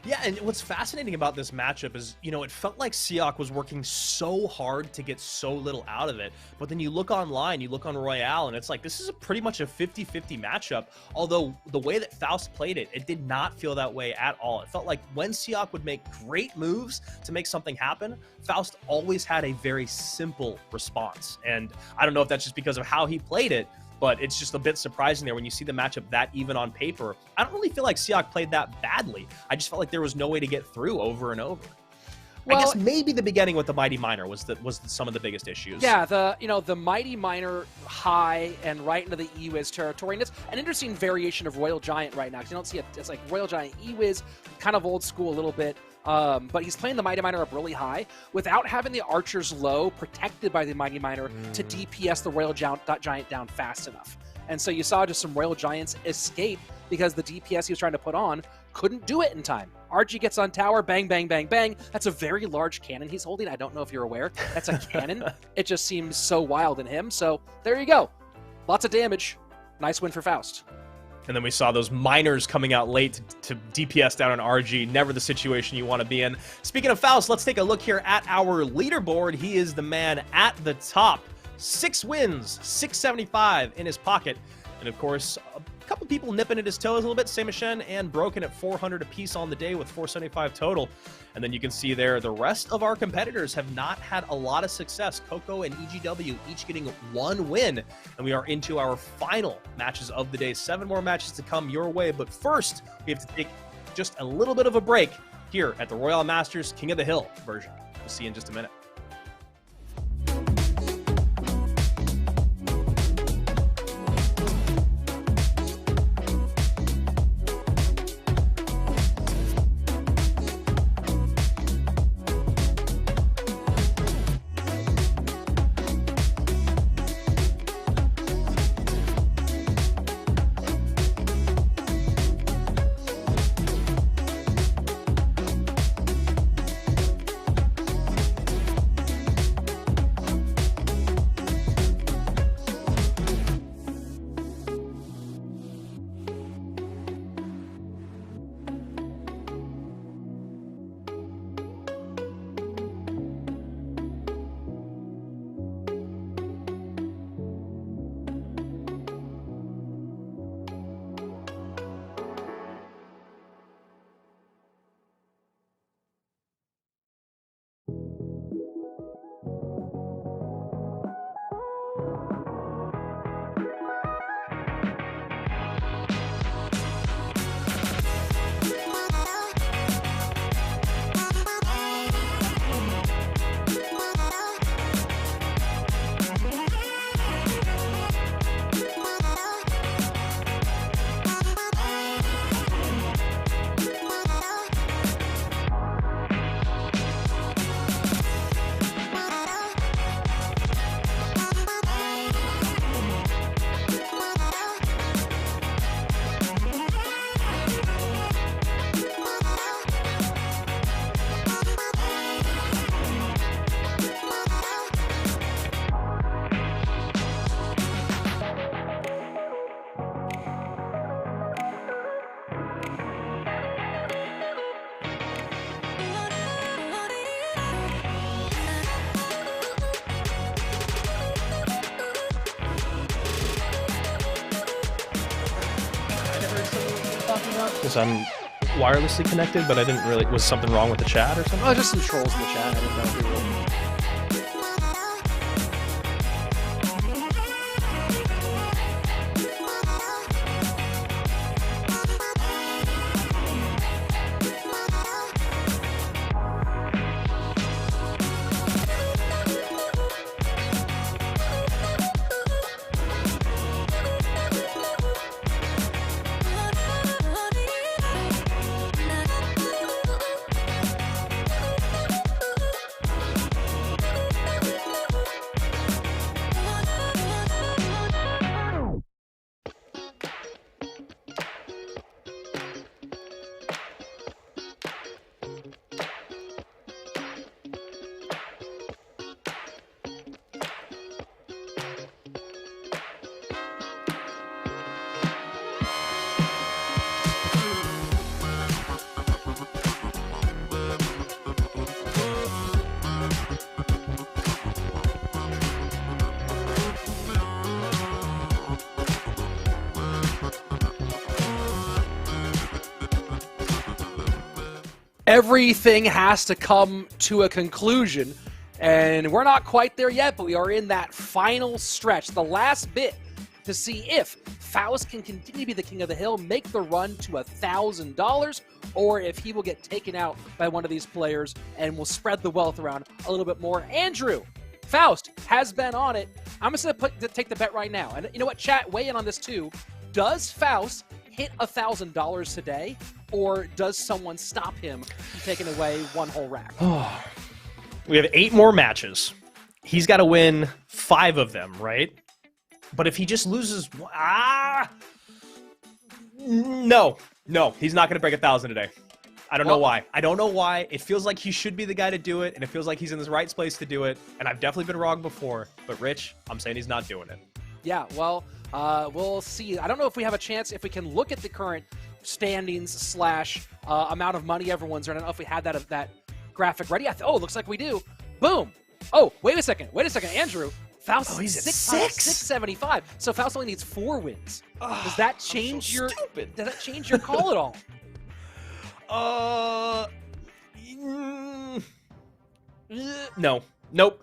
Yeah, and what's fascinating about this matchup is, you know, it felt like Seahawk was working so hard to get so little out of it. But then you look online, you look on Royale, and it's like, this is pretty much a 50-50 matchup. Although the way that Faust played it, it did not feel that way at all. It felt like when Seahawk would make great moves to make something happen, Faust always had a very simple response. And I don't know if that's just because of how he played it, but it's just a bit surprising there when you see the matchup that even on paper. I don't really feel like Seahawk played that badly. I just felt like there was no way to get through over and over. Well, I guess maybe the beginning with the Mighty Miner was some of the biggest issues. Yeah, the Mighty Miner high and right into the E-Wiz territory. And it's an interesting variation of Royal Giant right now, because you don't see it. It's like Royal Giant E-Wiz, kind of old school a little bit. But he's playing the Mighty Miner up really high without having the archers low, protected by the Mighty Miner to DPS the Royal Giant down fast enough. And so you saw just some Royal Giants escape because the DPS he was trying to put on couldn't do it in time. RG gets on tower, bang, bang, bang, bang. That's a very large cannon he's holding. I don't know if you're aware. That's a cannon. It just seems so wild in him. So there you go. Lots of damage. Nice win for Faust. And then we saw those miners coming out late to DPS down on RG. Never the situation you want to be in. Speaking of Faust, let's take a look here at our leaderboard. He is the man at the top. 6 wins, 675 in his pocket. And of course, couple people nipping at his toes a little bit. Samishan and Broken at 400 apiece on the day with 475 total. And then you can see there the rest of our competitors have not had a lot of success. Coco and EGW each getting 1 win. And we are into our final matches of the day. 7 more matches to come your way. But first, we have to take just a little bit of a break here at the Royale Masters King of the Hill version. We'll see you in just a minute. Because I'm wirelessly connected, but I didn't really... Was something wrong with the chat or something? Oh, just some trolls in the chat. I didn't know if we were... Everything has to come to a conclusion, and we're not quite there yet, but we are in that final stretch, the last bit, to see if Faust can continue to be the king of the hill, make the run to $1,000, or if he will get taken out by one of these players and will spread the wealth around a little bit more. Andrew, Faust has been on it. I'm just going to take the bet right now. And you know what, chat, weigh in on this too. Does Faust hit $1,000 today, or does someone stop him from taking away one whole rack? We have 8 more matches. He's got to win 5 of them, right? But if he just loses... No, he's not going to break 1,000 today. I don't know why. I don't know why. It feels like he should be the guy to do it, and it feels like he's in the right place to do it, and I've definitely been wrong before. But Rich, I'm saying he's not doing it. Yeah, well, we'll see. I don't know if we have a chance, if we can look at the current standings slash amount of money everyone's earning. I don't know if we had that graphic ready. Oh, it looks like we do. Boom. Oh, wait a second, Andrew. Faust Oh, he's at 675. So Faust only needs 4 wins. Does that change your stupid. Does that change your call at all? No. Nope.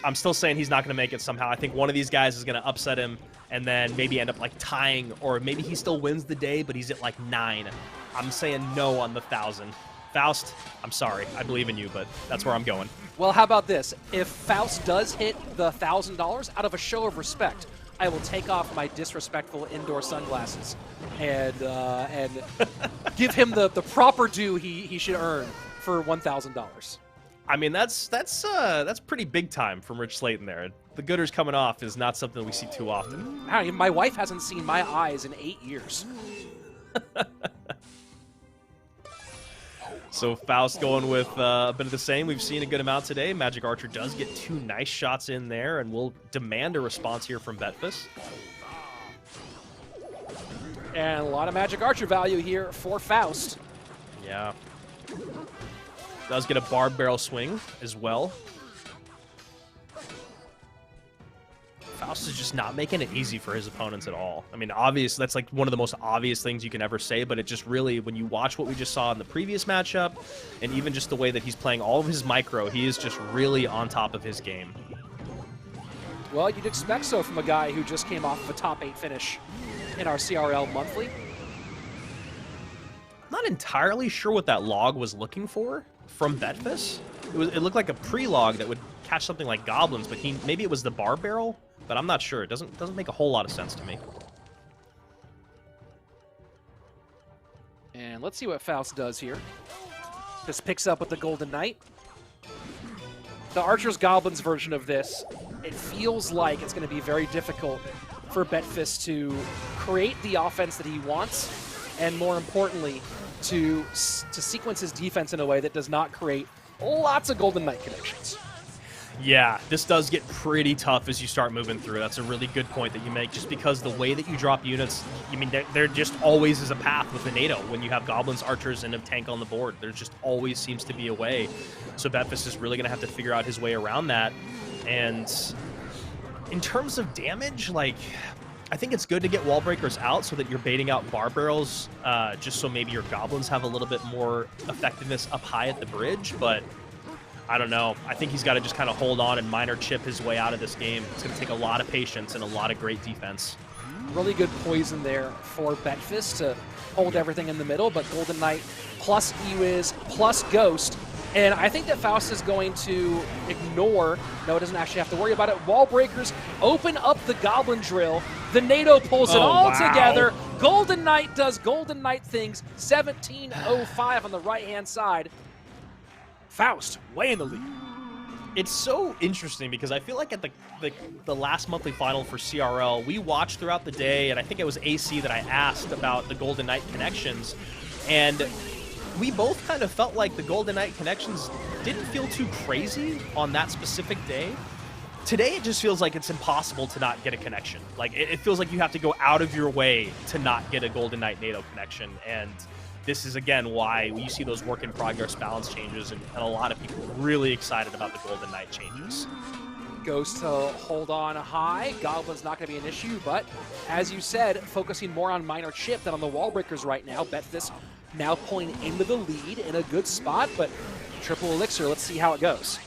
I'm still saying he's not going to make it somehow. I think one of these guys is going to upset him and then maybe end up like tying, or maybe he still wins the day, but he's at like 9. I'm saying no on the 1,000. Faust, I'm sorry. I believe in you, but that's where I'm going. Well, how about this? If Faust does hit the $1,000, out of a show of respect, I will take off my disrespectful indoor sunglasses and give him the proper due he should earn for $1,000. I mean, that's pretty big time from Rich Slayton there. The gooders coming off is not something we see too often. My wife hasn't seen my eyes in 8 years. So Faust going with a bit of the same. We've seen a good amount today. Magic Archer does get 2 nice shots in there, and will demand a response here from Betfist. And a lot of Magic Archer value here for Faust. Yeah. Does get a barb barrel swing as well. Faust is just not making it easy for his opponents at all. I mean, obvious, that's like one of the most obvious things you can ever say, but it just really, when you watch what we just saw in the previous matchup, and even just the way that he's playing all of his micro, he is just really on top of his game. Well, you'd expect so from a guy who just came off of a top 8 finish in our CRL monthly. I'm not entirely sure what that log was looking for from Betfist. It looked like a pre-log that would catch something like goblins, but maybe it was the bar barrel, but I'm not sure. It doesn't make a whole lot of sense to me. And let's see what Faust does here. Just picks up with the Golden Knight. The Archer's Goblins version of this, it feels like it's going to be very difficult for Betfist to create the offense that he wants, and more importantly, to sequence his defense in a way that does not create lots of Golden Knight connections. Yeah, this does get pretty tough as you start moving through. That's a really good point that you make, just because the way that you drop units, I mean, there just always is a path with the NATO. When you have goblins, archers, and a tank on the board, there just always seems to be a way. So Betfist is really going to have to figure out his way around that. And in terms of damage, like, I think it's good to get wall breakers out so that you're baiting out bar barrels, just so maybe your goblins have a little bit more effectiveness up high at the bridge, but I don't know. I think he's got to just kind of hold on and minor chip his way out of this game. It's going to take a lot of patience and a lot of great defense. Really good poison there for Betfist to hold everything in the middle, but Golden Knight plus Ewiz plus Ghost. And I think that Faust is going to ignore, no, it doesn't actually have to worry about it. Wall breakers open up the Goblin Drill. The NATO pulls it all together. Golden Knight does Golden Knight things. 17:05 on the right-hand side. Faust way in the lead. It's so interesting because I feel like at the last monthly final for CRL, we watched throughout the day, and I think it was AC that I asked about the Golden Knight connections, and we both kind of felt like the Golden Knight connections didn't feel too crazy on that specific day. Today, it just feels like it's impossible to not get a connection. Like, it feels like you have to go out of your way to not get a Golden Knight NATO connection, and this is, again, why you see those work-in-progress balance changes, and a lot of people really excited about the Golden Knight changes. Ghost to hold on high. Goblin's not going to be an issue, but as you said, focusing more on minor chip than on the wall breakers right now. Betfist now pulling into the lead in a good spot, but triple elixir, let's see how it goes.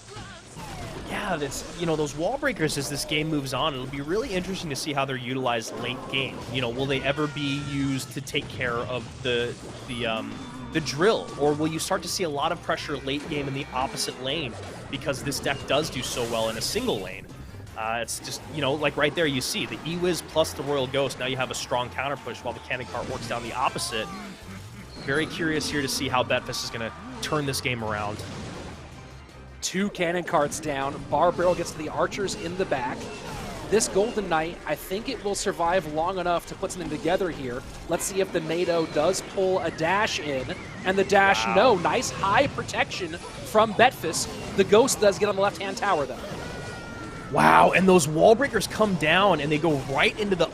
Yeah, that's, you know, those wall breakers as this game moves on, it'll be really interesting to see how they're utilized late game. You know, will they ever be used to take care of the drill, or will you start to see a lot of pressure late game in the opposite lane because this deck does do so well in a single lane? It's just, you know, like right there you see the Ewiz plus the Royal Ghost. Now you have a strong counter push while the cannon cart works down the opposite. Very curious here to see how Betfist is going to turn this game around. 2 cannon carts down. Bar barrel gets to the archers in the back. This Golden Knight, I think it will survive long enough to put something together here. Let's see if the NATO does pull a dash in. And the dash, no. Nice high protection from Betfist. The Ghost does get on the left-hand tower, though. Wow, and those wall breakers come down and they go right into the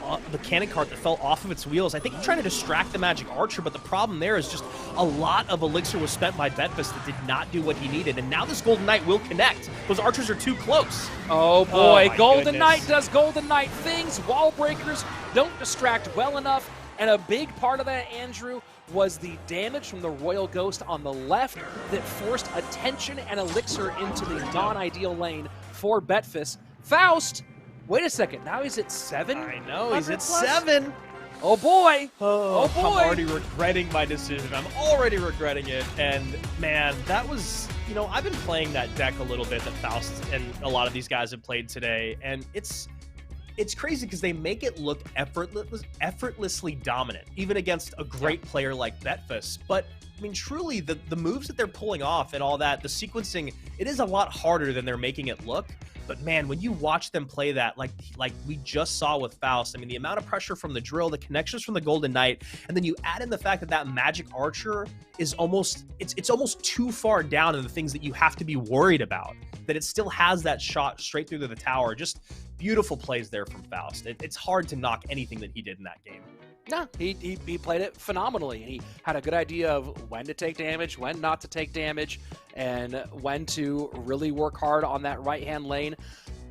cannon cart that fell off of its wheels. I think trying to distract the Magic Archer, but the problem there is just a lot of elixir was spent by Betfist that did not do what he needed. And now this Golden Knight will connect. Those archers are too close. Oh boy, Golden goodness. Knight does Golden Knight things. Wall breakers don't distract well enough. And a big part of that, Andrew, was the damage from the Royal Ghost on the left that forced attention and elixir into the non-ideal lane for Betfist. Faust, wait a second, now he's at 7? I know, he's at 7. Oh boy. Oh boy. I'm already regretting my decision. I'm already regretting it. And man, that was, you know, I've been playing that deck a little bit that Faust and a lot of these guys have played today. And it's crazy because they make it look effortlessly dominant, even against a great player like Betfist. But I mean, truly, the moves that they're pulling off and all that, the sequencing, it is a lot harder than they're making it look. But man, when you watch them play that, like we just saw with Faust, I mean, the amount of pressure from the drill, the connections from the Golden Knight, and then you add in the fact that that Magic Archer is almost, it's almost too far down in the things that you have to be worried about, that it still has that shot straight through to the tower. Just beautiful plays there from Faust. It's hard to knock anything that he did in that game. No, he played it phenomenally. He had a good idea of when to take damage, when not to take damage, and when to really work hard on that right-hand lane.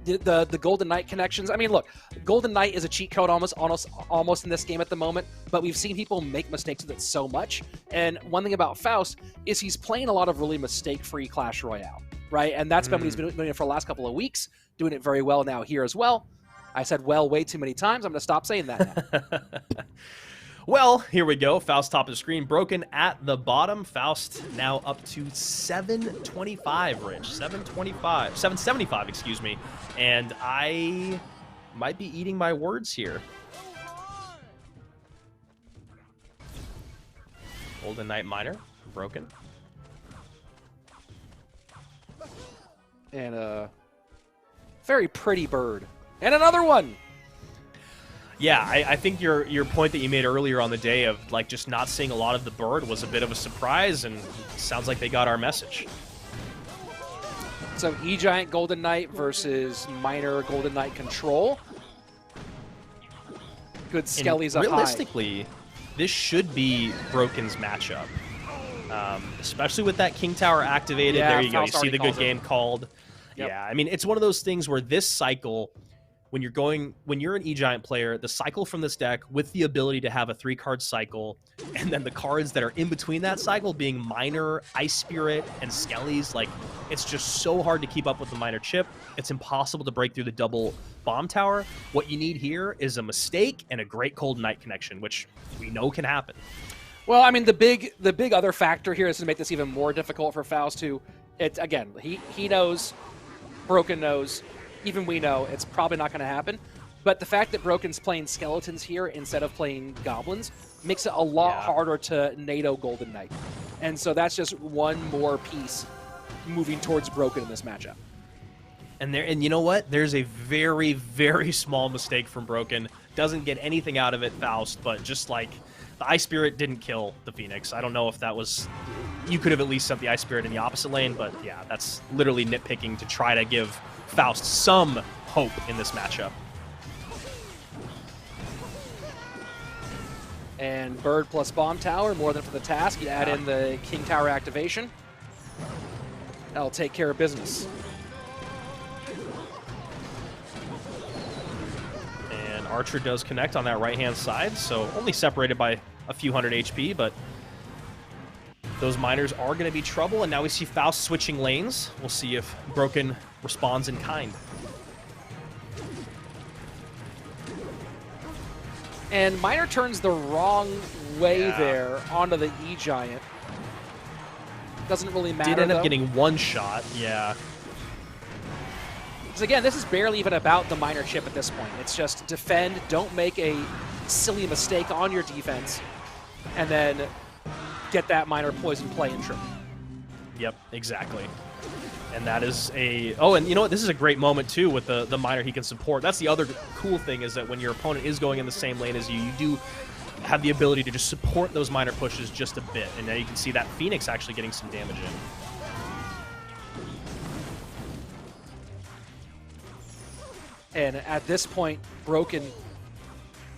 The Golden Knight connections. I mean, look, Golden Knight is a cheat code almost in this game at the moment, but we've seen people make mistakes with it so much. And one thing about Faust is he's playing a lot of really mistake-free Clash Royale, right? And that's been what he's been doing it for the last couple of weeks, doing it very well now here as well. I said well way too many times. I'm going to stop saying that now. Well, here we go. Faust top of the screen, broken at the bottom. Faust now up to 725, Rich. 775, excuse me. And I might be eating my words here. Golden Knight Miner, broken. And a very pretty bird. And another one. Yeah, I think your point that you made earlier on the day of like just not seeing a lot of the bird was a bit of a surprise, and sounds like they got our message. So E-Giant Golden Knight versus Miner Golden Knight Control. Good Skellies up high. Realistically, this should be Broken's matchup. Especially with that King Tower activated. Yeah, there you go. You Faust see the good already game called. Yep. Yeah, I mean, it's one of those things where this cycle, when you're an E-Giant player, the cycle from this deck with the ability to have a 3-card cycle, and then the cards that are in between that cycle being Miner, Ice Spirit, and Skellies, like, it's just so hard to keep up with the Miner chip. It's impossible to break through the double bomb tower. What you need here is a mistake and a great Golden Knight connection, which we know can happen. Well, I mean, the big other factor here is to make this even more difficult for Faust, who, again, he knows, Broken knows, even we know it's probably not going to happen. But the fact that Broken's playing skeletons here instead of playing goblins makes it a lot harder to NATO Golden Knight. And so that's just one more piece moving towards Broken in this matchup. And you know what? There's a very, very small mistake from Broken. Doesn't get anything out of it, Faust, but just like the Ice Spirit didn't kill the Phoenix. I don't know if that was... You could have at least sent the Ice Spirit in the opposite lane, but yeah, that's literally nitpicking to try to give Faust some hope in this matchup. And Bird plus Bomb Tower, more than for the task. You add in the King Tower activation. That'll take care of business. And Archer does connect on that right-hand side, so only separated by a few hundred HP, but those miners are going to be trouble, and now we see Faust switching lanes. We'll see if Broken responds in kind. And Miner turns the wrong way there onto the E-Giant. Doesn't really matter, Did end up though. getting one shot, yeah. Because again, this is barely even about the Miner chip at this point. It's just defend, don't make a silly mistake on your defense, and then get that Miner poison play and trip. Yep, exactly. And that is a... Oh, and you know what? This is a great moment, too, with the Miner he can support. That's the other cool thing, is that when your opponent is going in the same lane as you, you do have the ability to just support those Miner pushes just a bit. And now you can see that Phoenix actually getting some damage in. And at this point, Broken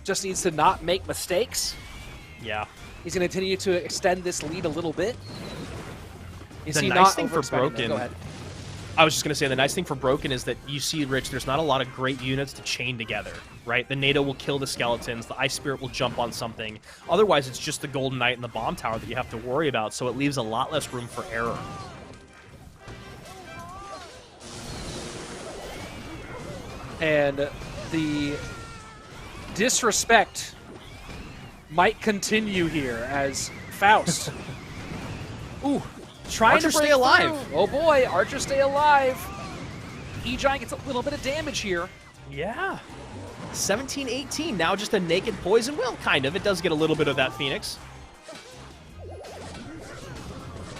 just needs to not make mistakes. Yeah. He's going to continue to extend this lead a little bit. The nice thing for Go Broken, ahead. I was just going to say, the nice thing for Broken is that you see, Rich, there's not a lot of great units to chain together, right? The NATO will kill the skeletons, the Ice Spirit will jump on something. Otherwise, it's just the Golden Knight and the Bomb Tower that you have to worry about, so it leaves a lot less room for error. And the disrespect might continue here as Faust. Ooh. Trying Archer to break stay alive. Through. Oh boy, Archer stay alive. E-Giant gets a little bit of damage here. Yeah. 17-18, now just a naked poison. Well, kind of. It does get a little bit of that Phoenix.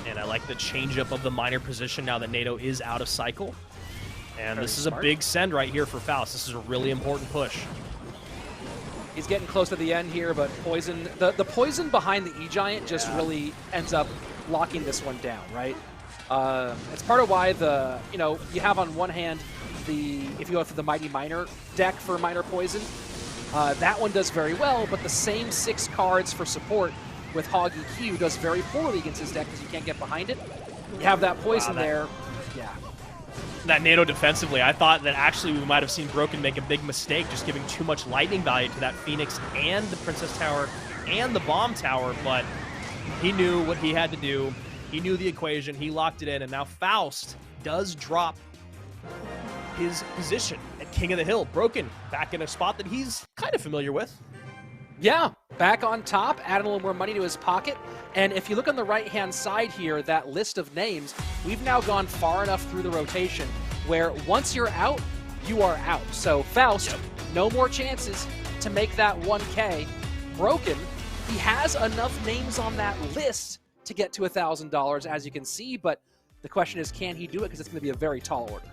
And I like the change-up of the minor position now that NATO is out of cycle. And this is a big send right here for Faust. This is a really important push. He's getting close to the end here, but poison, the poison behind the E-Giant just really ends up locking this one down, right? It's part of why you have on one hand if you go for the Mighty Miner deck for Minor Poison, that one does very well, but the same 6 cards for support with Hog EQ does very poorly against his deck because you can't get behind it. You have that poison there. Yeah. That NATO defensively, I thought that actually we might have seen Broken make a big mistake, just giving too much lightning value to that Phoenix and the Princess Tower and the Bomb Tower, but he knew what he had to do. He knew the equation. He locked it in, and now Faust does drop his position at King of the Hill. Broken back in a spot that he's kind of familiar with. Yeah, back on top, adding a little more money to his pocket. And if you look on the right-hand side here, that list of names, we've now gone far enough through the rotation where once you're out, you are out. So Faust, no more chances to make that 1K. Broken, he has enough names on that list to get to $1,000, as you can see, but the question is, can he do it? Because it's going to be a very tall order.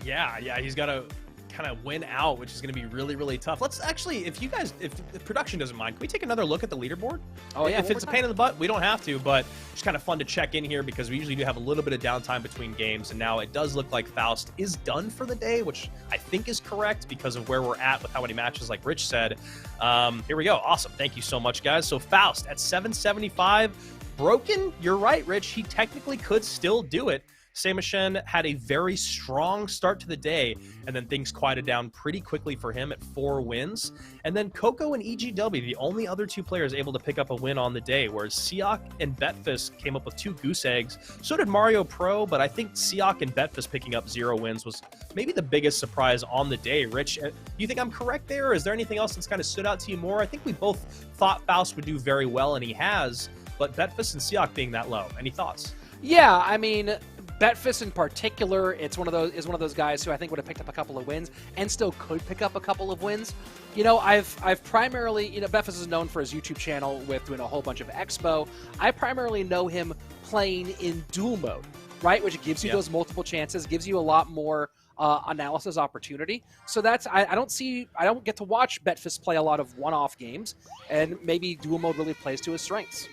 Yeah, he's got to kind of win out, which is going to be really, really tough. Let's actually, if production doesn't mind, can we take another look at the leaderboard? Oh yeah, if it's a pain in the butt, we don't have to, but it's kind of fun to check in here because we usually do have a little bit of downtime between games, and now it does look like Faust is done for the day, which I think is correct because of where we're at with how many matches, like Rich said. Here we go. Awesome. Thank you so much, guys. So Faust at 775. Broken, you're right, Rich. He technically could still do it. Samishan had a very strong start to the day, and then things quieted down pretty quickly for him at 4 wins. And then Coco and EGW, the only other 2 players able to pick up a win on the day, whereas Seahawk and Betfist came up with 2 goose eggs. So did Mario Pro, but I think Seahawk and Betfist picking up 0 wins was maybe the biggest surprise on the day. Rich, do you think I'm correct there, or is there anything else that's kind of stood out to you more? I think we both thought Faust would do very well, and he has, but Betfist and Seahawk being that low. Any thoughts? Yeah, I mean, Betfist in particular, is one of those guys who I think would have picked up a couple of wins and still could pick up a couple of wins. You know, I've primarily, Betfist is known for his YouTube channel with doing a whole bunch of expo. I primarily know him playing in dual mode, right, which gives you those multiple chances, gives you a lot more analysis opportunity. So that's I don't get to watch Betfist play a lot of one-off games, and maybe dual mode really plays to his strengths.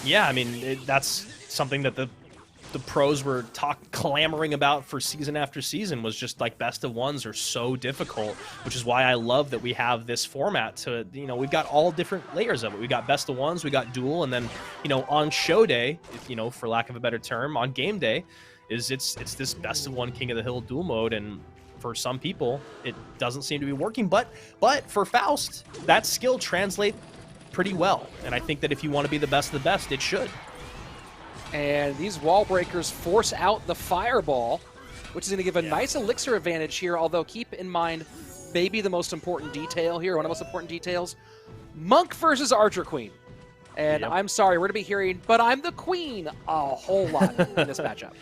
Yeah, I mean, that's something that the pros were clamoring about for season after season, was just like best of ones are so difficult, which is why I love that we have this format to, we've got all different layers of it. We got best of ones, we got duel, and then, on show day, for lack of a better term, on game day, it's this best of one King of the Hill duel mode, and for some people, it doesn't seem to be working, but for Faust, that skill translates pretty well, and I think that if you want to be the best of the best, it should. And these wall breakers force out the fireball, which is going to give a nice elixir advantage here, although keep in mind, maybe the most important detail here, one of the most important details, Monk versus Archer Queen. And I'm sorry, we're going to be hearing, but I'm the queen a whole lot in this matchup.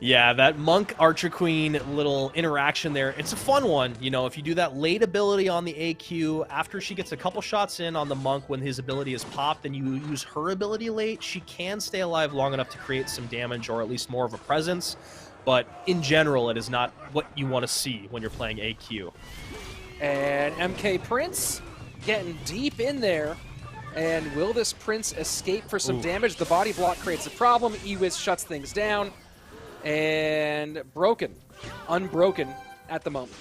Yeah, that Monk Archer Queen little interaction there, it's a fun one. If you do that late ability on the AQ, after she gets a couple shots in on the Monk when his ability is popped and you use her ability late, she can stay alive long enough to create some damage or at least more of a presence. But in general, it is not what you want to see when you're playing AQ. And MK Prince getting deep in there. And will this Prince escape for some damage? The body block creates a problem. Ewiz shuts things down. And unbroken at the moment.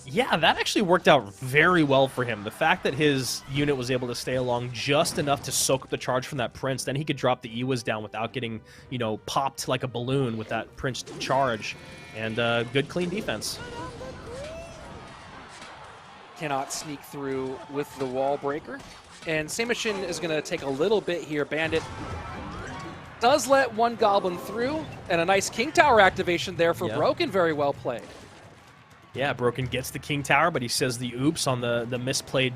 Yeah, that actually worked out very well for him. The fact that his unit was able to stay along just enough to soak up the charge from that Prince, then he could drop the Ewas down without getting, you know, popped like a balloon with that Prince charge. And good, clean defense. Cannot sneak through with the wall breaker. And Samishan is going to take a little bit here. Bandit does let one Goblin through, and a nice King Tower activation there for Broken. Very well played. Yeah, Broken gets the King Tower, but he says the oops on the misplayed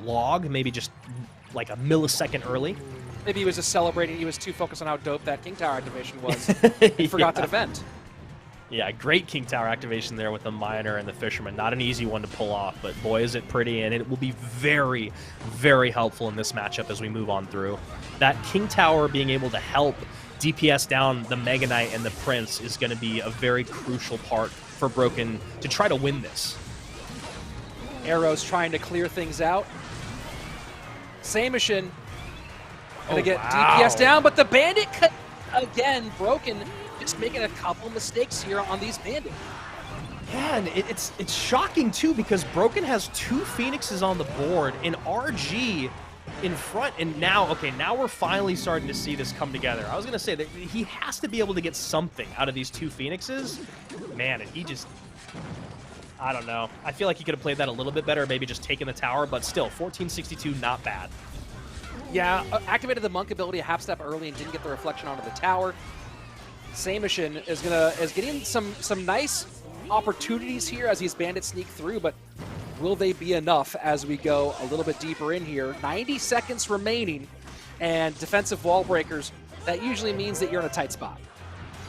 log, maybe just like a millisecond early. Maybe he was just celebrating. He was too focused on how dope that King Tower activation was. He forgot to defend. Yeah, great King Tower activation there with the Miner and the Fisherman. Not an easy one to pull off, but boy, is it pretty, and it will be very, very helpful in this matchup as we move on through. That King Tower being able to help DPS down the Mega Knight and the Prince is going to be a very crucial part for Broken to try to win this. Arrows trying to clear things out. Samishan going to get DPS down, but the Bandit again, Broken just making a couple mistakes here on these Bandits. Yeah, and it's shocking too because Broken has 2 Phoenixes on the board and RG in front, and now we're finally starting to see this come together. I was gonna say that he has to be able to get something out of these 2 Phoenixes. Man, and he just, I don't know. I feel like he could have played that a little bit better, maybe just taken the tower, but still, 1462, not bad. Yeah, activated the Monk ability a half step early and didn't get the reflection onto the tower. Samishan is getting some nice opportunities here as these Bandits sneak through, but will they be enough as we go a little bit deeper in here? 90 seconds remaining, and defensive wall breakers, that usually means that you're in a tight spot.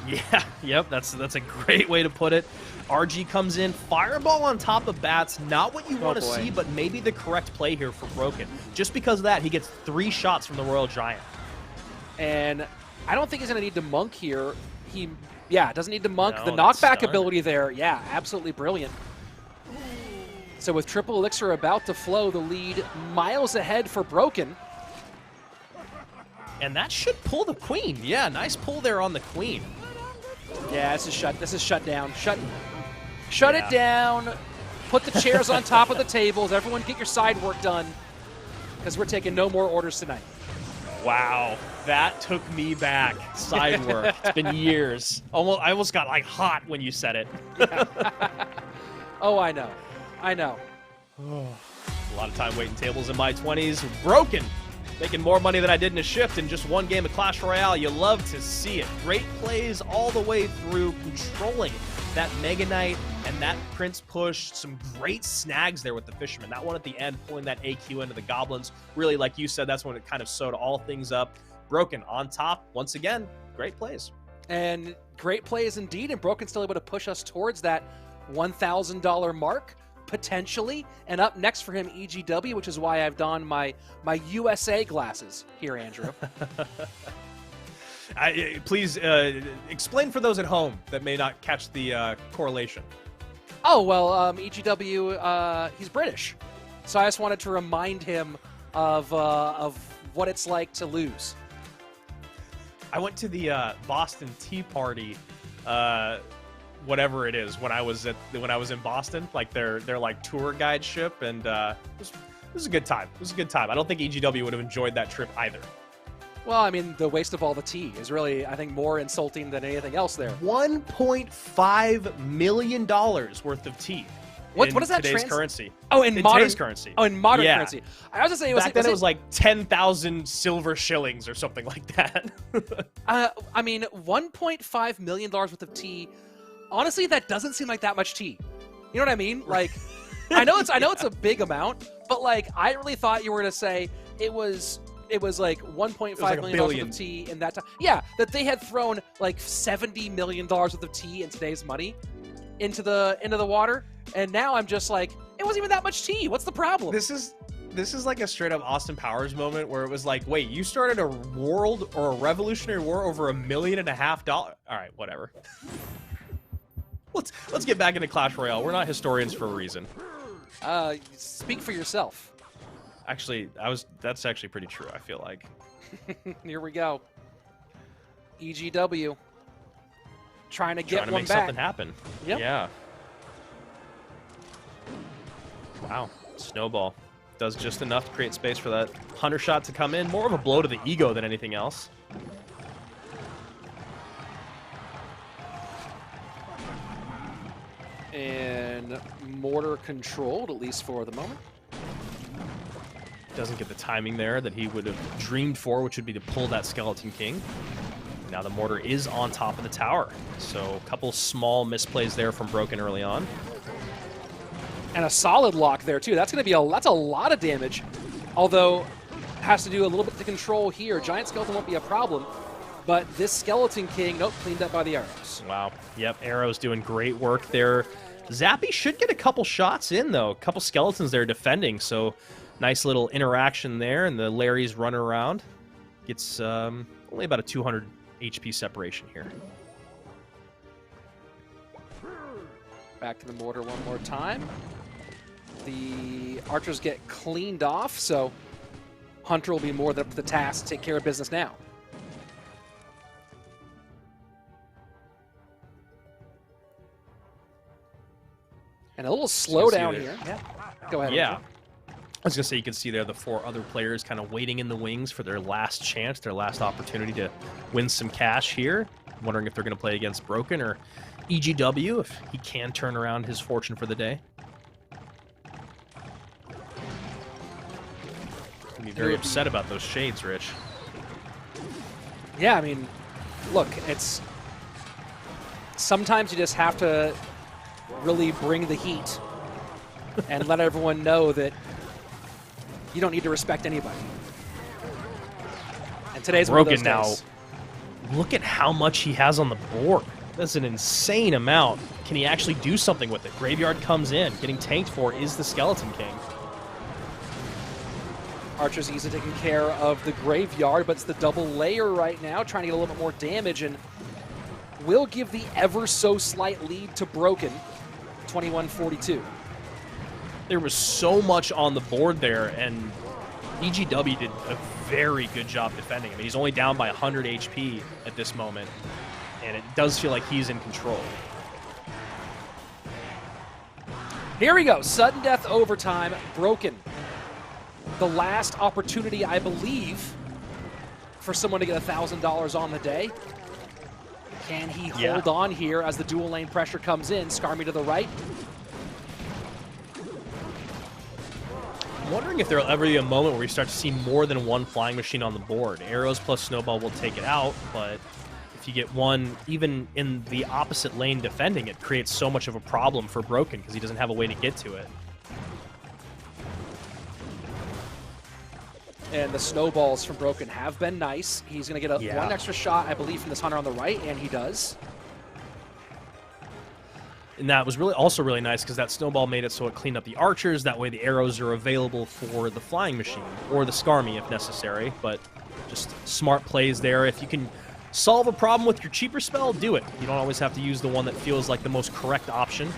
Yeah, yep, that's a great way to put it. RG comes in, fireball on top of bats, not what you want to see, but maybe the correct play here for Broken. Just because of that, he gets 3 shots from the Royal Giant. And I don't think he's going to need to Monk here. Doesn't need to Monk. No, the knockback ability there, yeah, absolutely brilliant. So with triple elixir about to flow, the lead miles ahead for Broken. And that should pull the Queen. Yeah, nice pull there on the Queen. Yeah, this is shut down. Shut it down. Put the chairs on top of the tables. Everyone get your side work done, because we're taking no more orders tonight. Wow, that took me back. Side work. It's been years. I almost got like hot when you said it. Oh, I know. A lot of time waiting tables in my 20s. Broken. Making more money than I did in a shift in just 1 game of Clash Royale. You love to see it. Great plays all the way through, controlling that Mega Knight and that Prince push. Some great snags there with the Fisherman. That one at the end, pulling that AQ into the Goblins. Really, like you said, that's when it kind of sewed all things up. Broken on top. Once again, great plays. And great plays indeed, and Broken still able to push us towards that $1,000 mark. Potentially, and up next for him, EGW, which is why I've donned my USA glasses here, Andrew. Please explain for those at home that may not catch the correlation. Oh, well, EGW, he's British, so I just wanted to remind him of what it's like to lose. I went to the Boston Tea Party whatever it is when I was in Boston, like their like tour guide ship, and it was a good time. It was a good time. I don't think EGW would have enjoyed that trip either. Well, I mean, the waste of all the tea is really, I think, more insulting than anything else there. $1.5 million worth of tea. What is that today's currency? Oh, in modern today's currency. Oh, in modern currency. I was just saying, back then it was like 10,000 silver shillings or something like that. I mean, $1.5 million worth of tea. Honestly, that doesn't seem like that much tea. You know what I mean? Like, I know it's a big amount, but like, I really thought you were gonna say it was like $1.5 million worth of tea in that time. Yeah, that they had thrown like $70 million worth of tea in today's money into the water, and now I'm just like, it wasn't even that much tea. What's the problem? This is like a straight up Austin Powers moment where it was like, wait, you started a world or a revolutionary war over $1.5 million? All right, whatever. Let's get back into Clash Royale. We're not historians for a reason. Speak for yourself. Actually, that's actually pretty true, I feel like. Here we go. EGW. Trying to get one back. Make something happen. Yep. Yeah. Wow. Snowball does just enough to create space for that Hunter shot to come in. More of a blow to the ego than anything else. And mortar controlled, at least for the moment. Doesn't get the timing there that he would have dreamed for, which would be to pull that Skeleton King. Now the mortar is on top of the tower. So a couple small misplays there from Broken early on. And a solid lock there, too. That's going to be that's a lot of damage. Although, has to do a little bit to control here. Giant Skeleton won't be a problem. But this Skeleton King, nope, cleaned up by the arrows. Wow. Yep, arrows doing great work there. Zappy should get a couple shots in, though. A couple skeletons there defending, so nice little interaction there, and the Larry's running around. Gets only about a 200 HP separation here. Back to the mortar one more time. The archers get cleaned off, so Hunter will be more than up to the task to take care of business now. And a little slowdown here. Yeah. Go ahead. Yeah. I was going to say, you can see there the 4 other players kind of waiting in the wings for their last chance, their last opportunity to win some cash here. I'm wondering if they're going to play against Broken or EGW, if he can turn around his fortune for the day. Be very upset about those shades, Rich. Yeah, I mean, look, it's sometimes you just have to really bring the heat and let everyone know that you don't need to respect anybody. And today's Broken one of those days. now. Look at how much he has on the board. That's an insane amount. Can he actually do something with it? Graveyard comes in. Getting tanked for is the Skeleton King. Archer's easily taking care of the graveyard, but it's the double layer right now, trying to get a little bit more damage, and will give the ever so slight lead to Broken, 21-42. There was so much on the board there, and EGW did a very good job defending. I mean, he's only down by 100 HP at this moment, and it does feel like he's in control. Here we go, sudden death overtime, Broken. The last opportunity, I believe, for someone to get $1,000 on the day. Can he hold on here as the dual lane pressure comes in? Skarmy to the right. I'm wondering if there will ever be a moment where we start to see more than one flying machine on the board. Arrows plus Snowball will take it out, but if you get one even in the opposite lane defending, it creates so much of a problem for Broken because he doesn't have a way to get to it. And the snowballs from Broken have been nice. He's going to get one extra shot, I believe, from this Hunter on the right, and he does. And that was also really nice because that snowball made it so it cleaned up the archers. That way the arrows are available for the flying machine or the Skarmy if necessary. But just smart plays there. If you can solve a problem with your cheaper spell, do it. You don't always have to use the one that feels like the most correct option.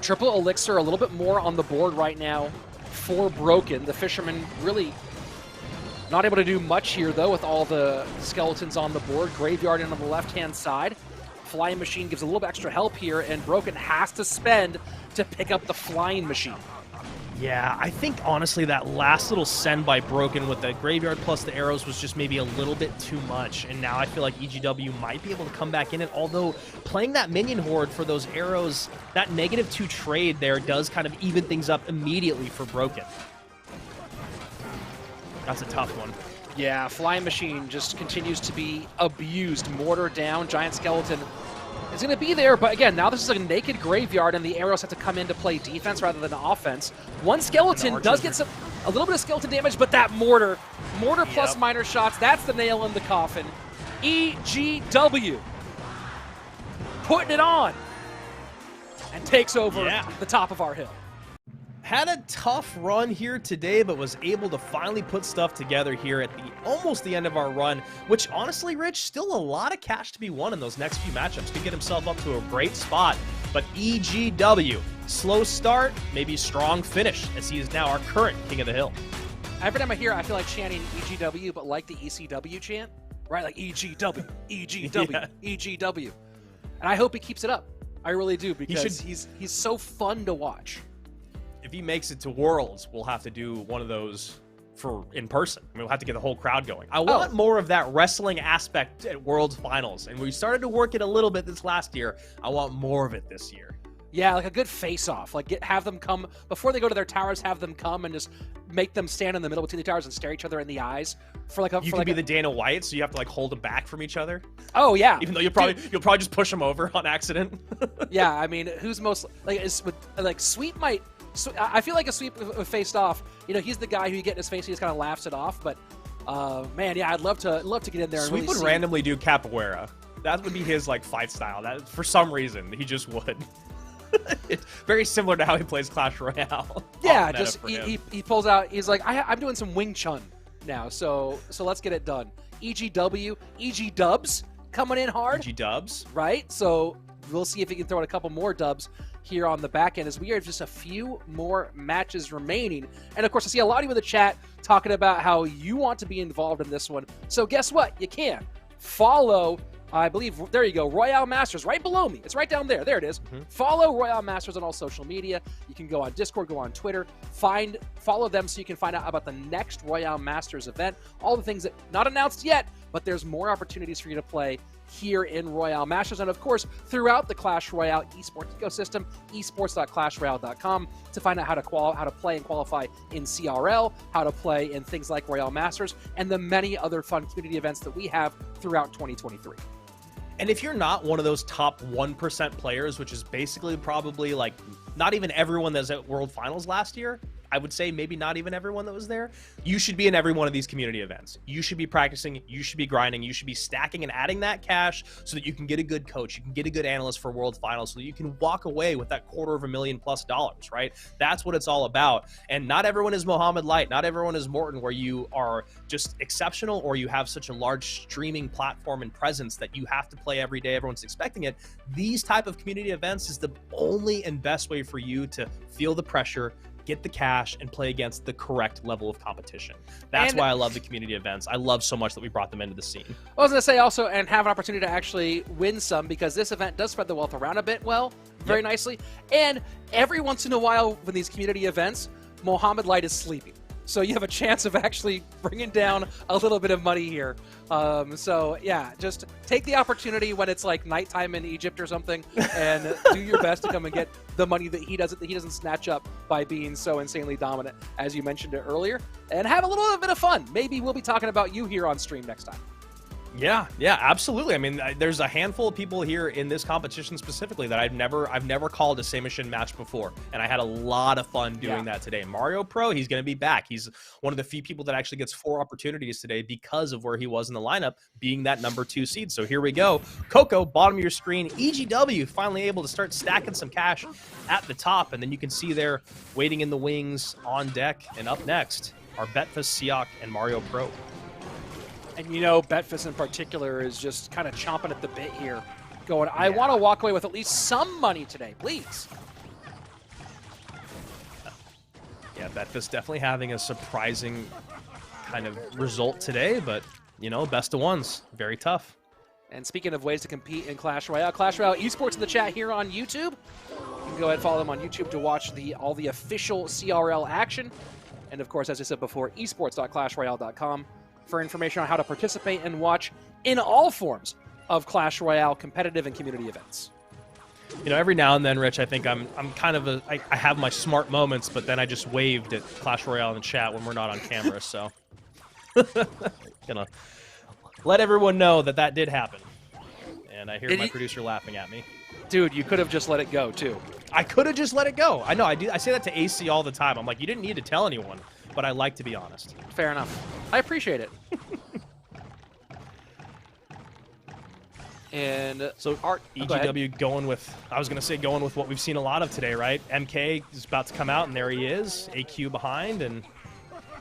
Triple Elixir a little bit more on the board right now for Broken. The Fisherman really not able to do much here, though, with all the skeletons on the board. Graveyard in on the left-hand side. Flying Machine gives a little bit extra help here, and Broken has to spend to pick up the Flying Machine. Yeah, I think, honestly, that last little send by Broken with the Graveyard plus the arrows was just maybe a little bit too much, and now I feel like EGW might be able to come back in it, although playing that minion horde for those arrows, that -2 trade there does kind of even things up immediately for Broken. That's a tough one. Yeah, Flying Machine just continues to be abused. Mortar down, Giant Skeleton is going to be there, but again, now this is a naked graveyard, and the arrows have to come in to play defense rather than offense. One skeleton does get a little bit of skeleton damage, but that mortar plus minor shots, that's the nail in the coffin. EGW putting it on and takes over the top of our hill. Had a tough run here today, but was able to finally put stuff together here at almost the end of our run, which honestly, Rich, still a lot of cash to be won in those next few matchups. Could get himself up to a great spot, but EGW, slow start, maybe strong finish, as he is now our current King of the Hill. Every time I hear it, I feel like chanting EGW, but like the ECW chant, right? Like EGW, EGW, EGW. And I hope he keeps it up. I really do, because He he's so fun to watch. If he makes it to Worlds, we'll have to do one of those for in person. I mean, we'll have to get the whole crowd going. I want more of that wrestling aspect at Worlds Finals, and we started to work it a little bit this last year. I want more of it this year. Yeah, like a good face-off. Like have them come before they go to their towers. Have them come and just make them stand in the middle between the towers and stare each other in the eyes for like a. You can be the Dana White, so you have to like hold them back from each other. Oh yeah. Even though you'll probably just push them over on accident. Yeah, I mean, who's most Sweep might. I feel like a Sweep faced off. You know, he's the guy who you get in his face, he just kind of laughs it off. But man, yeah, I'd love to get in there. Sweep and would really randomly do capoeira. That would be his like fight style. That for some reason he just would. It's very similar to how he plays Clash Royale. Yeah, just he pulls out. He's like, I'm doing some Wing Chun now, so let's get it done. EG Dubs coming in hard. EG Dubs, right? So we'll see if he can throw in a couple more dubs here on the back end, as we have just a few more matches remaining. And of course, I see a lot of you in the chat talking about how you want to be involved in this one. So guess what? You can follow. I believe, there you go, RoyaleMSTRS, right below me. It's right down there. There it is. Follow RoyaleMSTRS on all social media. You can go on Discord, go on Twitter, follow them so you can find out about the next RoyaleMSTRS event. All the things that not announced yet, but there's more opportunities for you to play here in RoyaleMSTRS. And of course, throughout the Clash Royale esports ecosystem, esports.clashroyale.com to find out how to play and qualify in CRL, how to play in things like RoyaleMSTRS, and the many other fun community events that we have throughout 2023. And if you're not one of those top 1% players, which is basically probably like not even everyone that was at World Finals last year, I would say maybe not even everyone that was there, you should be in every one of these community events. You should be practicing, you should be grinding, you should be stacking and adding that cash so that you can get a good coach, you can get a good analyst for World Finals, so that you can walk away with that $250,000+, right? That's what it's all about. And not everyone is Mohammed Light, not everyone is Morton, where you are just exceptional or you have such a large streaming platform and presence that you have to play every day, everyone's expecting it. These type of community events is the only and best way for you to feel the pressure, get the cash, and play against the correct level of competition. That's why I love the community events. I love so much that we brought them into the scene. I was going to say also, and have an opportunity to actually win some, because this event does spread the wealth around a bit very nicely. And every once in a while, when these community events, Mohammed Light is sleeping. So you have a chance of actually bringing down a little bit of money here. So yeah, just take the opportunity when it's like nighttime in Egypt or something, and do your best to come and get the money that he doesn't snatch up by being so insanely dominant, as you mentioned it earlier, and have a little bit of fun. Maybe we'll be talking about you here on stream next time. Yeah, absolutely. I mean, there's a handful of people here in this competition specifically that I've never called a Samishan match before, and I had a lot of fun doing that today. Mario Pro, he's going to be back. He's one of the few people that actually gets 4 opportunities today because of where he was in the lineup, being that number 2 seed. So here we go. Coco, bottom of your screen. EGW finally able to start stacking some cash at the top, and then you can see there waiting in the wings on deck. And up next are Betfist, Seahawk, and Mario Pro. And you know, Betfist in particular is just kind of chomping at the bit here, going, I want to walk away with at least some money today, please. Yeah, Betfist definitely having a surprising kind of result today, but, you know, best of ones. Very tough. And speaking of ways to compete in Clash Royale Esports in the chat here on YouTube. You can go ahead and follow them on YouTube to watch all the official CRL action. And of course, as I said before, esports.clashroyale.com. for information on how to participate and watch in all forms of Clash Royale competitive and community events. You know, every now and then, Rich, I think I'm kind of I have my smart moments, but then I just waved at Clash Royale in the chat when we're not on camera, so gonna let everyone know that did happen. And I hear my producer laughing at me. Dude, you could have just let it go too. I could have just let it go. I know, I say that to AC all the time. I'm like, you didn't need to tell anyone, but I like to be honest. Fair enough. I appreciate it. And so EGW going with, I was going to say going with what we've seen a lot of today, right? MK is about to come out, and there he is. AQ behind, and,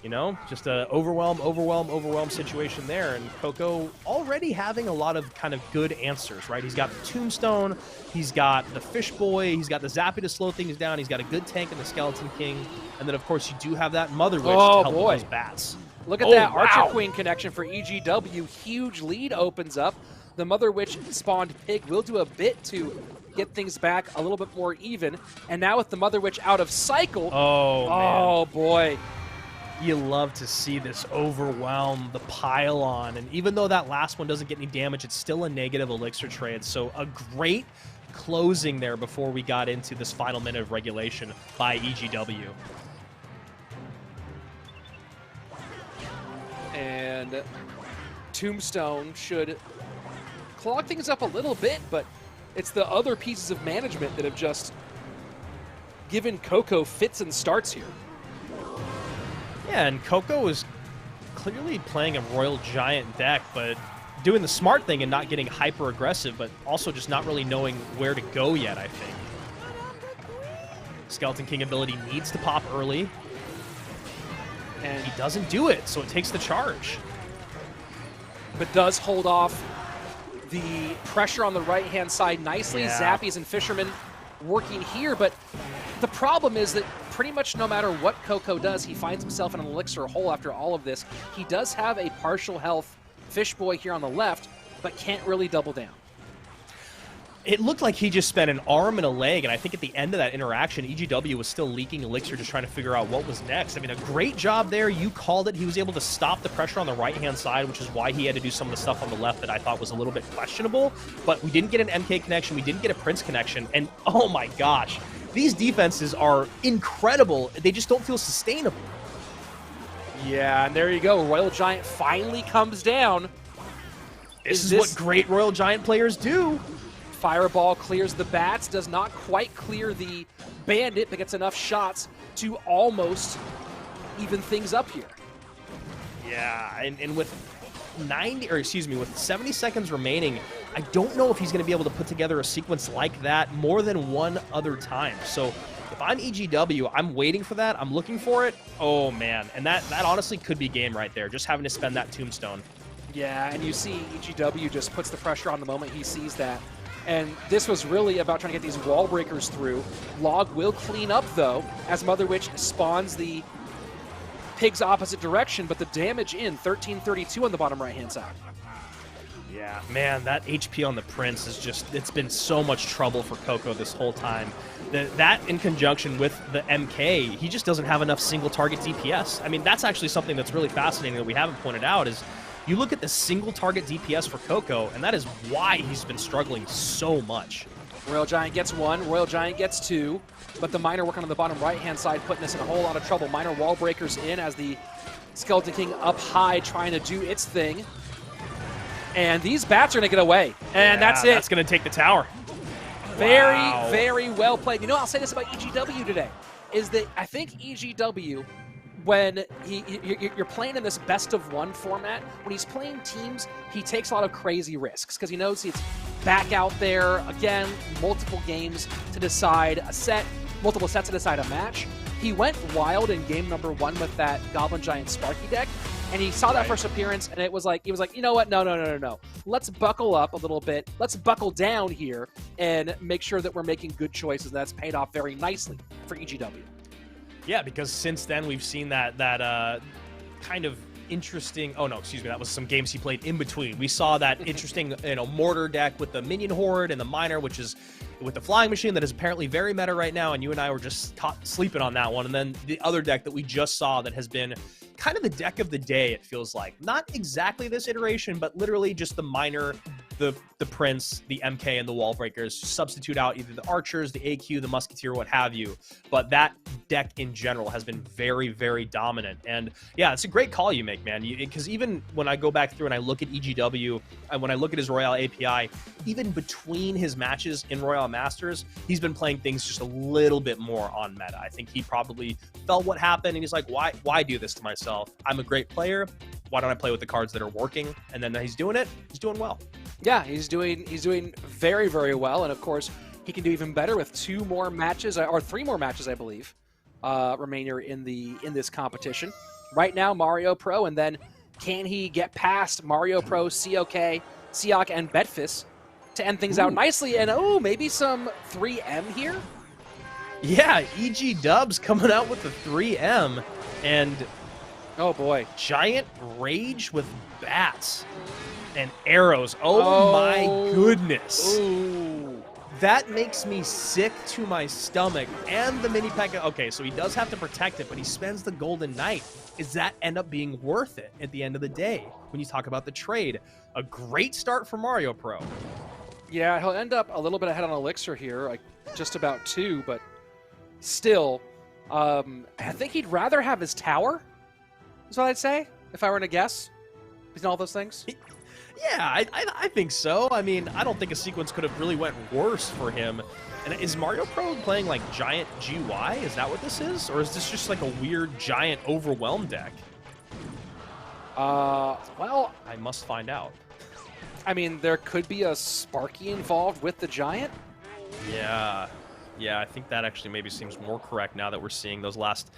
you know, just a overwhelm situation there. And Coco already having a lot of kind of good answers, right? He's got the Tombstone, he's got the Fish Boy, he's got the Zappy to slow things down, he's got a good tank in the Skeleton King, and then, of course, you do have that Mother Witch to help with those bats. Look at that Archer Queen connection for EGW. Huge lead opens up. the Mother Witch spawned pig will do a bit to get things back a little bit more even. And now with the Mother Witch out of cycle, oh boy. You love to see this overwhelm the pylon, and even though that last one doesn't get any damage, it's still a negative elixir trade. So a great closing there before we got into this final minute of regulation by EGW. And Tombstone should clog things up a little bit, but it's the other pieces of management that have just given Coco fits and starts here. Yeah, and Coco is clearly playing a Royal Giant deck, but doing the smart thing and not getting hyper aggressive, but also just not really knowing where to go yet, I think. Skeleton King ability needs to pop early, and he doesn't do it, so it takes the charge. But does hold off the pressure on the right-hand side nicely. Yeah. Zappies and Fisherman working here, but the problem is that pretty much no matter what Coco does, he finds himself in an elixir hole after all of this. He does have a partial health Fish Boy here on the left, but can't really double down. It looked like he just spent an arm and a leg, and I think at the end of that interaction, EGW was still leaking elixir, just trying to figure out what was next. I mean, a great job there. You called it. He was able to stop the pressure on the right-hand side, which is why he had to do some of the stuff on the left that I thought was a little bit questionable. But we didn't get an MK connection. We didn't get a Prince connection. And, oh my gosh, these defenses are incredible. They just don't feel sustainable. Yeah, and there you go. Royal Giant finally comes down. This is what great Royal Giant players do. Fireball clears the bats, does not quite clear the bandit, but gets enough shots to almost even things up here. Yeah, and with 70 seconds remaining, I don't know if he's going to be able to put together a sequence like that more than one other time. So if I'm EGW, I'm waiting for that. I'm looking for it. Oh, man. And that honestly could be game right there, just having to spend that tombstone. Yeah, and you see EGW just puts the pressure on the moment he sees that. And this was really about trying to get these wall breakers through. Log will clean up, though, as Mother Witch spawns the pig's opposite direction, but the damage in 1332 on the bottom right-hand side. Yeah, man, that HP on the Prince is just, it's been so much trouble for Coco this whole time. That in conjunction with the MK, he just doesn't have enough single target DPS. I mean, that's actually something that's really fascinating that we haven't pointed out is you look at the single target DPS for Coco, and that is why he's been struggling so much. Royal Giant gets one, Royal Giant gets two, but the Miner working on the bottom right-hand side, putting us in a whole lot of trouble. Miner wall breakers in as the Skeleton King up high trying to do its thing. And these bats are going to get away, and that's it. That's going to take the tower. Very, very well played. You know, I'll say this about EGW today, is that I think EGW, when you're playing in this best-of-one format, when he's playing teams, he takes a lot of crazy risks because he knows it's back out there, again, multiple games to decide a set, multiple sets to decide a match. He went wild in game number one with that Goblin Giant Sparky deck, and he saw that first appearance, and it was like, he was like, you know what, no. Let's buckle up a little bit. Let's buckle down here and make sure that we're making good choices. And that's paid off very nicely for EGW. Yeah, because since then we've seen that kind of interesting. Oh no, excuse me. That was some games he played in between. We saw that interesting, mortar deck with the minion horde and the miner, which is with the flying machine that is apparently very meta right now. And you and I were just caught sleeping on that one. And then the other deck that we just saw that has been kind of the deck of the day. It feels like not exactly this iteration, but literally just the miner, the Prince, the MK, and the wall breakers. Substitute out either the archers, the AQ, the musketeer, what have you. But that deck in general has been very, very dominant. And yeah, it's a great call you make, man. Because even when I go back through and I look at EGW, and when I look at his Royale API, even between his matches in Royale Masters, he's been playing things just a little bit more on meta. I think he probably felt what happened, and he's like, why do this to myself? I'm a great player. Why don't I play with the cards that are working? And then he's doing it. He's doing well. Yeah, he's doing very, very well. And of course, he can do even better with 2 more matches, or 3 more matches, I believe, remainder in this competition. Right now, Mario Pro, and then can he get past Mario Pro, Seahawk, and Betfist to end things out nicely? And maybe some 3M here? Yeah, EG Dubs coming out with the 3M, and Oh, boy. Giant Rage with bats and arrows. Oh, my goodness. Ooh. That makes me sick to my stomach. And the mini P.E.K.K.A. Okay, so he does have to protect it, but he spends the Golden Knight. Does that end up being worth it at the end of the day when you talk about the trade? A great start for Mario Pro. Yeah, he'll end up a little bit ahead on Elixir here, like just about 2, but still, I think he'd rather have his tower, is what I'd say, if I were to guess. Isn't all those things? Yeah, I think so. I mean, I don't think a sequence could have really went worse for him. And is Mario Pro playing like giant GY? Is that what this is? Or is this just like a weird giant overwhelm deck? Well, I must find out. I mean, there could be a Sparky involved with the giant. Yeah. Yeah, I think that actually maybe seems more correct now that we're seeing those last,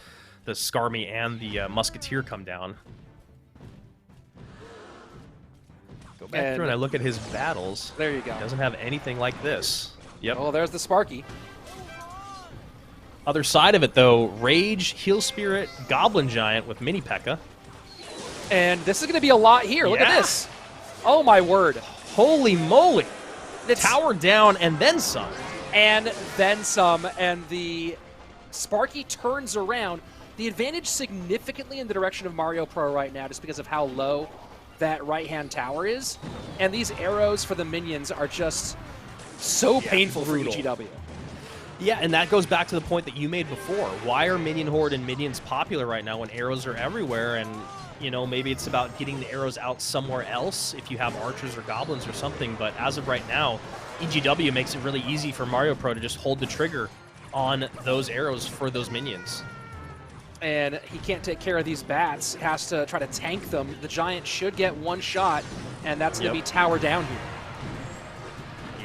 the Skarmy and the Musketeer come down. Go back through and I look at his battles. There you go. He doesn't have anything like this. Yep. Oh, there's the Sparky. Other side of it, though, Rage, Heal Spirit, Goblin Giant with mini P.E.K.K.A. And this is going to be a lot here. Look at this. Oh, my word. Holy moly. Tower down and then some. And then some. And the Sparky turns around. The advantage significantly in the direction of Mario Pro right now just because of how low that right-hand tower is. And these arrows for the minions are just so painful for EGW. Yeah, and that goes back to the point that you made before. Why are Minion Horde and Minions popular right now when arrows are everywhere? And, you know, maybe it's about getting the arrows out somewhere else if you have archers or goblins or something. But as of right now, EGW makes it really easy for Mario Pro to just hold the trigger on those arrows for those minions. And he can't take care of these bats. He has to try to tank them. The giant should get one shot, and that's going to be tower down here.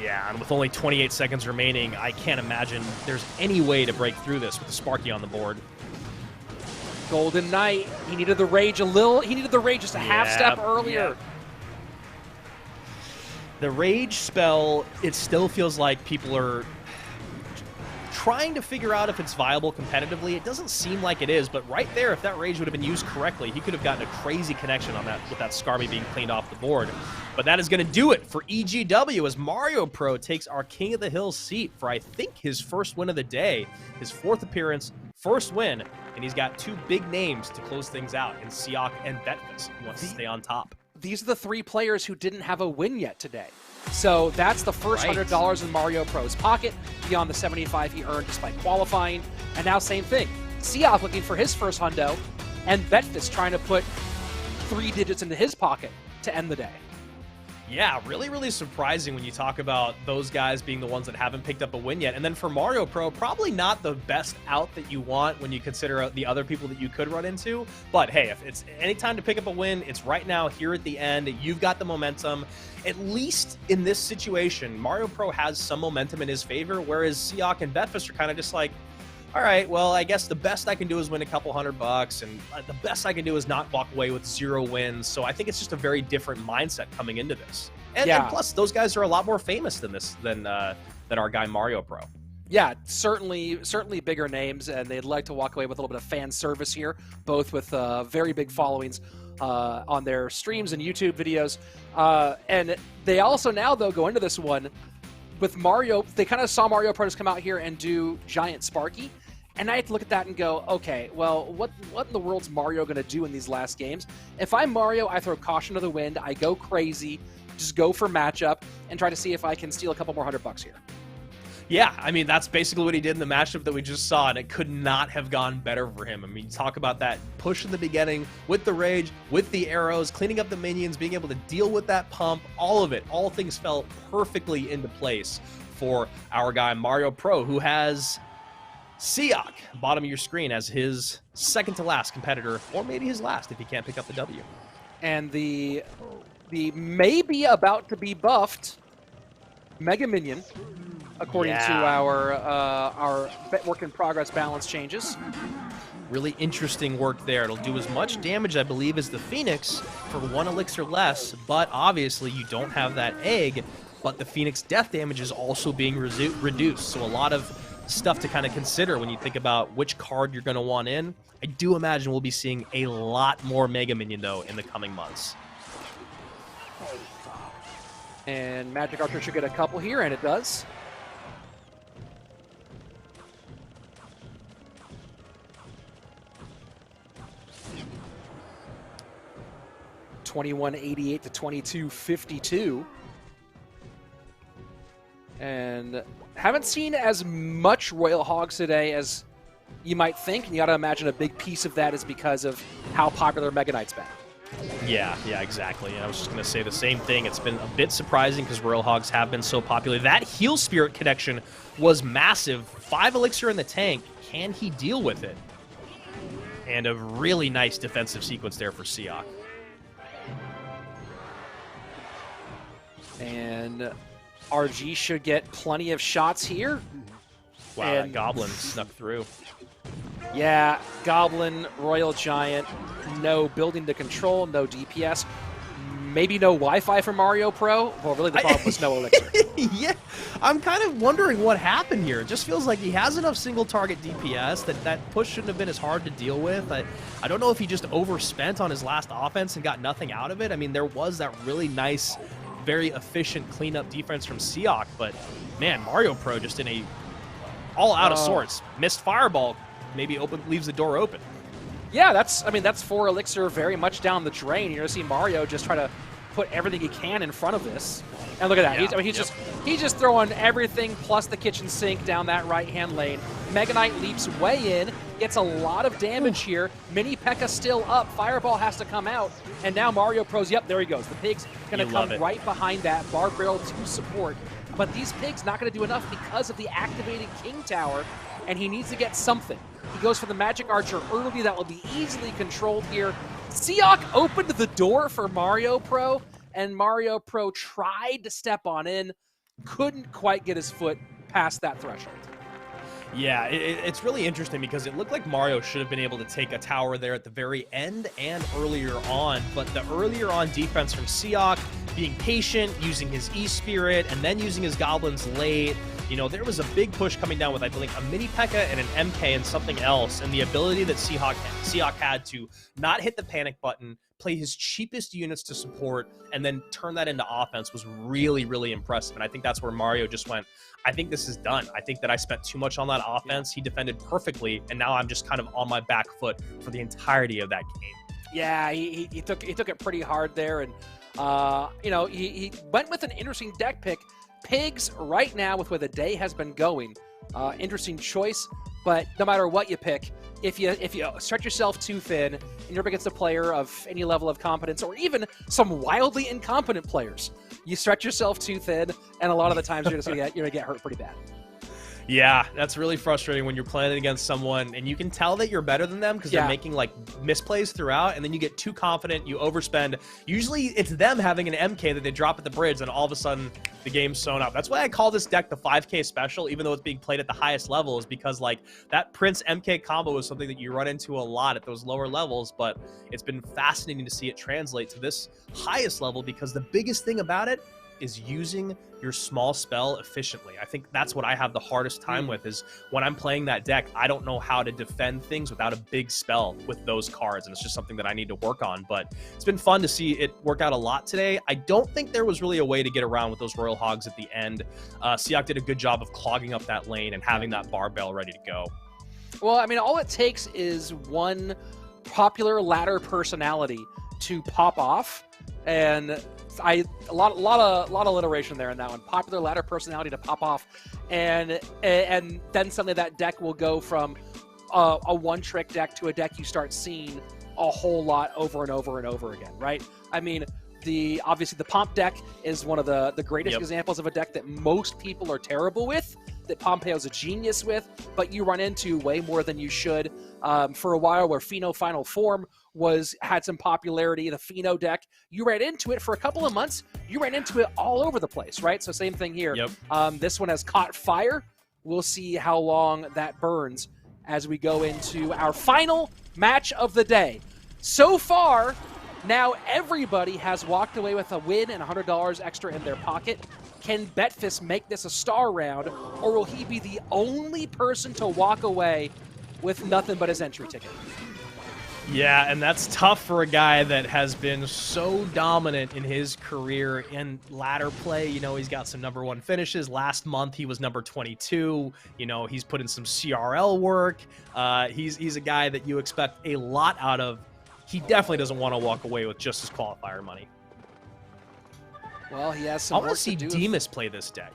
Yeah, and with only 28 seconds remaining, I can't imagine there's any way to break through this with the Sparky on the board. Golden Knight, he needed the Rage a little. He needed the Rage just a half step earlier. The Rage spell, it still feels like people are trying to figure out if it's viable competitively. It doesn't seem like it is, but right there, if that Rage would have been used correctly, he could have gotten a crazy connection on that with that Skarmy being cleaned off the board. But that is going to do it for EGW as Mario Pro takes our King of the Hill seat for, I think, his first win of the day, his 4th appearance, first win, and he's got 2 big names to close things out in Seahawk and Betfist. He wants to stay on top. These are the 3 players who didn't have a win yet today. So that's the first $100 in Mario Pro's pocket, beyond the $75 he earned just by qualifying. And now same thing. Seahawk looking for his first hundo, and Betfist trying to put 3 digits into his pocket to end the day. Yeah, really, really surprising when you talk about those guys being the ones that haven't picked up a win yet. And then for Mario Pro, probably not the best out that you want when you consider the other people that you could run into. But hey, if it's any time to pick up a win, it's right now here at the end. You've got the momentum. At least in this situation, Mario Pro has some momentum in his favor, whereas Seahawk and Betfist are kind of just like, all right, well, I guess the best I can do is win a couple $100, and the best I can do is not walk away with 0 wins. So I think it's just a very different mindset coming into this. And plus, those guys are a lot more famous than our guy Mario Pro. Yeah, certainly bigger names, and they'd like to walk away with a little bit of fan service here, both with very big followings on their streams and YouTube videos. And they also now, though, go into this one with Mario. They kind of saw Mario Pro just come out here and do Giant Sparky. And I have to look at that and go, okay, well, what in the world's Mario going to do in these last games? If I'm Mario, I throw caution to the wind. I go crazy, just go for matchup, and try to see if I can steal a couple more $100 here. Yeah, I mean, that's basically what he did in the matchup that we just saw, and it could not have gone better for him. I mean, talk about that push in the beginning with the Rage, with the arrows, cleaning up the minions, being able to deal with that pump, all of it. All things fell perfectly into place for our guy Mario Pro, who has Seahawk, bottom of your screen, as his second to last competitor, or maybe his last if he can't pick up the W. And the maybe about to be buffed Mega Minion, according to our work in progress balance changes. Really interesting work there. It'll do as much damage, I believe, as the Phoenix for 1 elixir less, but obviously you don't have that egg, but the Phoenix death damage is also being reduced. So a lot of stuff to kind of consider when you think about which card you're going to want in. I do imagine we'll be seeing a lot more Mega Minion, though, in the coming months. And Magic Archer should get a couple here, and it does. $21.88 to $22.52. And haven't seen as much Royal Hogs today as you might think. And you got to imagine a big piece of that is because of how popular Mega Knight's been. Yeah, exactly. And I was just going to say the same thing. It's been a bit surprising because Royal Hogs have been so popular. That Heal Spirit connection was massive. 5 Elixir in the tank. Can he deal with it? And a really nice defensive sequence there for Seahawk. And RG should get plenty of shots here. Wow, and that Goblin snuck through. Yeah, Goblin, Royal Giant, no building to control, no DPS, maybe no Wi-Fi for Mario Pro. Well, really the problem was no Elixir. Yeah, I'm kind of wondering what happened here. It just feels like he has enough single target DPS that push shouldn't have been as hard to deal with. I don't know if he just overspent on his last offense and got nothing out of it. I mean, there was that really nice, very efficient cleanup defense from Seahawk, but man, Mario Pro just in a all out of sorts. Missed Fireball, maybe leaves the door open. Yeah, that's 4 Elixir very much down the drain. You're gonna see Mario just try to put everything he can in front of this. And look at that. Yeah. He's just throwing everything plus the kitchen sink down that right-hand lane. Mega Knight leaps way in, gets a lot of damage here. Mini P.E.K.K.A still up. Fireball has to come out. And now Mario Pro's, yep, there he goes. The Pig's going to come right behind that. Bar Barrel to support. But these Pigs not going to do enough because of the activated King Tower, and he needs to get something. He goes for the Magic Archer early. That will be easily controlled here. Seahawk opened the door for Mario Pro, and Mario Pro tried to step on in, couldn't quite get his foot past that threshold. Yeah, it's really interesting because it looked like Mario should have been able to take a tower there at the very end and earlier on, but the earlier on defense from Seahawk, being patient, using his E-Spirit, and then using his Goblins late, you know, there was a big push coming down with, I believe, a Mini P.E.K.K.A and an MK and something else, and the ability that Seahawk had to not hit the panic button, play his cheapest units to support, and then turn that into offense was really, really impressive. And I think that's where Mario just went, I think this is done. I think that I spent too much on that offense. He defended perfectly, and now I'm just kind of on my back foot for the entirety of that game. Yeah, he took it pretty hard there, and you know, he went with an interesting deck pick. Pigs right now with where the day has been going, interesting choice. But no matter what you pick, if you stretch yourself too thin and you're up against a player of any level of competence, or even some wildly incompetent players, you stretch yourself too thin, and a lot of the times you're gonna get hurt pretty bad. Yeah, that's really frustrating when you're playing against someone and you can tell that you're better than them because they're making like misplays throughout, and then you get too confident, you overspend. Usually it's them having an MK that they drop at the bridge, and all of a sudden the game's sewn up. That's why I call this deck the 5K special, even though it's being played at the highest level, is because like that Prince MK combo is something that you run into a lot at those lower levels, but it's been fascinating to see it translate to this highest level because the biggest thing about it is using your small spell efficiently. I think that's what I have the hardest time with, is when I'm playing that deck, I don't know how to defend things without a big spell with those cards, and it's just something that I need to work on. But it's been fun to see it work out a lot today. I don't think there was really a way to get around with those Royal Hogs at the end. Seahawk did a good job of clogging up that lane and having that barbell ready to go. Well, I mean, all it takes is one popular ladder personality to pop off, and a lot of alliteration there in that one. Popular ladder personality to pop off, and then suddenly that deck will go from a one-trick deck to a deck you start seeing a whole lot over and over and over again, right? I mean, obviously the Pomp deck is one of the greatest examples of a deck that most people are terrible with, that Pompeo's a genius with, but you run into way more than you should. For a while, where Pheno Final Form had some popularity, the Pheno deck, you ran into it for a couple of months. You ran into it all over the place, right? So same thing here. This one has caught fire. We'll see how long that burns as we go into our final match of the day. So far, now everybody has walked away with a win and $100 extra in their pocket. Can Betfist make this a star round, or will he be the only person to walk away with nothing but his entry ticket? Yeah, and that's tough for a guy that has been so dominant in his career in ladder play. You know, he's got some #1 finishes. Last month, he was number 22. You know, he's put in some CRL work. He's a guy that you expect a lot out of. He definitely doesn't want to walk away with just his qualifier money. Well, he has some I want work to see do. Demas play this deck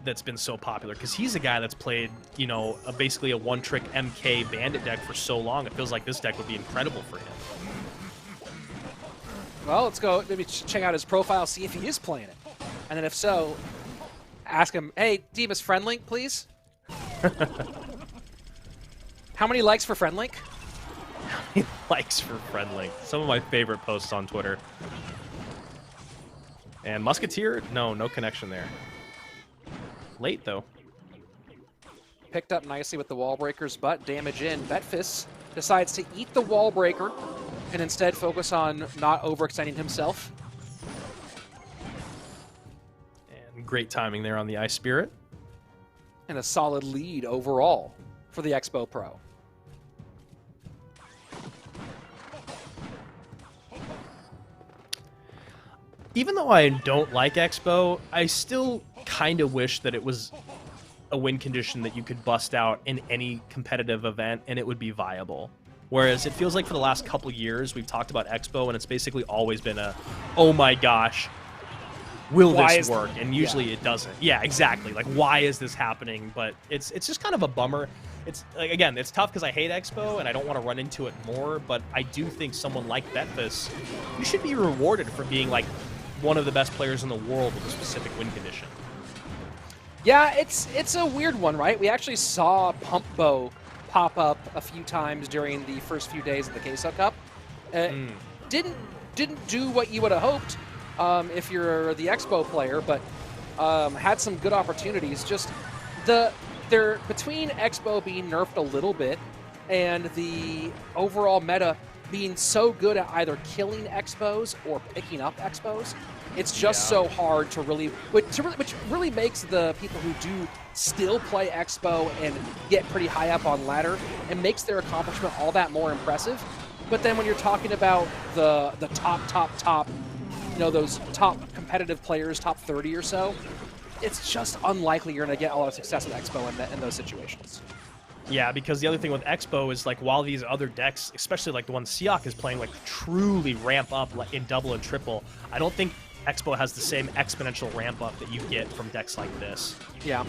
that's been so popular, because he's a guy that's played, you know, basically a one-trick MK bandit deck for so long. It feels like this deck would be incredible for him. Well, let's go maybe check out his profile, see if he is playing it. And then if so, ask him, hey, Demas, friend link, please? How many likes for friend link? How many likes for friend link? Some of my favorite posts on Twitter. And Musketeer? No connection there. Late, though. Picked up nicely with the wall breakers, but damage in. Betfist decides to eat the wall breaker and instead focus on not overextending himself. And great timing there on the Ice Spirit. And a solid lead overall for the Expo Pro. Even though I don't like Expo, I still kind of wish that it was a win condition that you could bust out in any competitive event and it would be viable. Whereas it feels like for the last couple years, we've talked about Expo and it's basically always been a, oh my gosh, will this work? And usually it doesn't. Yeah, exactly. Like, why is this happening? But it's just kind of a bummer. It's like, again, it's tough because I hate Expo and I don't want to run into it more, but I do think someone like Betfist, you should be rewarded for being like one of the best players in the world with a specific win condition. Yeah, it's a weird one, right? We actually saw Pump Bow pop up a few times during the first few days of the Queso Cup. Didn't do what you would have hoped if you're the Expo player, but had some good opportunities. Just they're between Expo being nerfed a little bit and the overall meta being so good at either killing Expos or picking up Expos. It's just so hard to really, which really makes the people who do still play Expo and get pretty high up on ladder, and makes their accomplishment all that more impressive. But then when you're talking about the top, you know, those top competitive players, top 30 or so, it's just unlikely you're going to get a lot of success with Expo in those situations. Yeah, because the other thing with Expo is, like, while these other decks, especially like the one Seahawk is playing, like, truly ramp up in double and triple, I don't think Expo has the same exponential ramp up that you get from decks like this. Yeah.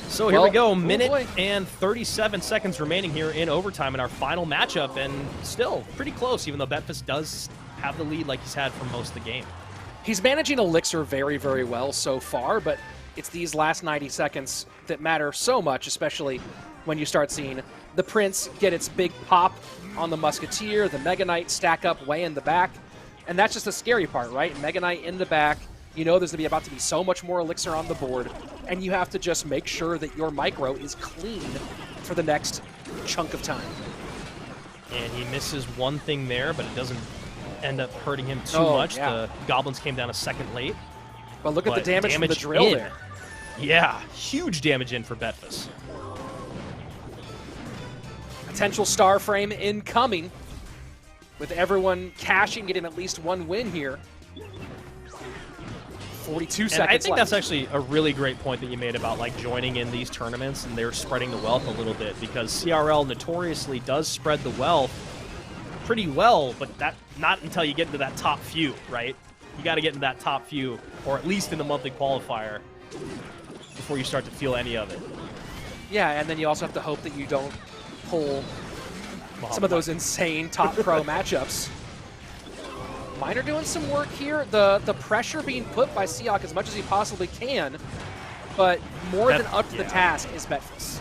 So here we go, minute and 37 seconds remaining here in overtime in our final matchup, and still pretty close, even though Betfist does have the lead like he's had for most of the game. He's managing Elixir very, very well so far, but it's these last 90 seconds that matter so much, especially when you start seeing the Prince get its big pop on the Musketeer, the Mega Knight stack up way in the back, and that's just the scary part, right? Mega Knight in the back, you know there's about to be so much more Elixir on the board, and you have to just make sure that your micro is clean for the next chunk of time. And he misses one thing there, but it doesn't end up hurting him too much. Yeah. The Goblins came down a second late. But look at the damage from the drill there. Yeah, huge damage in for Betfist. Potential star frame incoming, with everyone cashing, getting at least one win here. 42 seconds I think left. that's actually a really great point that you made about, like, joining in these tournaments and they're spreading the wealth a little bit, because CRL notoriously does spread the wealth pretty well, but that not until you get into that top few, right? You got to get into that top few, or at least in the monthly qualifier, before you start to feel any of it. Yeah, and then you also have to hope that you don't pull some of those insane top pro matchups. Miner doing some work here. The pressure being put by Seahawk as much as he possibly can, but more than up to the task is Betfist.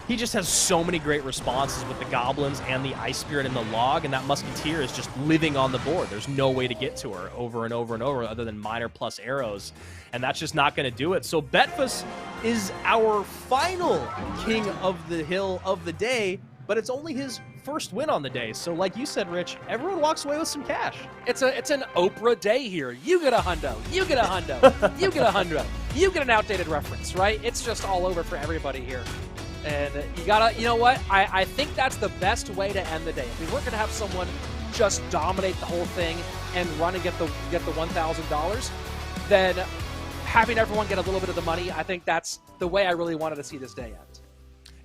He just has so many great responses with the Goblins and the Ice Spirit and the Log, and that Musketeer is just living on the board. There's no way to get to her over and over and over other than Miner plus arrows, and that's just not going to do it. So Betfist is our final King of the Hill of the day, but it's only his first win on the day. So like you said, Rich, everyone walks away with some cash. It's an Oprah day here. You get a hundo. You get a hundo. You get a hundo. You get an outdated reference, right? It's just all over for everybody here. And you know what? I think that's the best way to end the day. If we weren't going to have someone just dominate the whole thing and run and get the $1,000, then having everyone get a little bit of the money, I think that's the way I really wanted to see this day end.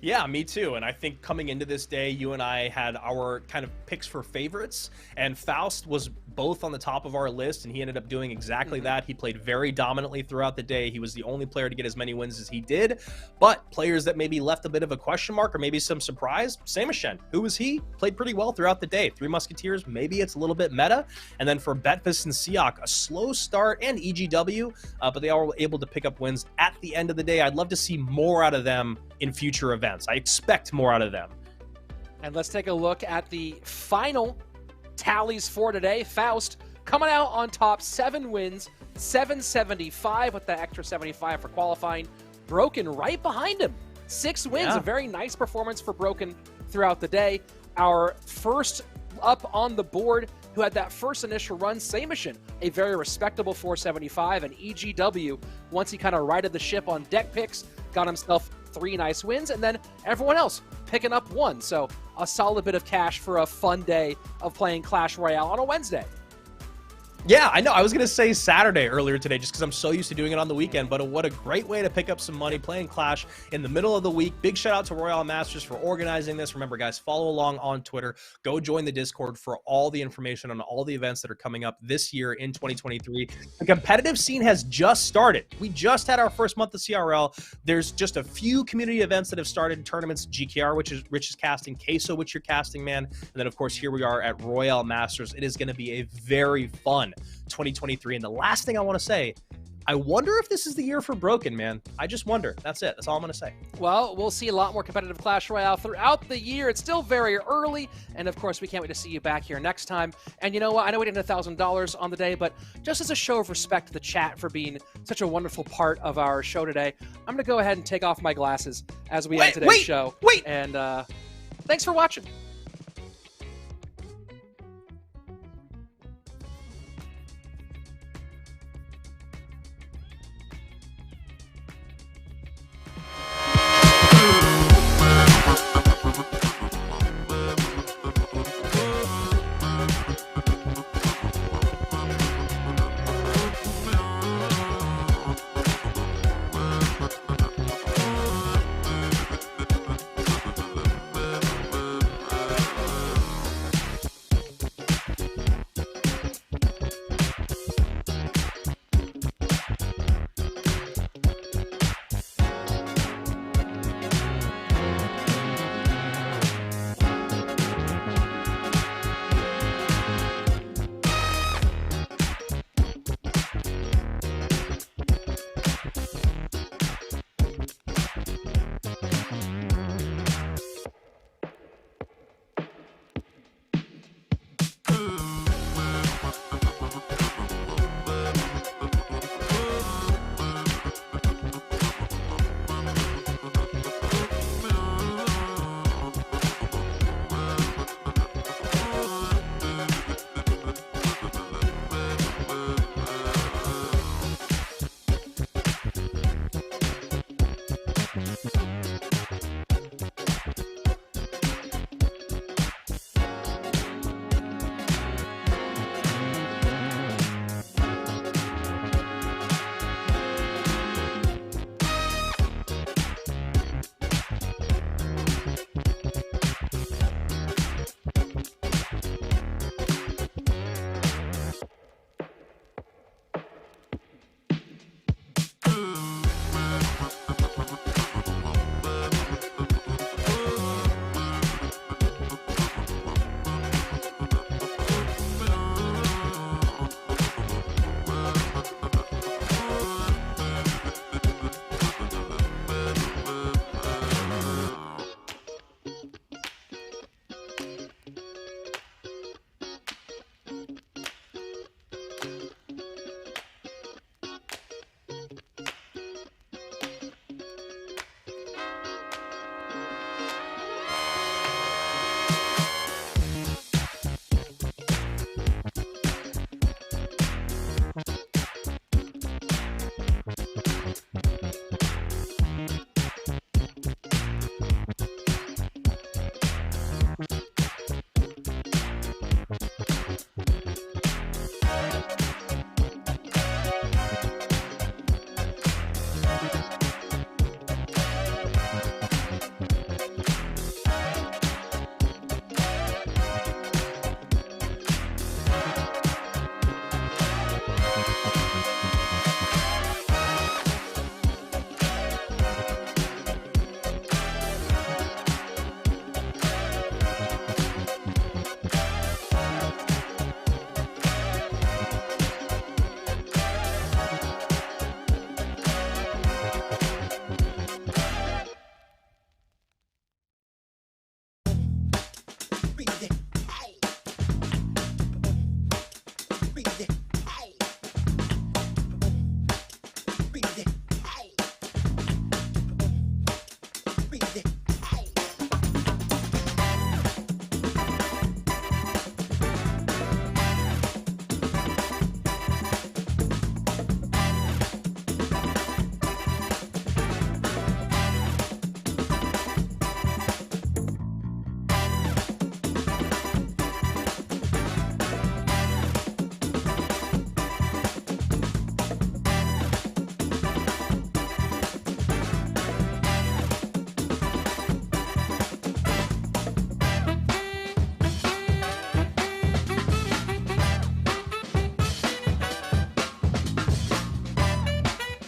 Yeah, me too. And I think coming into this day, you and I had our kind of picks for favorites, and Faust was both on the top of our list, and he ended up doing exactly that. He played very dominantly throughout the day. He was the only player to get as many wins as he did, but players that maybe left a bit of a question mark or maybe some surprise, Samishan, who was he? Played pretty well throughout the day. Three Musketeers, maybe it's a little bit meta. And then for Betfist and Seahawk, a slow start, and EGW, but they all were able to pick up wins at the end of the day. I'd love to see more out of them in future events. I expect more out of them. And let's take a look at the final tallies for today. Faust coming out on top, 7 wins, 775 with the extra 75 for qualifying. Broken right behind him, 6 wins. Yeah. A very nice performance for Broken throughout the day. Our first up on the board, who had that first initial run, Samishan, a very respectable 475, and EGW, once he kind of righted the ship on deck picks, got himself 3 nice wins, and then everyone else picking up 1. So a solid bit of cash for a fun day of playing Clash Royale on a Wednesday. Yeah, I know. I was going to say Saturday earlier today just because I'm so used to doing it on the weekend, but what a great way to pick up some money playing Clash in the middle of the week. Big shout out to RoyaleMSTRS for organizing this. Remember, guys, follow along on Twitter. Go join the Discord for all the information on all the events that are coming up this year in 2023. The competitive scene has just started. We just had our first month of CRL. There's just a few community events that have started, tournaments, GKR, which is Rich is casting, Queso, which you're casting, man. And then, of course, here we are at RoyaleMSTRS. It is going to be a very fun 2023. And the last thing I want to say, I wonder if this is the year for Broken, man. I just wonder. That's it. That's all I'm going to say. Well, we'll see a lot more competitive Clash Royale throughout the year. It's still very early, and of course, we can't wait to see you back here next time. And you know what? I know we didn't $1,000 on the day, but just as a show of respect to the chat for being such a wonderful part of our show today, I'm going to go ahead and take off my glasses as we end today's show. And thanks for watching.